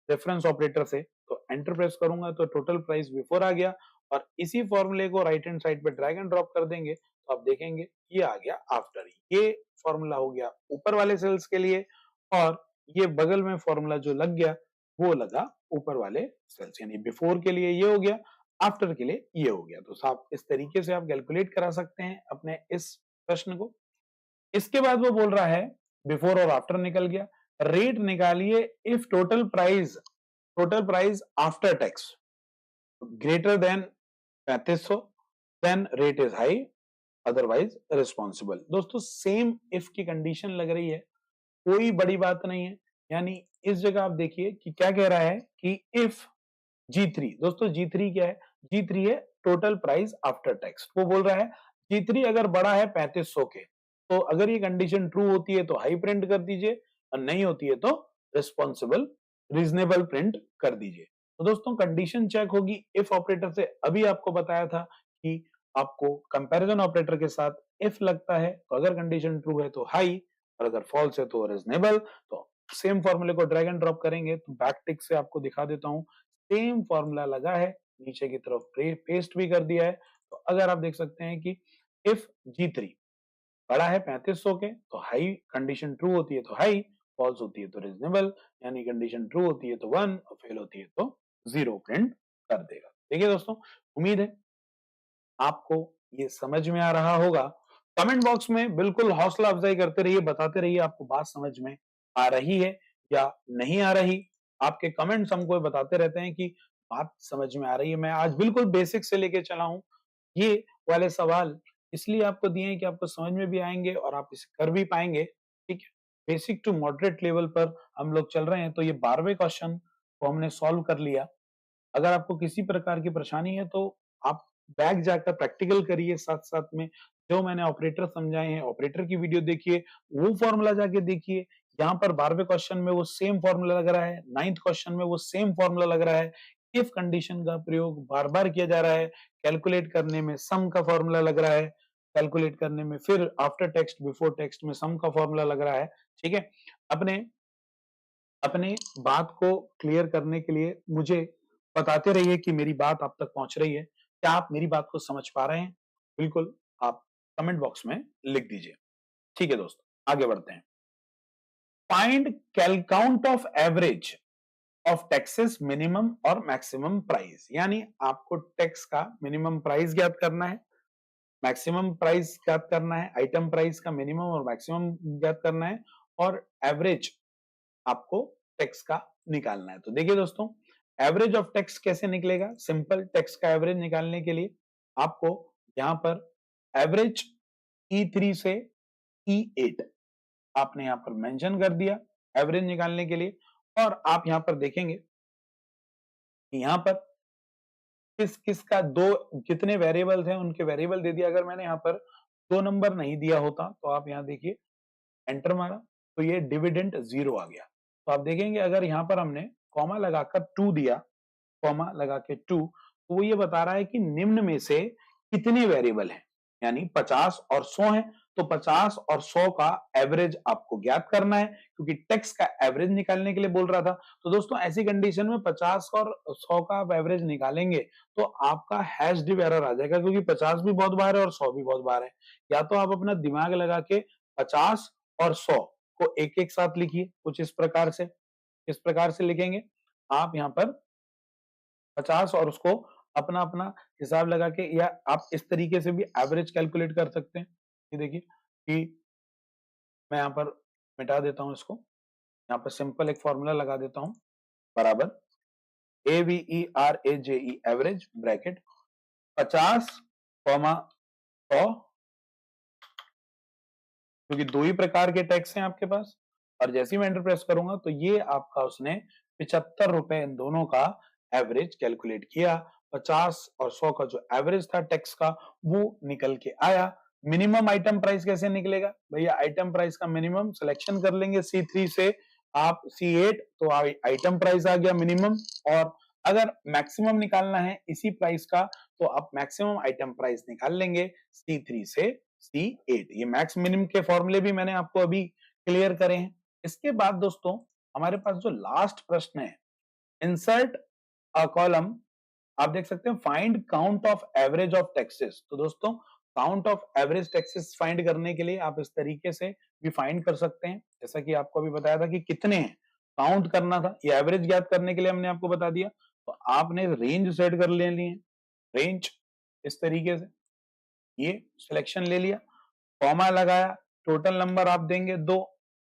रेफरेंस ऑपरेटर से, तो एंटर प्रेस करूंगा तो टोटल प्राइस बिफोर आ गया, और इसी फॉर्मूले को राइट हैंड साइड पे ड्रैग एंड ड्रॉप कर देंगे तो आप देखेंगे ये आ गया आफ्टर। ये फॉर्मूला हो गया ऊपर वाले सेल्स के लिए, और ये बगल में फॉर्मूला जो लग गया वो लगा ऊपर वाले सेल्स, यानी बिफोर के लिए ये हो गया, आफ्टर के लिए ये हो गया। तो साहब इस तरीके से आप कैलकुलेट करा सकते हैं अपने इस प्रश्न को। इसके बाद वो बोल रहा है बिफोर और आफ्टर निकल गया, रेट निकालिए if total price after tax greater than 3500 then rate is high otherwise responsible. दोस्तों सेम इफ की कंडीशन लग रही है, कोई बड़ी बात नहीं है। यानी इस जगह आप देखिए कि क्या कह रहा है कि इफ G3, दोस्तों G3 क्या है? G3 है टोटल प्राइस आफ्टर टैक्स। वो बोल रहा है G3 अगर बड़ा है 3500 के, तो अगर ये कंडीशन ट्रू होती है तो हाई प्रिंट कर दीजिए, और नहीं होती है तो रिस्पॉन्सिबल रीजनेबल प्रिंट कर दीजिए। तो दोस्तों कंडीशन चेक होगी इफ ऑपरेटर से। अभी आपको बताया था कि आपको कंपैरिजन ऑपरेटर के साथ इफ लगता है तो अगर कंडीशन ट्रू है तो हाई, और अगर फॉल्स है तो रीजनेबल। तो सेम फॉर्मूले को ड्रैग एंड ड्रॉप करेंगे तो बैक टिक से आपको दिखा देता हूं, सेम फॉर्मूला लगा है, नीचे की तरफ पेस्ट भी कर दिया है। तो अगर आप देख सकते हैं कि इफ G3 बड़ा है 3500 के तो हाई, कंडीशन ट्रू होती है तो हाई, फॉल्स होती है तो रीजनेबल, यानी कंडीशन ट्रू होती है तो 1 और फेल होती है तो 0 प्रिंट कर देगा। देखिए दोस्तों, उम्मीद है आपको ये समझ में आ रहा होगा। कमेंट बॉक्स में बिल्कुल हौसला अफजाई करते रहिए, बताते रहिए आपको बात समझ में आ रही है या नहीं आ रही। आपके कमेंट्स हमको बताते रहते हैं कि बात समझ में आ रही है। मैं आज बिल्कुल बेसिक से लेके चला हूं। ये वाले सवाल इसलिए आपको दिए हैं कि आपको समझ में भी आएंगे और आप इसे कर भी पाएंगे। ठीक है, बेसिक टू मॉडरेट लेवल पर हम लोग चल रहे हैं। तो ये 12वें क्वेश्चन को हमने सॉल्व कर लिया। अगर आपको किसी प्रकार की परेशानी है तो आप बैक जाकर प्रैक्टिकल करिए, साथ साथ में जो मैंने ऑपरेटर समझाए हैं ऑपरेटर की वीडियो देखिए, वो फॉर्मूला जाके देखिए। यहाँ पर 12वें क्वेश्चन में वो सेम फॉर्मूला लग रहा है, 9th क्वेश्चन में वो सेम फॉर्मूला लग रहा है। इफ कंडीशन का प्रयोग बार बार किया जा रहा है। कैलकुलेट करने में सम का फॉर्मूला लग रहा है, कैलकुलेट करने में फिर आफ्टर टेक्स्ट बिफोर टेक्स्ट में सम का फॉर्मूला लग रहा है। ठीक है, अपने अपने बात को क्लियर करने के लिए मुझे बताते रहिए कि मेरी बात आप तक पहुंच रही है। क्या आप मेरी बात को समझ पा रहे हैं? बिल्कुल आप कमेंट बॉक्स में लिख दीजिए। ठीक है दोस्तों, आगे बढ़ते हैं। Find count of average of taxes minimum और मैक्सिमम प्राइस, यानी आपको टैक्स का मिनिमम प्राइस ज्ञात करना है, मैक्सिमम प्राइस ज्ञात करना है, आइटम प्राइस का मिनिमम और मैक्सिमम ज्ञात करना है, और एवरेज आपको टैक्स का निकालना है। तो देखिए दोस्तों, एवरेज ऑफ टैक्स कैसे निकलेगा? सिंपल, टैक्स का एवरेज निकालने के लिए आपको यहां पर एवरेज E3 से E8 आपने यहां पर मेंशन कर दिया एवरेज निकालने के लिए। और आप यहां पर देखेंगे कि यहां पर किस किस का दो कितने वेरिएबल्स हैं उनके वेरिएबल दे दिया। अगर मैंने यहां पर 2 नंबर नहीं दिया होता तो आप यहां देखिए, एंटर मारा तो ये डिविडेंड 0 आ गया। तो आप देखेंगे अगर यहां पर हमने कॉमा लगाकर 2 दिया, कॉमा लगा के 2, तो वो ये बता रहा है कि निम्न में से कितने वेरिएबल हैं, यानी 50 और 100 है। तो 50 और 100 का एवरेज आपको ज्ञात करना है, क्योंकि टैक्स का एवरेज निकालने के लिए बोल रहा था। तो दोस्तों ऐसी कंडीशन में 50 और 100 का आप एवरेज निकालेंगे तो आपका हैश डिव एरर आ जाएगा, क्योंकि 50 भी बहुत बार है और 100 भी बहुत बार है। या तो आप अपना दिमाग लगा के 50 और 100 को एक एक साथ लिखिए, कुछ इस प्रकार से। इस प्रकार से लिखेंगे आप यहां पर 50 और उसको अपना अपना हिसाब लगा के, या आप इस तरीके से भी एवरेज कैलकुलेट कर सकते हैं। ये देखिए कि मैं यहां पर मिटा देता हूं इसको, यहां पर सिंपल एक फॉर्मूला लगा देता हूं, बराबर AVERAJE एवरेज ब्रैकेट 50 कॉमा 100, क्योंकि दो ही प्रकार के टैक्स हैं आपके पास। और जैसे ही मैं एंटर प्रेस करूंगा तो ये आपका उसने 75 रुपए इन दोनों का एवरेज कैलकुलेट किया। 50 और 100 का जो एवरेज था टैक्स का वो निकल के आया। मिनिमम आइटम प्राइस कैसे निकलेगा भैया? आइटम प्राइस का मिनिमम सिलेक्शन कर लेंगे C3 से आप C8, तो आइटम प्राइस आ गया मिनिमम। और अगर मैक्सिमम निकालना है इसी प्राइस का तो आप मैक्सिमम आइटम प्राइस निकाल लेंगे C3 से C8। ये मैक्स मिनिमम के फॉर्मूले भी मैंने आपको अभी क्लियर करे हैं। इसके बाद दोस्तों हमारे पास जो लास्ट प्रश्न है, इंसर्ट अ कॉलम, आप देख सकते हैं find count of average of taxes. तो दोस्तों count of average taxes find करने के लिए आप इस तरीके से भी फाइंड कर सकते हैं, जैसा कि आपको अभी बताया था कि कितने हैं, काउंट करना था। ये एवरेज ज्ञात करने के लिए हमने आपको बता दिया, तो आपने रेंज सेट कर ले लिए, रेंज इस तरीके से ये सिलेक्शन ले लिया, कॉमा लगाया, टोटल नंबर आप देंगे 2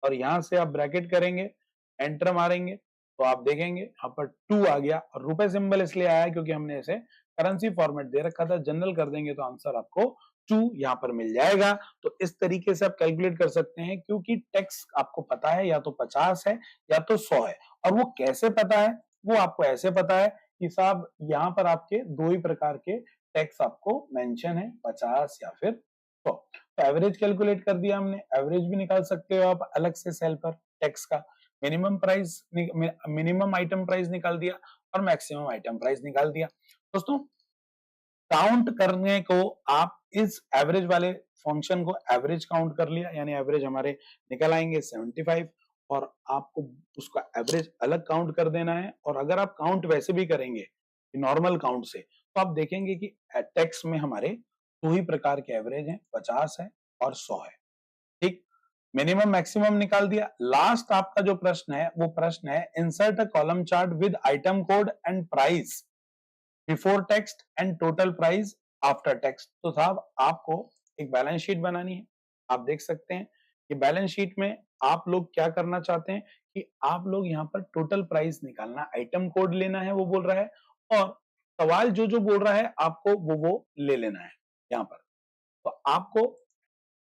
और यहां से आप ब्रैकेट करेंगे, एंटर मारेंगे तो आप देखेंगे यहाँ पर 2 आ गया। और रुपए सिंबल इसलिए आया क्योंकि हमने इसे करेंसी फॉर्मेट दे रखा था। जनरल कर देंगे तो आंसर आपको 2 यहाँ पर मिल जाएगा। तो इस तरीके से आप कैलकुलेट कर सकते हैं, क्योंकि टैक्स आपको पता है या तो 50 है या तो 100 है। और वो कैसे पता है? वो आपको ऐसे पता है कि साहब यहाँ पर आपके दो ही प्रकार के टैक्स आपको मेंशन है, 50 या फिर 100। तो एवरेज कैलकुलेट कर दिया हमने, एवरेज भी निकाल सकते हो आप अलग से सेल पर टैक्स का। Minimum price, minimum item price निकाल दिया और मैक्सिमम आइटम प्राइस निकाल दिया। दोस्तों काउंट करने को आप इस एवरेज वाले फंक्शन को एवरेज काउंट कर लिया, यानी एवरेज हमारे निकल आएंगे 75, और आपको उसका एवरेज अलग काउंट कर देना है। और अगर आप काउंट वैसे भी करेंगे नॉर्मल काउंट से तो आप देखेंगे कि टेक्स्ट में हमारे दो ही प्रकार के एवरेज हैं, 50 है और 100 है। ठीक, मिनिमम मैक्सिमम निकाल दिया। लास्ट आपका जो प्रश्न है वो प्रश्न है insert a column chart with item code and price before text and total price after text. तो साहब आपको एक बैलेंस शीट बनानी है। आप देख सकते हैं कि बैलेंस शीट में आप लोग क्या करना चाहते हैं कि आप लोग यहाँ पर टोटल प्राइस निकालना, आइटम कोड लेना है वो बोल रहा है, और सवाल जो जो बोल रहा है आपको वो ले लेना है यहाँ पर। तो आपको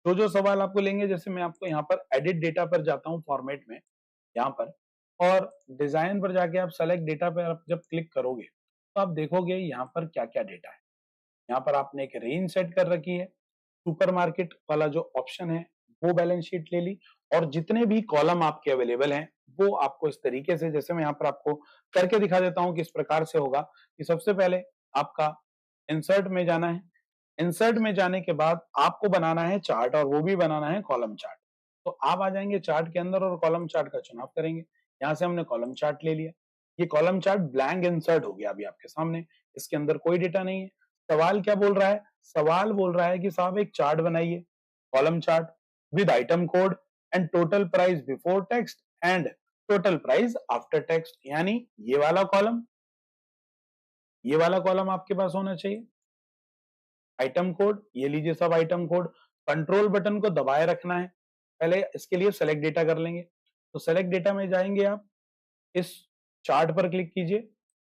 जो जो सवाल आपको लेंगे, जैसे मैं आपको यहाँ पर एडिट डेटा पर जाता हूँ फॉर्मेट में यहाँ पर, और डिजाइन पर जाके आप सेलेक्ट डेटा पर आप जब क्लिक करोगे तो आप देखोगे यहाँ पर क्या क्या डेटा है। यहाँ पर आपने एक रेंज सेट कर रखी है, सुपरमार्केट वाला जो ऑप्शन है वो बैलेंस शीट ले ली, और जितने भी कॉलम आपके अवेलेबल हैं वो आपको इस तरीके से, जैसे मैं यहाँ पर आपको करके दिखा देता हूँ किस प्रकार से होगा, कि सबसे पहले आपका इंसर्ट में जाना है। इंसर्ट में जाने के बाद आपको बनाना है चार्ट, और वो भी बनाना है कॉलम चार्ट। तो आप आ जाएंगे चार्ट के अंदर और कॉलम चार्ट का चुनाव करेंगे। यहाँ से हमने कॉलम चार्ट ले लिया। ये कॉलम चार्ट ब्लैंक इंसर्ट हो गया अभी आपके सामने, इसके अंदर कोई डेटा नहीं है। सवाल क्या बोल रहा है? सवाल बोल रहा है कि साहब एक चार्ट बनाइए, column chart with item code and total price before text and total price after text. यानी ये वाला कॉलम आपके पास होना चाहिए। आइटम कोड ये लीजिए, सब आइटम कोड। कंट्रोल बटन को दबाए रखना है। पहले इसके लिए सेलेक्ट डेटा कर लेंगे। तो सेलेक्ट डेटा में जाएंगे आप, इस चार्ट पर क्लिक कीजिए,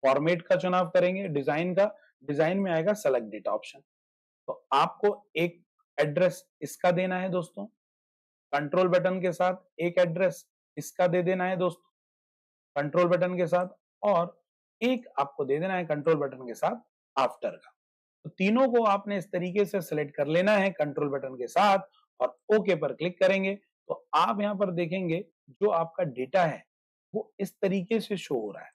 फॉर्मेट का चुनाव करेंगे, डिजाइन का, डिजाइन में आएगा सेलेक्ट डेटा ऑप्शन। तो आपको एक एड्रेस इसका देना है दोस्तों, कंट्रोल बटन के साथ एक एड्रेस इसका दे देना है दोस्तों, कंट्रोल बटन के साथ, और एक आपको दे देना है कंट्रोल बटन के साथ आफ्टर का। तो तीनों को आपने इस तरीके से सिलेक्ट कर लेना है कंट्रोल बटन के साथ, और ओके पर क्लिक करेंगे तो आप यहां पर देखेंगे जो आपका डेटा है वो इस तरीके से शो हो रहा है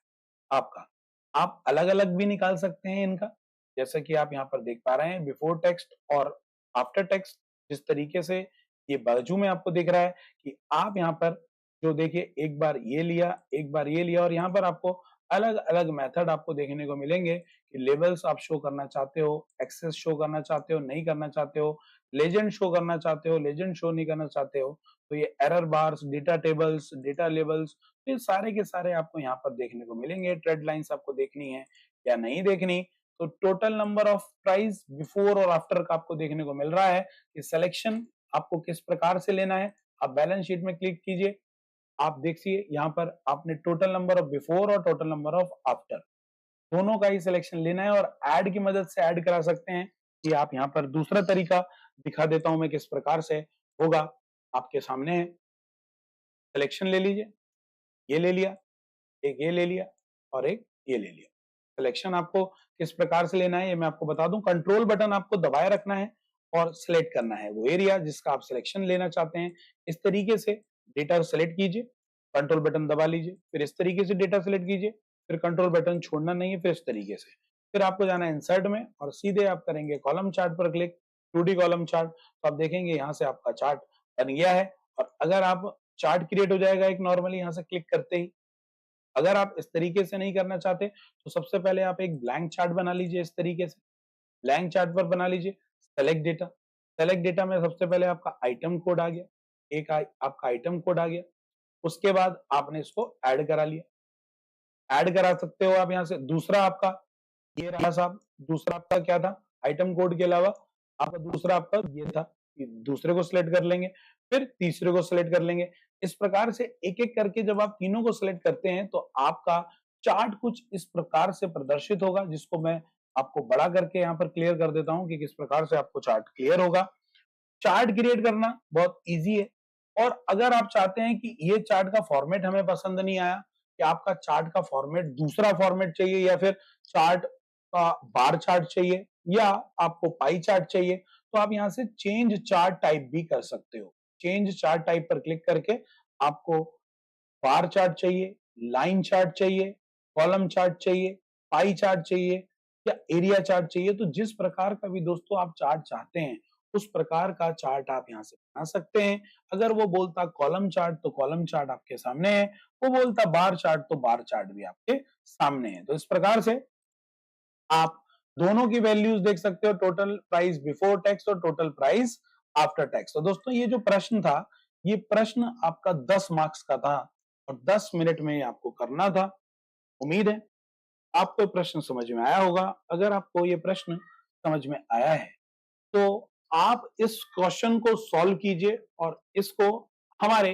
आपका। आप अलग अलग भी निकाल सकते हैं इनका, जैसे कि आप यहाँ पर देख पा रहे हैं बिफोर टेक्स्ट और आफ्टर टेक्स्ट। जिस तरीके से ये बाजू में आपको दिख रहा है कि आप यहाँ पर जो देखिए, एक बार ये लिया, एक बार ये लिया, और यहाँ पर आपको अलग अलग मेथड आपको देखने को मिलेंगे कि लेबल्स आप शो करना चाहते हो, एक्सेस शो करना चाहते हो, नहीं करना चाहते हो, लेजेंड शो करना चाहते हो, लेजेंड शो नहीं करना चाहते हो। तो ये error bars, data tables, data labels, ये सारे के सारे आपको यहाँ पर देखने को मिलेंगे। ट्रेड लाइंस आपको देखनी है या नहीं देखनी, तो total number of price before और आफ्टर का आपको देखने को मिल रहा है कि सिलेक्शन आपको किस प्रकार से लेना है। आप बैलेंस शीट में क्लिक कीजिए, आप देखिए यहाँ पर आपने टोटल नंबर ऑफ बिफोर और टोटल नंबर ऑफ आफ्टर दोनों का ही सिलेक्शन लेना है, और ऐड की मदद से ऐड करा सकते हैं। कि आप यहाँ पर दूसरा तरीका दिखा देता हूं मैं किस प्रकार से होगा, आपके सामने है। सिलेक्शन ले लीजिए, ये ले लिया, एक ये ले लिया, और एक ये ले लिया। सिलेक्शन आपको किस प्रकार से लेना है ये मैं आपको बता दूं। कंट्रोल बटन आपको दबाए रखना है और सिलेक्ट करना है वो एरिया जिसका आप सिलेक्शन लेना चाहते हैं। इस तरीके से डेटा सेलेक्ट कीजिए, कंट्रोल बटन दबा लीजिए, फिर इस तरीके से डेटा सेलेक्ट कीजिए, फिर कंट्रोल बटन छोड़ना नहीं है, फिर इस तरीके से, फिर आपको जाना है इंसर्ट में और सीधे आप करेंगे कॉलम चार्ट पर क्लिक, 2D कॉलम चार्ट। तो आप देखेंगे यहाँ से आपका चार्ट बन गया है। और अगर आप चार्ट क्रिएट हो जाएगा एक नॉर्मली यहाँ से क्लिक करते ही। अगर आप इस तरीके से नहीं करना चाहते तो सबसे पहले आप एक ब्लैंक चार्ट बना लीजिए। इस तरीके से ब्लैंक चार्ट पर बना लीजिए, सेलेक्ट डेटा। सेलेक्ट डेटा में सबसे पहले आपका आइटम कोड आ गया, आपका आइटम कोड आ गया। उसके बाद आपने इसको ऐड करा लिया, ऐड करा सकते हो आप यहाँ से। दूसरा आपका ये रहा साहब, दूसरा आपका क्या था, आइटम कोड के अलावा आपका दूसरा आपका ये था कि दूसरे को सिलेक्ट कर लेंगे, फिर तीसरे को सिलेक्ट कर लेंगे। इस प्रकार से एक एक करके जब आप तीनों को सिलेक्ट करते हैं तो आपका चार्ट कुछ इस प्रकार से प्रदर्शित होगा, जिसको मैं आपको बड़ा करके यहाँ पर क्लियर कर देता हूँ कि किस प्रकार से आपको चार्ट क्लियर होगा। चार्ट क्रिएट करना बहुत इजी है। और अगर आप चाहते हैं कि ये चार्ट का फॉर्मेट हमें पसंद नहीं आया, कि आपका चार्ट का फॉर्मेट दूसरा फॉर्मेट चाहिए, या फिर चार्ट का बार चार्ट चाहिए, या आपको पाई चार्ट चाहिए, तो आप यहाँ से चेंज चार्ट टाइप भी कर सकते हो। चेंज चार्ट टाइप पर क्लिक करके आपको बार चार्ट चाहिए, लाइन चार्ट चाहिए, कॉलम चार्ट चाहिए, पाई चार्ट चाहिए, या एरिया चार्ट चाहिए, तो जिस प्रकार का भी दोस्तों आप चार्ट चाहते हैं उस प्रकार का चार्ट आप यहाँ से बना सकते हैं। अगर वो बोलता कॉलम चार्ट तो कॉलम चार्ट आपके सामने है, वो बोलता बार चार्ट तो बार चार्ट भी आपके सामने है। तो इस प्रकार से आप दोनों की वैल्यूज देख सकते हो, टोटल प्राइस बिफोर टैक्स और टोटल प्राइस आफ्टर टैक्स। तो दोस्तों ये जो प्रश्न था, ये प्रश्न आपका 10 मार्क्स का था और 10 मिनट में आपको करना था। उम्मीद है आपको प्रश्न समझ में आया होगा। अगर आपको ये प्रश्न समझ में आया है तो आप इस क्वेश्चन को सॉल्व कीजिए और इसको हमारे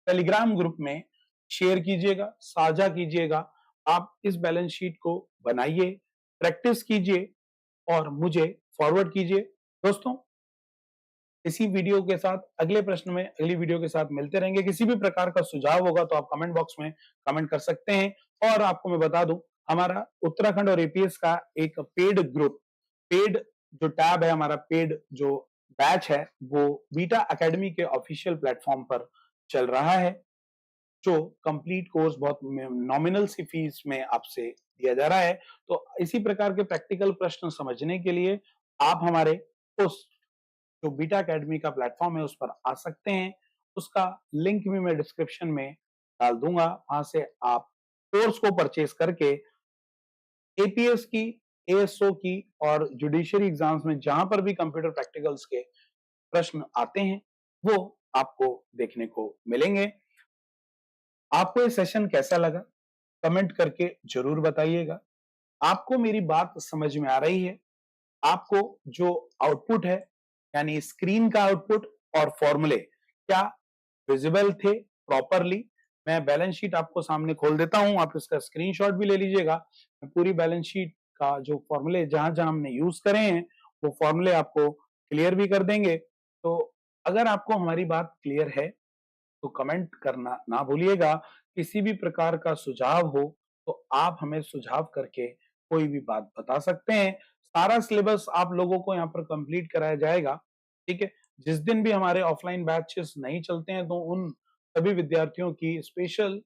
टेलीग्राम ग्रुप में शेयर कीजिएगा, साझा कीजिएगा। आप इस बैलेंस शीट को बनाइए, प्रैक्टिस कीजिए और मुझे फॉरवर्ड कीजिए। दोस्तों, इसी वीडियो के साथ अगले प्रश्न में अगली वीडियो के साथ मिलते रहेंगे। किसी भी प्रकार का सुझाव होगा तो आप कमेंट बॉक्स में कमेंट कर सकते हैं। और आपको मैं बता दूं, हमारा उत्तराखंड और एपीएस का एक पेड ग्रुप, पेड जो टैब है, हमारा पेड जो बैच है, वो बीटा एकेडमी के ऑफिशियल प्लेटफॉर्म पर चल रहा है, जो कंप्लीट कोर्स बहुत नॉमिनल सी फीस में आपसे दिया जा रहा है। तो इसी प्रकार के प्रैक्टिकल प्रश्न समझने के लिए आप हमारे उस जो बीटा एकेडमी का प्लेटफॉर्म है उस पर आ सकते हैं। उसका लिंक भी मैं डिस्क्रिप्शन में डाल दूंगा। वहां से आप कोर्स को परचेज करके एपीएस की, एएसओ की और जुडिशरी एग्जाम्स में जहां पर भी कंप्यूटर प्रैक्टिकल्स के प्रश्न आते हैं वो आपको देखने को मिलेंगे। आपको ये सेशन कैसा लगा कमेंट करके जरूर बताइएगा। आपको मेरी बात समझ में आ रही है? आपको जो आउटपुट है, यानी स्क्रीन का आउटपुट और फॉर्मूले क्या विजिबल थे प्रॉपरली? मैं बैलेंस शीट आपको सामने खोल देता हूं, आप इसका स्क्रीनशॉट भी ले लीजिएगा। मैं पूरी बैलेंस शीट का जो फॉर्मूले जहां जहां हमने यूज करे हैं वो फॉर्मूले आपको क्लियर भी कर देंगे। तो अगर आपको हमारी बात क्लियर है तो कमेंट करना ना भूलिएगा। किसी भी प्रकार का सुझाव हो तो आप हमें सुझाव करके कोई भी बात बता सकते हैं। सारा सिलेबस आप लोगों को यहाँ पर कंप्लीट कराया जाएगा। ठीक है, जिस दिन भी हमारे ऑफलाइन बैचेस नहीं चलते हैं तो उन सभी विद्यार्थियों की स्पेशल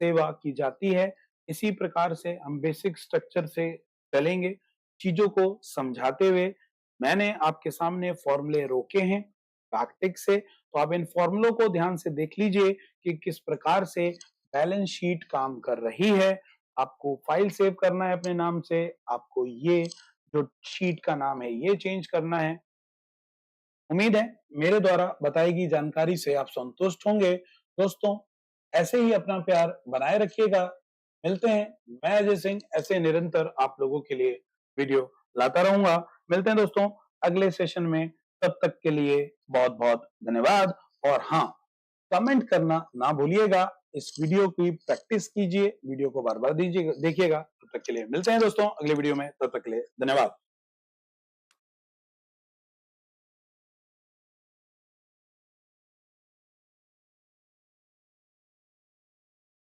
सेवा की जाती है। इसी प्रकार से हम बेसिक स्ट्रक्चर से चलेंगे, चीजों को समझाते हुए। मैंने आपके सामने फॉर्मूले रोके हैं प्रैक्टिक से, तो आप इन फॉर्मूलों को ध्यान से देख लीजिए कि किस प्रकार से बैलेंस शीट काम कर रही है। आपको फाइल सेव करना है अपने नाम से, आपको ये जो शीट का नाम है ये चेंज करना है। उम्मीद है मेरे द्वारा बताई गई जानकारी से आप संतुष्ट होंगे। दोस्तों, ऐसे ही अपना प्यार बनाए रखिएगा। मिलते हैं, मैं अजय सिंह ऐसे निरंतर आप लोगों के लिए वीडियो लाता रहूंगा। मिलते हैं दोस्तों अगले सेशन में। तब तक के लिए बहुत बहुत धन्यवाद। और हाँ, कमेंट करना ना भूलिएगा। इस वीडियो की प्रैक्टिस कीजिए, वीडियो को बार बार दीजिएगा, देखिएगा। तब तक के लिए मिलते हैं दोस्तों अगले वीडियो में। तब तक के लिए धन्यवाद।